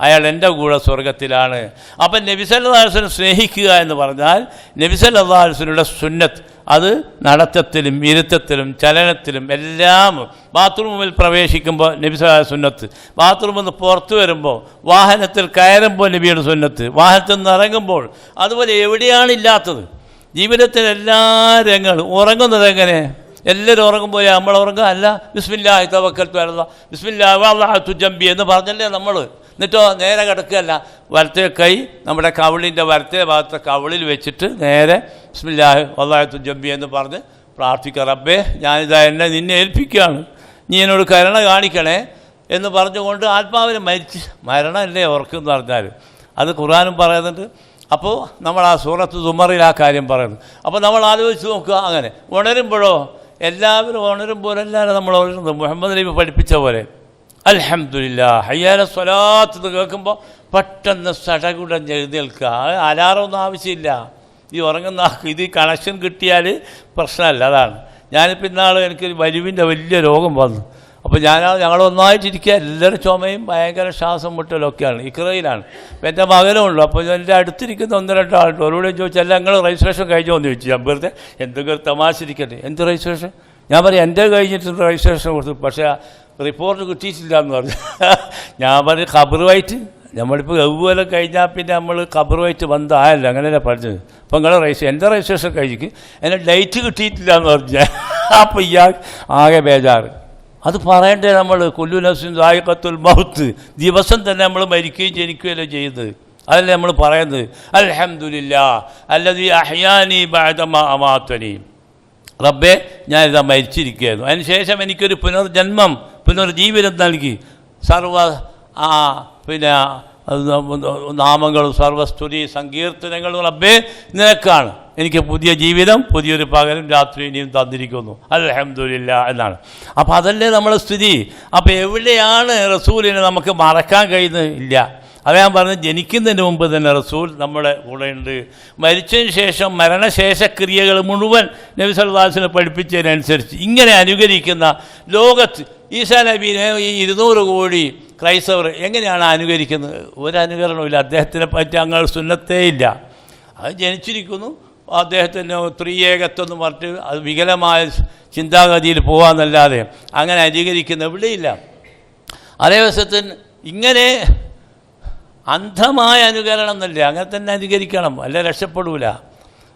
അയാൾ എൻ്റെ കൂടെ സ്വർഗത്തിലാണ്. അപ്പം നബി സല്ലല്ലാഹു അലൈഹി വസല്ലം സ്നേഹിക്കുക എന്ന് പറഞ്ഞാൽ നബി സല്ലല്ലാഹു അലൈഹി വസല്ലമയുടെ സുന്നത്ത് അത് നടത്തത്തിലും ഇരുത്തത്തിലും ചലനത്തിലും എല്ലാം. ബാത്റൂമിൽ പ്രവേശിക്കുമ്പോൾ നബി സല്ലല്ലാഹു അലൈഹി സുന്നത്ത്, ബാത്റൂമിൽ നിന്ന് പുറത്തു വരുമ്പോൾ, വാഹനത്തിൽ കയറുമ്പോൾ നബിയുടെ സുന്നത്ത്, വാഹനത്തിൽ നിന്ന് ഇറങ്ങുമ്പോൾ, അതുപോലെ എവിടെയാണ് ഇല്ലാത്തത്? ജീവിതത്തിൽ എല്ലാ രംഗങ്ങളും. ഉറങ്ങുന്നത് എങ്ങനെ? എല്ലാവരും ഉറങ്ങുമ്പോൾ നമ്മൾ ഉറങ്ങുക അല്ല, ബിസ്മില്ലാഹി തവക്കൽതു അലല്ലാഹ്, ബിസ്മില്ലാഹി വഅദ്അതു ജംബി എന്ന് പറഞ്ഞല്ലേ നമ്മൾ. എന്നിട്ടോ നേരെ കിടക്കുകയല്ല, വലത്തെ കൈ നമ്മുടെ കവിളിൻ്റെ വലത്തെ ഭാഗത്തെ കവിളിൽ വെച്ചിട്ട് നേരെ ബിസ്മില്ലാഹി വഅദ്അതു ജംബി എന്ന് പറഞ്ഞ് പ്രാർത്ഥിക്കുക, റബ്ബേ ഞാനിതാ എന്നെ നിന്നെ ഏൽപ്പിക്കുകയാണ്, നീ എന്നോട് കരുണ കാണിക്കണേ എന്ന് പറഞ്ഞുകൊണ്ട് ആത്മാവിനെ മരണമല്ലേ ഉറക്കെന്ന് പറഞ്ഞാൽ അത് ഖുർആനും പറയുന്നുണ്ട്. അപ്പോൾ നമ്മൾ ആ സൂറത്ത് സുമറിൽ ആ കാര്യം പറയുന്നു. അപ്പോൾ നമ്മൾ ആലോചിച്ച് നോക്കുക, അങ്ങനെ ഉണരുമ്പോഴോ എല്ലാവരും ഉണരുമ്പോഴല്ലാതെ നമ്മൾ ഉണരുന്നത് മുഹമ്മദ് നബി പഠിപ്പിച്ച പോലെ അൽഹംദുലില്ലാഹ് ഹയ്യ സ്വലാത്ത് എന്ന് കേൾക്കുമ്പോൾ പെട്ടെന്ന് സടകുടഞ്ഞ് എഴുന്നേൽക്കുക. അലാറൊന്നും ആവശ്യമില്ല. ഈ ഉറങ്ങുന്ന ഇത് കണക്ഷൻ കിട്ടിയാൽ പ്രശ്നമല്ല. അതാണ് ഞാനിപ്പോൾ ഇന്നാൾ എനിക്കൊരു വലിവിൻ്റെ വലിയ രോഗം വന്നു. അപ്പോൾ ഞങ്ങളൊന്നായിട്ടിരിക്കുക, എല്ലാവരും ചുമയും ഭയങ്കര ശ്വാസം മുട്ടലൊക്കെയാണ്. ഇക്രയിലാണ്. അപ്പോൾ എൻ്റെ മകനുള്ളൂ. അപ്പോൾ എൻ്റെ അടുത്തിരിക്കുന്ന 1-2 ആളുണ്ട്. അവരോട് ചോദിച്ചാൽ അല്ല നിങ്ങൾ രജിസ്ട്രേഷൻ കഴിഞ്ഞോ എന്ന് ചോദിച്ചു. ഞാൻ വെറുതെ എന്തെങ്കിലും തമാശ ഇരിക്കട്ടെ, എന്ത് രജിസ്ട്രേഷൻ? ഞാൻ പറയും എൻ്റെ കഴിഞ്ഞിട്ട് രജിസ്ട്രേഷൻ കൊടുത്തു, പക്ഷേ റിപ്പോർട്ട് കിട്ടിയിട്ടില്ല എന്ന് പറഞ്ഞു. ഞാൻ പറയും ഖബറുമായിട്ട് നമ്മളിപ്പോൾ എവ്വെല്ലാം കഴിഞ്ഞാൽ പിന്നെ നമ്മൾ ഖബറുമായിട്ട് ബന്ധമായല്ലോ, അങ്ങനെയല്ലേ പറഞ്ഞത്. അപ്പോൾ നിങ്ങൾ എൻ്റെ രജിസ്ട്രേഷൻ കഴിഞ്ഞിട്ട് എന്നെ ഡേറ്റ് കിട്ടിയിട്ടില്ല എന്ന് പറഞ്ഞാൽ അപ്പോൾ ഇയാൾ ആകെ ബേജാറ്. അത് പറയണ്ടേ നമ്മൾ? കുല്ലു നഫ്സിൻ ദായിഖത്തുൽ മൗത്ത്, ദിവസം തന്നെ നമ്മൾ മരിക്കുകയും ജനിക്കുകയല്ലോ ചെയ്യുന്നത്. അതല്ലേ നമ്മൾ പറയുന്നത്. അൽഹംദുലില്ലാഹ് അല്ലദീ അഹ്യാനി ബഅദ മാ അമാതനി, റബ്ബേ ഞാനിതാ മരിച്ചിരിക്കുകയായിരുന്നു, അതിനുശേഷം എനിക്കൊരു പുനർജന്മം പുനർജീവനം നൽകി. സർവ പിന്നെ നാമങ്ങളും സർവസ്തുതി സങ്കീർത്തനങ്ങളും റബ്ബേ നിനക്കാണ്, എനിക്ക് പുതിയ ജീവിതം പുതിയൊരു പകലും രാത്രി ഇനിയും തന്നിരിക്കുന്നു, അൽഹംദുലില്ലാഹ് എന്നാണ്. അപ്പോൾ അതല്ലേ നമ്മളെ സ്ഥിതി. അപ്പോൾ എവിടെയാണ് റസൂലിനെ നമുക്ക് മറക്കാൻ കഴിയുന്നത്? ഇല്ല. അത് ഞാൻ പറഞ്ഞത്, ജനിക്കുന്നതിന് മുമ്പ് തന്നെ റസൂൽ നമ്മുടെ കൂടെയുണ്ട്. മരിച്ചതിന് ശേഷം മരണശേഷ ക്രിയകൾ മുഴുവൻ നബി സല്ലല്ലാഹു അലൈഹി വസല്ലം പഠിപ്പിച്ചതിനനുസരിച്ച് ഇങ്ങനെ അനുകരിക്കുന്ന ലോകത്ത് ഈസാ നബീനെ ഈ 200 കോടി ക്രൈസ്തവർ എങ്ങനെയാണ് അനുകരിക്കുന്നത്? ഒരു അനുകരണമില്ല. അദ്ദേഹത്തിനെ പറ്റി അങ്ങനെ സുന്നത്തേ ഇല്ല. അത് ജനിച്ചിരിക്കുന്നു, അദ്ദേഹത്തിന് ത്രിയേകത്വം എന്ന് പറഞ്ഞിട്ട് അത് വികലമായ ചിന്താഗതിയിൽ പോകാമെന്നല്ലാതെ അങ്ങനെ അനുകരിക്കുന്ന എവിടെയില്ല. അതേ വശത്തിന് ഇങ്ങനെ അന്ധമായ അനുകരണം എന്നല്ലേ, അങ്ങനെ തന്നെ അനുകരിക്കണം, അല്ലെ രക്ഷപ്പെടൂല.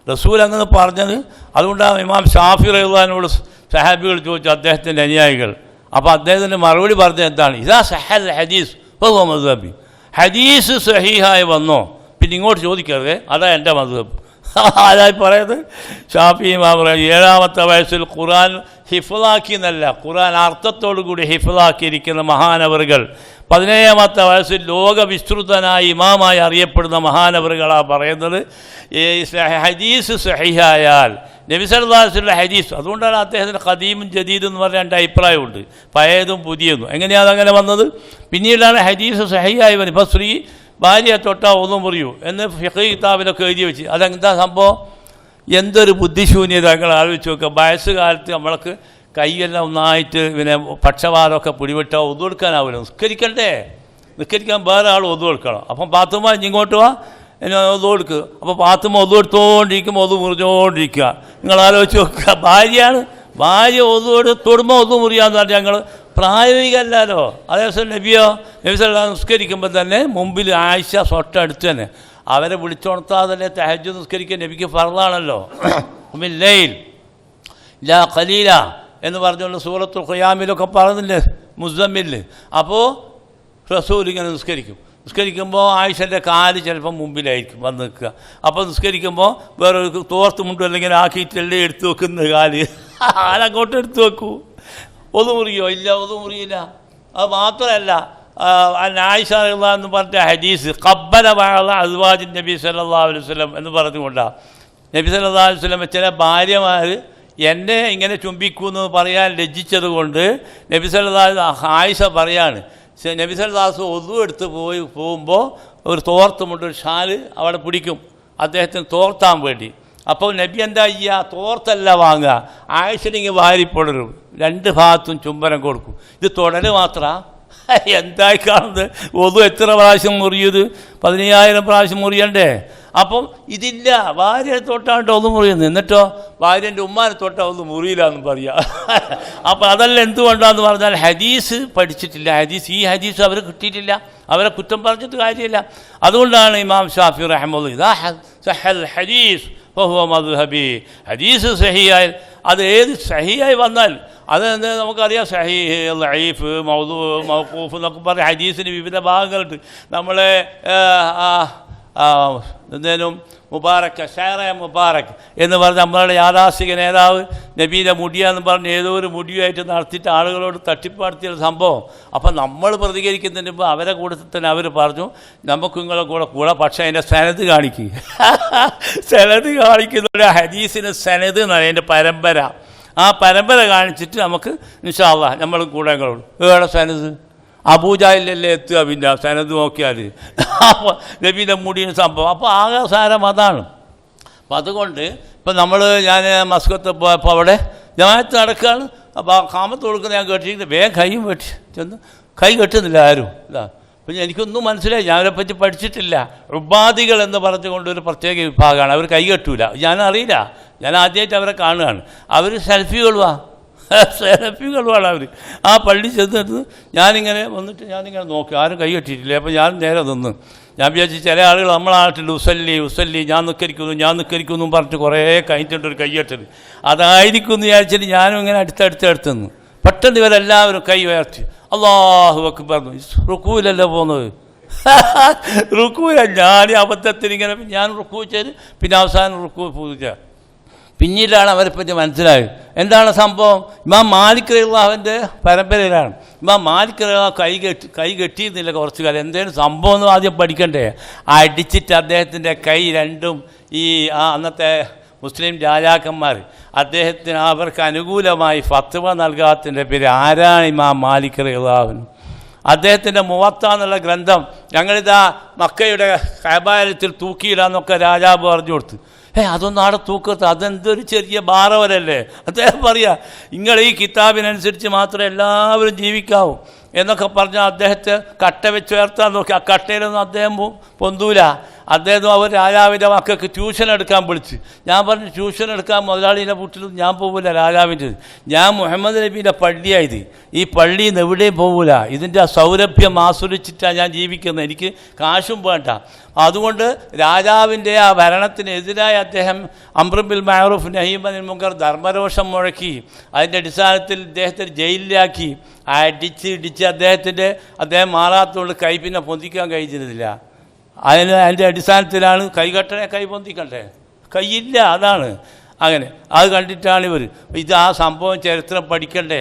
റസൂൽ അങ്ങനെ പറഞ്ഞത്. അതുകൊണ്ടാണ് ഇമാം ഷാഫി റളിയല്ലാഹുവിനോട് സഹാബികൾ ചോദിച്ചു, അദ്ദേഹത്തിൻ്റെ അനുയായികൾ. അപ്പോൾ അദ്ദേഹത്തിൻ്റെ മറുപടി പറഞ്ഞത് എന്താണ്? ഇതാ സഹൽ ഹദീസ് ഫഹുവ മദ്ഹബി, ഹദീസ് സഹീഹായി വന്നോ പിന്നെ ഇങ്ങോട്ട് ചോദിക്കരുത്, അതാ എൻ്റെ മദ്ഹബ്. ആരായി പറയുന്നത്? ഷാഫി ഇമാം. 7ാമത്തെ വയസ്സിൽ ഖുർആൻ ഹിഫ്ളാക്കി എന്നല്ല, ഖുർആൻ അർത്ഥത്തോടു കൂടി ഹിഫ്ളാക്കിയിരിക്കുന്ന മഹാനവറുകൾ. 17ാമത്തെ വയസ്സിൽ ലോകവിസ്തൃതനായ ഇമാമായി അറിയപ്പെടുന്ന മഹാനവറുകളാണ് പറയുന്നത്, ഹദീസ് സഹിഹായാൽ നബി സല്ലല്ലാഹു അലൈഹി വസല്ലം ഹദീസ്. അതുകൊണ്ടാണ് അദ്ദേഹത്തിന് ഖദീമും ജദീദും എന്ന് പറഞ്ഞ 2 അഭിപ്രായമുണ്ട്, പഴയതും പുതിയതും. എങ്ങനെയാണ് അതങ്ങനെ വന്നത്? പിന്നീടാണ് ഹദീസ് സഹിഹായി വരുന്നത്. ഇപ്പോൾ സ്ത്രീ ഭാര്യയെ തൊട്ടാൽ ഒന്നും പറയൂ എന്ന് ഫിഖ് കിതാബിലൊക്കെ എഴുതി വെച്ച്. അതെന്താ സംഭവം? എന്തൊരു ബുദ്ധിശൂന്യത നിങ്ങൾ ആലോചിച്ച് നോക്കുക. വയസ്സുകാലത്ത് നമ്മൾക്ക് കൈയെല്ലാം ഒന്നായിട്ട് പിന്നെ പക്ഷപാതമൊക്കെ പിടിവിട്ടാൽ ഒതു കൊടുക്കാനാവില്ല. നിസ്കരിക്കണ്ടേ? നിസ്കരിക്കാൻ വേറെ ആൾ ഒതു കൊടുക്കണം. അപ്പം പാത്തുമ്മ ഇങ്ങോട്ട് വാ, എന്നെ ഒതു കൊടുക്കുക. അപ്പോൾ പാത്തുമ്മ ഒതു എടുത്തുകൊണ്ടിരിക്കുമ്പോൾ ഒതു മുറിഞ്ഞുകൊണ്ടിരിക്കുക. നിങ്ങൾ ആലോചിച്ച് നോക്കുക. ഭാര്യ ഒതുവോട് തൊടുമ്പോൾ ഒതു മുറിയാന്ന് പറഞ്ഞാൽ ഞങ്ങൾ പ്രായോഗികമല്ലല്ലോ. അതേസമയം നബി നിസ്കരിക്കുമ്പോൾ തന്നെ മുമ്പിൽ ആയിഷ തൊട്ടടുത്ത് തന്നെ അവരെ വിളിച്ചുണർത്താതെ തഹജ്ജുദ് നിസ്കരിക്കാൻ നബിക്ക് ഫർളാണല്ലോ. ലൈൽ ലാ ഖലീല എന്ന് പറഞ്ഞുകൊണ്ട് സൂറത്തുൽ ഖിയാമിലൊക്കെ പറഞ്ഞില്ലേ മുസമ്മിൽ. അപ്പോൾ റസൂൽ ഇങ്ങനെ നിസ്കരിക്കുമ്പോൾ ആയിഷൻ്റെ കാല് ചിലപ്പോൾ മുമ്പിലായിരിക്കും വന്ന് നിൽക്കുക. അപ്പോൾ നിസ്കരിക്കുമ്പോൾ വേറൊരു തോർത്ത് മുണ്ടും അല്ലെങ്കിൽ ആക്കിയിട്ടല്ലേ എടുത്തു വെക്കുന്ന കാല് ആളങ്ങോട്ട് എടുത്തു വെക്കൂ. ഒതു മുറിയോ? ഇല്ല, ഒതു മുറിയില്ല. അത് മാത്രമല്ല ആയിഷ എന്ന് പറഞ്ഞ ഹദീസ് ഖബ്ബല ബഅദ അസ്വാജിൻ നബി സല്ലല്ലാഹു അലൈഹി വസല്ലം എന്ന് പറഞ്ഞുകൊണ്ടാണ് നബി സല്ലല്ലാഹു അലൈഹി വസല്ലം ചില ഭാര്യമാർ എന്നെ ഇങ്ങനെ ചുംബിക്കുമെന്ന് പറയാൻ ലജ്ജിച്ചത് കൊണ്ട് നബി സല്ലല്ലാഹു ആയിഷ പറയാണ്, നബി സല്ലല്ലാഹു ഒതു എടുത്ത് പോകുമ്പോൾ ഒരു തോർത്തുമുണ്ട്, ഒരു ഷാല് അവിടെ പിടിക്കും അദ്ദേഹത്തിന് തോർത്താൻ വേണ്ടി. അപ്പോൾ നബി എന്താ ചെയ്യുക? തോർത്തല്ല വാങ്ങുക, ആയിഷനിങ്ങ് വാരിപ്പൊടരും, രണ്ട് ഭാഗത്തും ചുംബനം കൊടുക്കും. ഇത് തുടര് മാത്രമാണ്. എന്തായി കാണുന്നത്? ഒതു എത്ര പ്രാവശ്യം മുറിയത്? 15000 പ്രാവശ്യം മുറിയണ്ടേ? അപ്പം ഇതില്ല, ഭാര്യ തൊട്ടാണ്ട് ഒന്ന് മുറിയുന്നു. എന്നിട്ടോ ഭാര്യൻ്റെ ഉമ്മാനെ തൊട്ടാൽ ഒന്ന് മുറിയില്ല എന്ന് പറയുക. അപ്പം അതല്ല എന്തുകൊണ്ടാന്ന് പറഞ്ഞാൽ ഹദീസ് പഠിച്ചിട്ടില്ല. ഈ ഹദീസ് അവർ കിട്ടിയിട്ടില്ല, അവരെ കുറ്റം പറഞ്ഞിട്ട് കാര്യമില്ല. അതുകൊണ്ടാണ് ഇമാം ഷാഫി റഹ്മത്തുള്ളാഹി ഇദാ സഹൽ ഹദീസ് ഫഹുവ മദ്ഹബി. ഹദീസ് സഹിയായി, അത് ഏത് സഹിയായി വന്നാൽ അത് നമുക്കറിയാം. സഹീഹ്, ലഈഫ്, മൗദൂ, മൗഖൂഫ് എന്നൊക്കെ പറഞ്ഞ ഹദീസിന് വിവിധ ഭാഗങ്ങളുണ്ട്. നമ്മളെ എന്തേലും മുബാറക്ക്, ഷാറ മുബാറക്ക് എന്ന് പറഞ്ഞ നമ്മളുടെ യാഥാസ്ഥിക നേതാവ് നബീൻ്റെ മുടിയാന്ന് പറഞ്ഞ് ഏതോ ഒരു മുടിയായിട്ട് നടത്തിയിട്ട് ആളുകളോട് തട്ടിപ്പാടുത്തിയ സംഭവം. അപ്പം നമ്മൾ പ്രതികരിക്കുന്നതിന് മുമ്പ് അവരെ കൂട്ടത്തിൽ തന്നെ അവർ പറഞ്ഞു നമുക്ക് നിങ്ങളെ കൂടെ പക്ഷേ അതിൻ്റെ സനത് കാണിക്കുക. സനത് കാണിക്കുന്ന ഹദീസിന് സനത് എന്നാണ് അതിൻ്റെ പരമ്പര. ആ പരമ്പര കാണിച്ചിട്ട് നമുക്ക് ഇൻഷാ അല്ലാഹ് നമ്മളും കൂടെ ഏടെ സനത് അബൂജാഹിലല്ലേ എത്തുക, പിന്നെ സനത് നോക്കിയാൽ അപ്പോൾ നബീൻ്റെ മുടിയുടെ സംഭവം. അപ്പോൾ ആകാസാരം അതാണ്. അപ്പം അതുകൊണ്ട് ഇപ്പം ഞാൻ മസ്കത്ത് പോയപ്പോൾ അവിടെ ജമാഅത്ത് നടക്കുകയാണ്. അപ്പോൾ കാമത്ത് കൊടുക്കുന്ന ഞാൻ കേട്ടിട്ട് വേഗം കൈയും വെട്ടി ചെന്ന് കൈ കെട്ടുന്നില്ല ആരും. ഇതാ അപ്പം എനിക്കൊന്നും മനസ്സിലായി, ഞാൻ അവരെപ്പറ്റി പഠിച്ചിട്ടില്ല. റുബാദികൾ എന്ന് പറഞ്ഞുകൊണ്ടൊരു പ്രത്യേക വിഭാഗമാണ്, അവർ കൈ കെട്ടൂല. ഞാനറിയില്ല, ഞാൻ ആദ്യമായിട്ട് അവരെ കാണുകയാണ്. അവർ സെൽഫികളുമാണ് അവർ. ആ പള്ളി ചെന്നിട്ട് ഞാനിങ്ങനെ ഞാനിങ്ങനെ നോക്കി, ആരും കൈ കെട്ടിയിട്ടില്ല. അപ്പോൾ ഞാൻ നേരെ നിന്ന് ഞാൻ വിചാരിച്ചു ചില ആളുകൾ നമ്മളെ നാട്ടിൽ ഉസല്ലി ഞാൻ നിൽക്കരിക്കുന്നു പറഞ്ഞിട്ട് കുറേ കഴിഞ്ഞിട്ടൊരു കൈയ്യട്ടൽ അതായിരിക്കും എന്ന് വിചാരിച്ചിട്ട് ഞാനും ഇങ്ങനെ അടുത്തടുത്ത് നിന്ന് പെട്ടെന്ന് ഇവരെല്ലാവരും കൈ ഉയർത്തി അല്ലാഹു അക്ബർ. റുക്കൂലല്ല പോകുന്നത്, റുക്കൂല. ഞാൻ അബദ്ധത്തിൽ ഇങ്ങനെ ഞാൻ റുക്കൂ ചെയ്ത് പിന്നെ അവസാനം റുക്കൂ പൂജ. പിന്നീടാണ് അവരെപ്പറ്റി മനസ്സിലായത് എന്താണ് സംഭവം. ഇമാം മാലിക് റളിയല്ലാഹുവിൻ്റെ പരമ്പരയിലാണ്. ഇമാം മാലിക് റളിയല്ലാഹു കൈ കെട്ടിയിരുന്നില്ല കുറച്ച് കാലം. എന്തേലും സംഭവം ഒന്നും ആദ്യം പഠിക്കണ്ടേ. അടിച്ചിട്ട് അദ്ദേഹത്തിൻ്റെ കൈ രണ്ടും ഈ അന്നത്തെ മുസ്ലിം രാജാക്കന്മാർ അദ്ദേഹത്തിന് അവർക്ക് അനുകൂലമായി ഫത്വ നൽകാത്തതിൻ്റെ പേര് ആരാണ് ഇമാം മാലിക് റളിയല്ലാഹു. അദ്ദേഹത്തിൻ്റെ മുവത്ത എന്നുള്ള ഗ്രന്ഥം ഞങ്ങളിതാ മക്കയുടെ കഅബാലയത്തിൽ തൂക്കിയിടാന്നൊക്കെ രാജാവ് പറഞ്ഞു കൊടുത്തു. അതൊന്നും അവിടെ തൂക്കത്ത്, അതെന്തൊരു ചെറിയ ബാറവരല്ലേ. അദ്ദേഹം പറയുക നിങ്ങൾ ഈ കിതാബിനനുസരിച്ച് മാത്രമേ എല്ലാവരും ജീവിക്കാവൂ എന്നൊക്കെ പറഞ്ഞാൽ അദ്ദേഹത്തെ കട്ട വെച്ച് ഉയർത്താൻ നോക്കി. ആ കട്ടയിലൊന്നും അദ്ദേഹം പൊന്തൂല. അദ്ദേഹം അവർ രാജാവിൻ്റെ മക്കൾക്ക് ട്യൂഷൻ എടുക്കാൻ വിളിച്ച്. ഞാൻ പറഞ്ഞു ട്യൂഷൻ എടുക്കാൻ മുതലാളിയുടെ വീട്ടിൽ ഞാൻ പോകില്ല, രാജാവിൻ്റെ. ഞാൻ മുഹമ്മദ് നബീൻ്റെ പള്ളിയായത്, ഈ പള്ളിയിൽ നിന്ന് എവിടെയും പോകില്ല. ഇതിൻ്റെ ആ സൗരഭ്യം ആസ്വദിച്ചിട്ടാണ് ഞാൻ ജീവിക്കുന്നത്, എനിക്ക് കാശും വേണ്ട. അതുകൊണ്ട് രാജാവിൻ്റെ ആ ഭരണത്തിനെതിരായി അദ്ദേഹം അംറു ബിൽ മഅറൂഫ് നഹീ അനിൽ മുൻകർ ധർമ്മരോഷം മുഴക്കി. അതിൻ്റെ അടിസ്ഥാനത്തിൽ ഇദ്ദേഹത്തെ ജയിലിലാക്കി. ഇടിച്ച് അദ്ദേഹം മാറാത്തതുകൊണ്ട് കൈ പിന്നെ പൊന്തിക്കാൻ കഴിഞ്ഞിരുന്നില്ല. അതിൻ്റെ അടിസ്ഥാനത്തിലാണ് കൈ പൊന്തിക്കണ്ടേ, കൈയില്ല, അതാണ് അങ്ങനെ. അത് കണ്ടിട്ടാണ് ഇവർ ആ സംഭവം ചരിത്രം പഠിക്കണ്ടേ.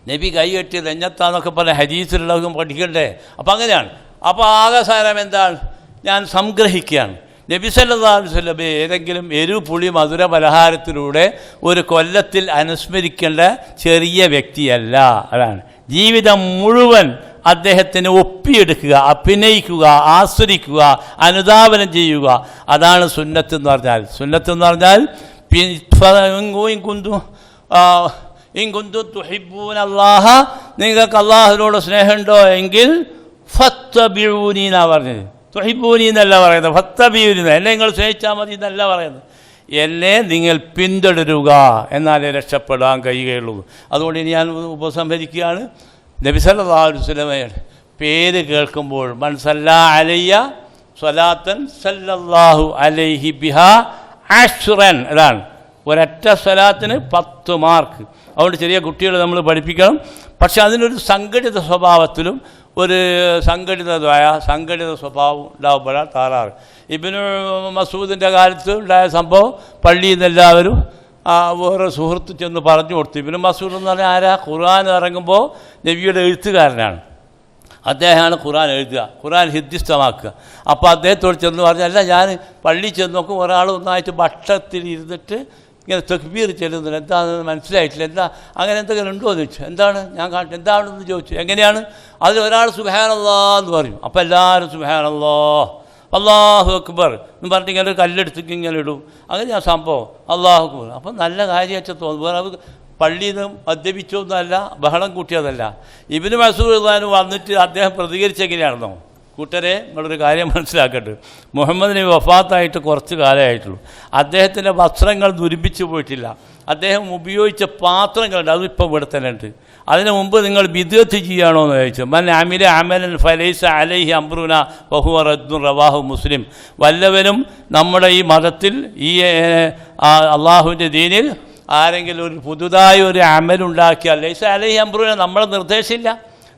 നബി കൈ കെട്ടി രഞ്ഞത്താന്നൊക്കെ പറഞ്ഞ ഹദീസിലുള്ളതും പഠിക്കണ്ടേ. അപ്പം അങ്ങനെയാണ്. അപ്പോൾ ആകസാരം എന്താണ് ഞാൻ സംഗ്രഹിക്കുകയാണ്. നബി സല്ലല്ലാഹു അലൈഹി വസല്ലം ഏതെങ്കിലും പുളി മധുര പലഹാരത്തിലൂടെ ഒരു കൊല്ലത്തിൽ അനുസ്മരിക്കേണ്ട ചെറിയ വ്യക്തിയല്ല. അതാണ് ജീവിതം മുഴുവൻ അദ്ദേഹത്തിന് ഒപ്പിയെടുക്കുക, അഭിനയിക്കുക, ആസ്വദിക്കുക, അനുധാവനം ചെയ്യുക. അതാണ് സുന്നത്ത് എന്ന് പറഞ്ഞാൽ. സുന്നത്ത് എന്ന് പറഞ്ഞാൽ നിങ്ങൾക്ക് അള്ളാഹുവിനോട് സ്നേഹമുണ്ടോ എങ്കിൽ ഫത്തബിഊനി എന്നാണ് പറഞ്ഞത്. തുഹിബൂനി എന്നല്ല പറയുന്നത്, ഫത്തബിഊനി. എന്നെ നിങ്ങൾ സ്നേഹിച്ചാൽ മതി എന്നല്ല പറയുന്നത്. എന്നെ നിങ്ങൾ പിന്തുടരുക, എന്നാലേ രക്ഷപ്പെടാൻ കഴിയുകയുള്ളൂ. അതുകൊണ്ട് ഇനി ഞാൻ ഉപസംഹരിക്കുകയാണ്. നബി സല്ലല്ലാഹു അലൈഹി വസല്ലമയുടെ പേര് കേൾക്കുമ്പോൾ മൻ സല്ലാ അലയ്യ സ്വലാത്തൻ സല്ലല്ലാഹു അലൈഹി ബിഹാ അശ്റൻ, അതാണ് ഒരൊറ്റ സ്വലാത്തിന് 10 മാർക്ക്. അതുകൊണ്ട് ചെറിയ കുട്ടികളെ നമ്മൾ പഠിപ്പിക്കണം. പക്ഷെ അതിനൊരു സംഘടിത സ്വഭാവത്തിലും ഒരു സംഘടിത സ്വഭാവം ഉണ്ടാവുമ്പോഴാണ് താറാറ്. ഇബ്നു മസൂദിൻ്റെ കാലത്ത് ഉണ്ടായ സംഭവം, പള്ളിയിൽ നിന്ന് എല്ലാവരും വേറെ സുഹൃത്ത് ചെന്ന് പറഞ്ഞു കൊടുത്തു. ഇബ്നു മസൂദ് എന്ന് പറഞ്ഞാൽ ആരാ? ഖുർആൻ ഇറങ്ങുമ്പോൾ നബിയുടെ എഴുത്തുകാരനാണ്. അദ്ദേഹമാണ് ഖുർആൻ എഴുതുക, ഖുർആൻ ഹിദ്ദിസ്ഥമാക്കുക. അപ്പോൾ അദ്ദേഹത്തോട് ചെന്ന് പറഞ്ഞു, അല്ല ഞാൻ പള്ളിയിൽ ചെന്ന് നോക്കും ഒരാൾ ഒന്നായിട്ട് ഭക്ഷണത്തിൽ ഇരുന്നിട്ട് ഇങ്ങനെ തക്ബീർ ചെല്ലുന്നില്ല, എന്താണെന്ന് മനസ്സിലായിട്ടില്ല, എന്താ അങ്ങനെ എന്തെങ്കിലും ഉണ്ടോ എന്ന് ചോദിച്ചു. എന്താണ് ഞാൻ കാണട്ടെ, എന്താണെന്ന് ചോദിച്ചു. എങ്ങനെയാണ്? അതിൽ ഒരാൾ സുബ്ഹാനല്ലാഹ് എന്ന് പറയും. അപ്പോൾ എല്ലാവരും സുബ്ഹാനല്ലാഹ് അല്ലാഹു അക്ബർ എന്ന് പറഞ്ഞിട്ട് ഇങ്ങനെ ഒരു കല്ലെടുത്തേക്ക് ഇങ്ങനെ ഇടും. അങ്ങനെയാണ് സംഭവം. അല്ലാഹു അക്ബർ. അപ്പം നല്ല കാര്യമായിട്ട് തോന്നും. വേറെ പള്ളിയിൽ നിന്ന് മദ്യപിച്ചൊന്നുമല്ല, ബഹളം കൂട്ടിയതല്ല. ഇബ്നു മസ്ഊദ് വന്നിട്ട് അദ്ദേഹം പ്രതികരിച്ചെങ്ങനെയാണെന്നോ? കൂട്ടരെ, നിങ്ങളൊരു കാര്യം മനസ്സിലാക്കട്ടെ. മുഹമ്മദ് നബി വഫാത്തായിട്ട് കുറച്ച് കാലമായിട്ടുള്ളൂ. അദ്ദേഹത്തിൻ്റെ വസ്ത്രങ്ങൾ ദുരിപ്പിച്ചു പോയിട്ടില്ല. അദ്ദേഹം ഉപയോഗിച്ച പാത്രങ്ങളുണ്ട്, അതിപ്പോൾ ഇവിടെ തന്നെ ഉണ്ട്. അതിനു മുമ്പ് നിങ്ങൾ ബിദ്അത്ത് ചെയ്യുകയാണോ എന്ന് ചോദിച്ചു. മൻ അമില അമലൻ ഫലൈസ അലൈഹി അംറുന വഹുവ റദ്ദുൻ റവാഹു മുസ്ലിം. വല്ലവനും നമ്മുടെ ഈ മതത്തിൽ, ഈ അള്ളാഹുവിൻ്റെ ദീനിൽ ആരെങ്കിലും ഒരു പുതുതായി ഒരു അമലുണ്ടാക്കിയാൽ ലൈസ അലൈഹി അംറുന, നമ്മളെ നിർദ്ദേശമില്ല,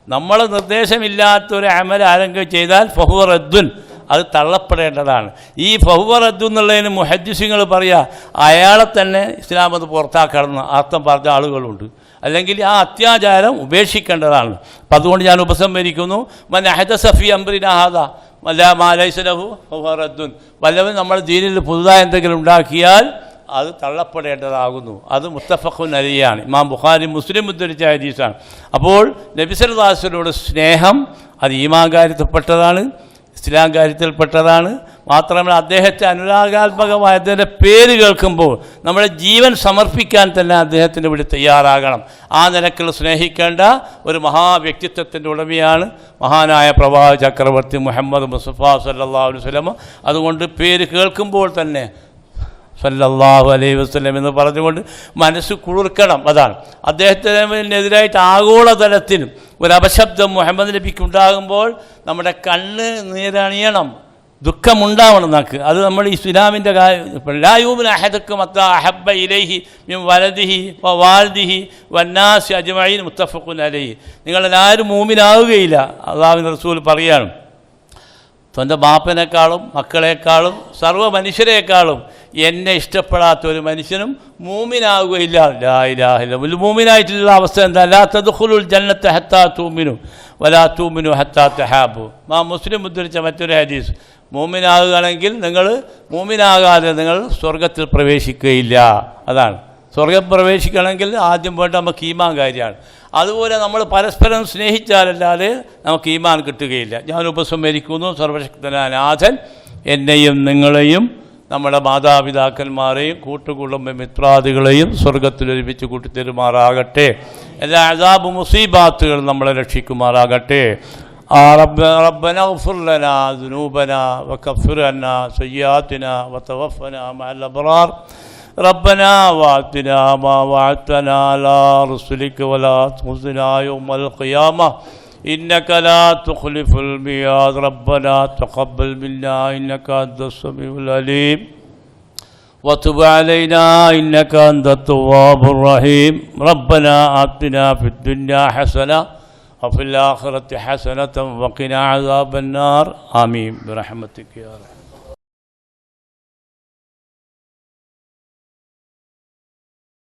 നമ്മളെ നിർദ്ദേശമില്ലാത്തൊരു അമൽ ആരെങ്കിലും ചെയ്താൽ ഫഹുവ റദ്ദുൻ, അത് തള്ളപ്പെടേണ്ടതാണ്. ഈ ഫഹുവ റദ്ദു എന്നുള്ളതിന് മുഹദ്ദിസുകൾ പറയുക അയാളെ തന്നെ ഇസ്ലാം അത് പുറത്താക്കണമെന്ന് അർത്ഥം പറഞ്ഞ ആളുകളുണ്ട്. അല്ലെങ്കിൽ ആ അത്യാചാരം ഉപേക്ഷിക്കേണ്ടതാണ്. അപ്പം അതുകൊണ്ട് ഞാൻ ഉപസംഹരിക്കുന്നു. മൻ അഹദസ ഫീ അംറിനാ ഹാദാ മാ ലൈസ ലഹു ഫഹുവ റദ്ദുൻ. വല്ലവൻ നമ്മുടെ ദീനിൽ പുതുതായി എന്തെങ്കിലും ഉണ്ടാക്കിയാൽ അത് തള്ളപ്പെടേണ്ടതാകുന്നു. അത് മുത്തഫഖുൻ അലൈഹിയാണ്. ഇമാം ബുഖാരി മുസ്ലിം ഉദ്ധരിച്ച ഹദീസാണ്. അപ്പോൾ നബി സല്ലല്ലാഹു അലൈഹി വസല്ലമയുടെ സ്നേഹം അത് ഈമാൻ കാര്യത്തിൽപ്പെട്ടതാണ്, ഇസ്ലാം കാര്യത്തിൽപ്പെട്ടതാണ്. മാത്രമല്ല അദ്ദേഹത്തെ അനുരാഗാത്മകമായ അദ്ദേഹത്തിൻ്റെ പേര് കേൾക്കുമ്പോൾ നമ്മുടെ ജീവൻ സമർപ്പിക്കാൻ തന്നെ അദ്ദേഹത്തിന് ഇവിടെ തയ്യാറാകണം. ആ നിലക്കിൽ സ്നേഹിക്കേണ്ട ഒരു മഹാവ്യക്തിത്വത്തിൻ്റെ ഉടമയാണ് മഹാനായ പ്രവാചക ചക്രവർത്തി മുഹമ്മദ് മുസ്തഫ സല്ലല്ലാഹു അലൈഹി വസല്ലം. അതുകൊണ്ട് പേര് കേൾക്കുമ്പോൾ തന്നെ സല്ലല്ലാഹു അലൈഹി വസല്ലം എന്ന് പറഞ്ഞുകൊണ്ട് മനസ്സ് കുളിർക്കണം. അതാണ് അദ്ദേഹത്തിനെതിരായിട്ട് ആഗോളതലത്തിൽ ഒരു അപശബ്ദം മുഹമ്മദ് നബിക്ക് ഉണ്ടാകുമ്പോൾ നമ്മുടെ കണ്ണ് നീരണിയണം, ദുഃഖമുണ്ടാവണം നമുക്ക്. അത് നമ്മൾ ഇസ്ലാമിൻ്റെ ലാ യുമിനു അഹദുക്കും ഹത്താ അഹബ്ബ ഇലൈഹി മിൻ വലദിഹി വവാലിദിഹി വന്നാസി അജ്മഈൻ മുത്തഫഖുൻ അലൈഹി. നിങ്ങളെല്ലാവരും മൂമിനാവുകയില്ല. അല്ലാഹുവിൻ്റെ റസൂൽ പറയാണ്, സ്വന്തം ബാപ്പനേക്കാളും മക്കളെക്കാളും സർവ്വ മനുഷ്യരെക്കാളും എന്നെ ഇഷ്ടപ്പെടാത്ത ഒരു മനുഷ്യനും മൂമിനാവുകയില്ല. ലാ ഇലാഹ ഇല്ലല്ലാഹ്. മൂമിനായിട്ടുള്ള അവസ്ഥ എന്താ? ലാ തദ്ഖുലുൽ ജന്നത ഹത്താ തുമിനു വലാ തുമിനു ഹത്താ തഹാബു. മുസ്ലിം ഉദ്ധരിച്ച മറ്റൊരു ഹദീസ്, മൂമിനാകുകയാണെങ്കിൽ നിങ്ങൾ, മൂമിനാകാതെ നിങ്ങൾ സ്വർഗത്തിൽ പ്രവേശിക്കുകയില്ല. അതാണ്, സ്വർഗം പ്രവേശിക്കണമെങ്കിൽ ആദ്യം വേണ്ട നമുക്ക് ഈമാൻ കാര്യമാണ്. അതുപോലെ നമ്മൾ പരസ്പരം സ്നേഹിച്ചാലല്ലാതെ നമുക്ക് ഈമാൻ കിട്ടുകയില്ല. ഞാൻ ഉപസംഹരിക്കുന്നു. സർവശക്തനായ നാഥൻ എന്നെയും നിങ്ങളെയും നമ്മുടെ മാതാപിതാക്കന്മാരെയും കൂട്ടുകുടുംബ മിത്രാദികളെയും സ്വർഗത്തിൽ ഒരുമിച്ച് കൂട്ടിത്തരുമാറാകട്ടെ. എല്ലാ അസാബ് മുസീബാത്തുകളും നമ്മളെ രക്ഷിക്കുമാറാകട്ടെ. ربنا اغفر لنا ذنوبنا وكفر عنا سيئاتنا وتوفنا مع الأبرار. ربنا وآتنا ما وعدتنا على رسلك ولا تخزنا يوم القيامة إنك لا تخلف الميعاد. ربنا تقبل منا إنك أنت السميع العليم وتب علينا إنك أنت التواب الرحيم. ربنا آتنا في الدنيا حسنة وفي الآخرة حسنة وقنا عذاب النار. آمين برحمتك يا رب.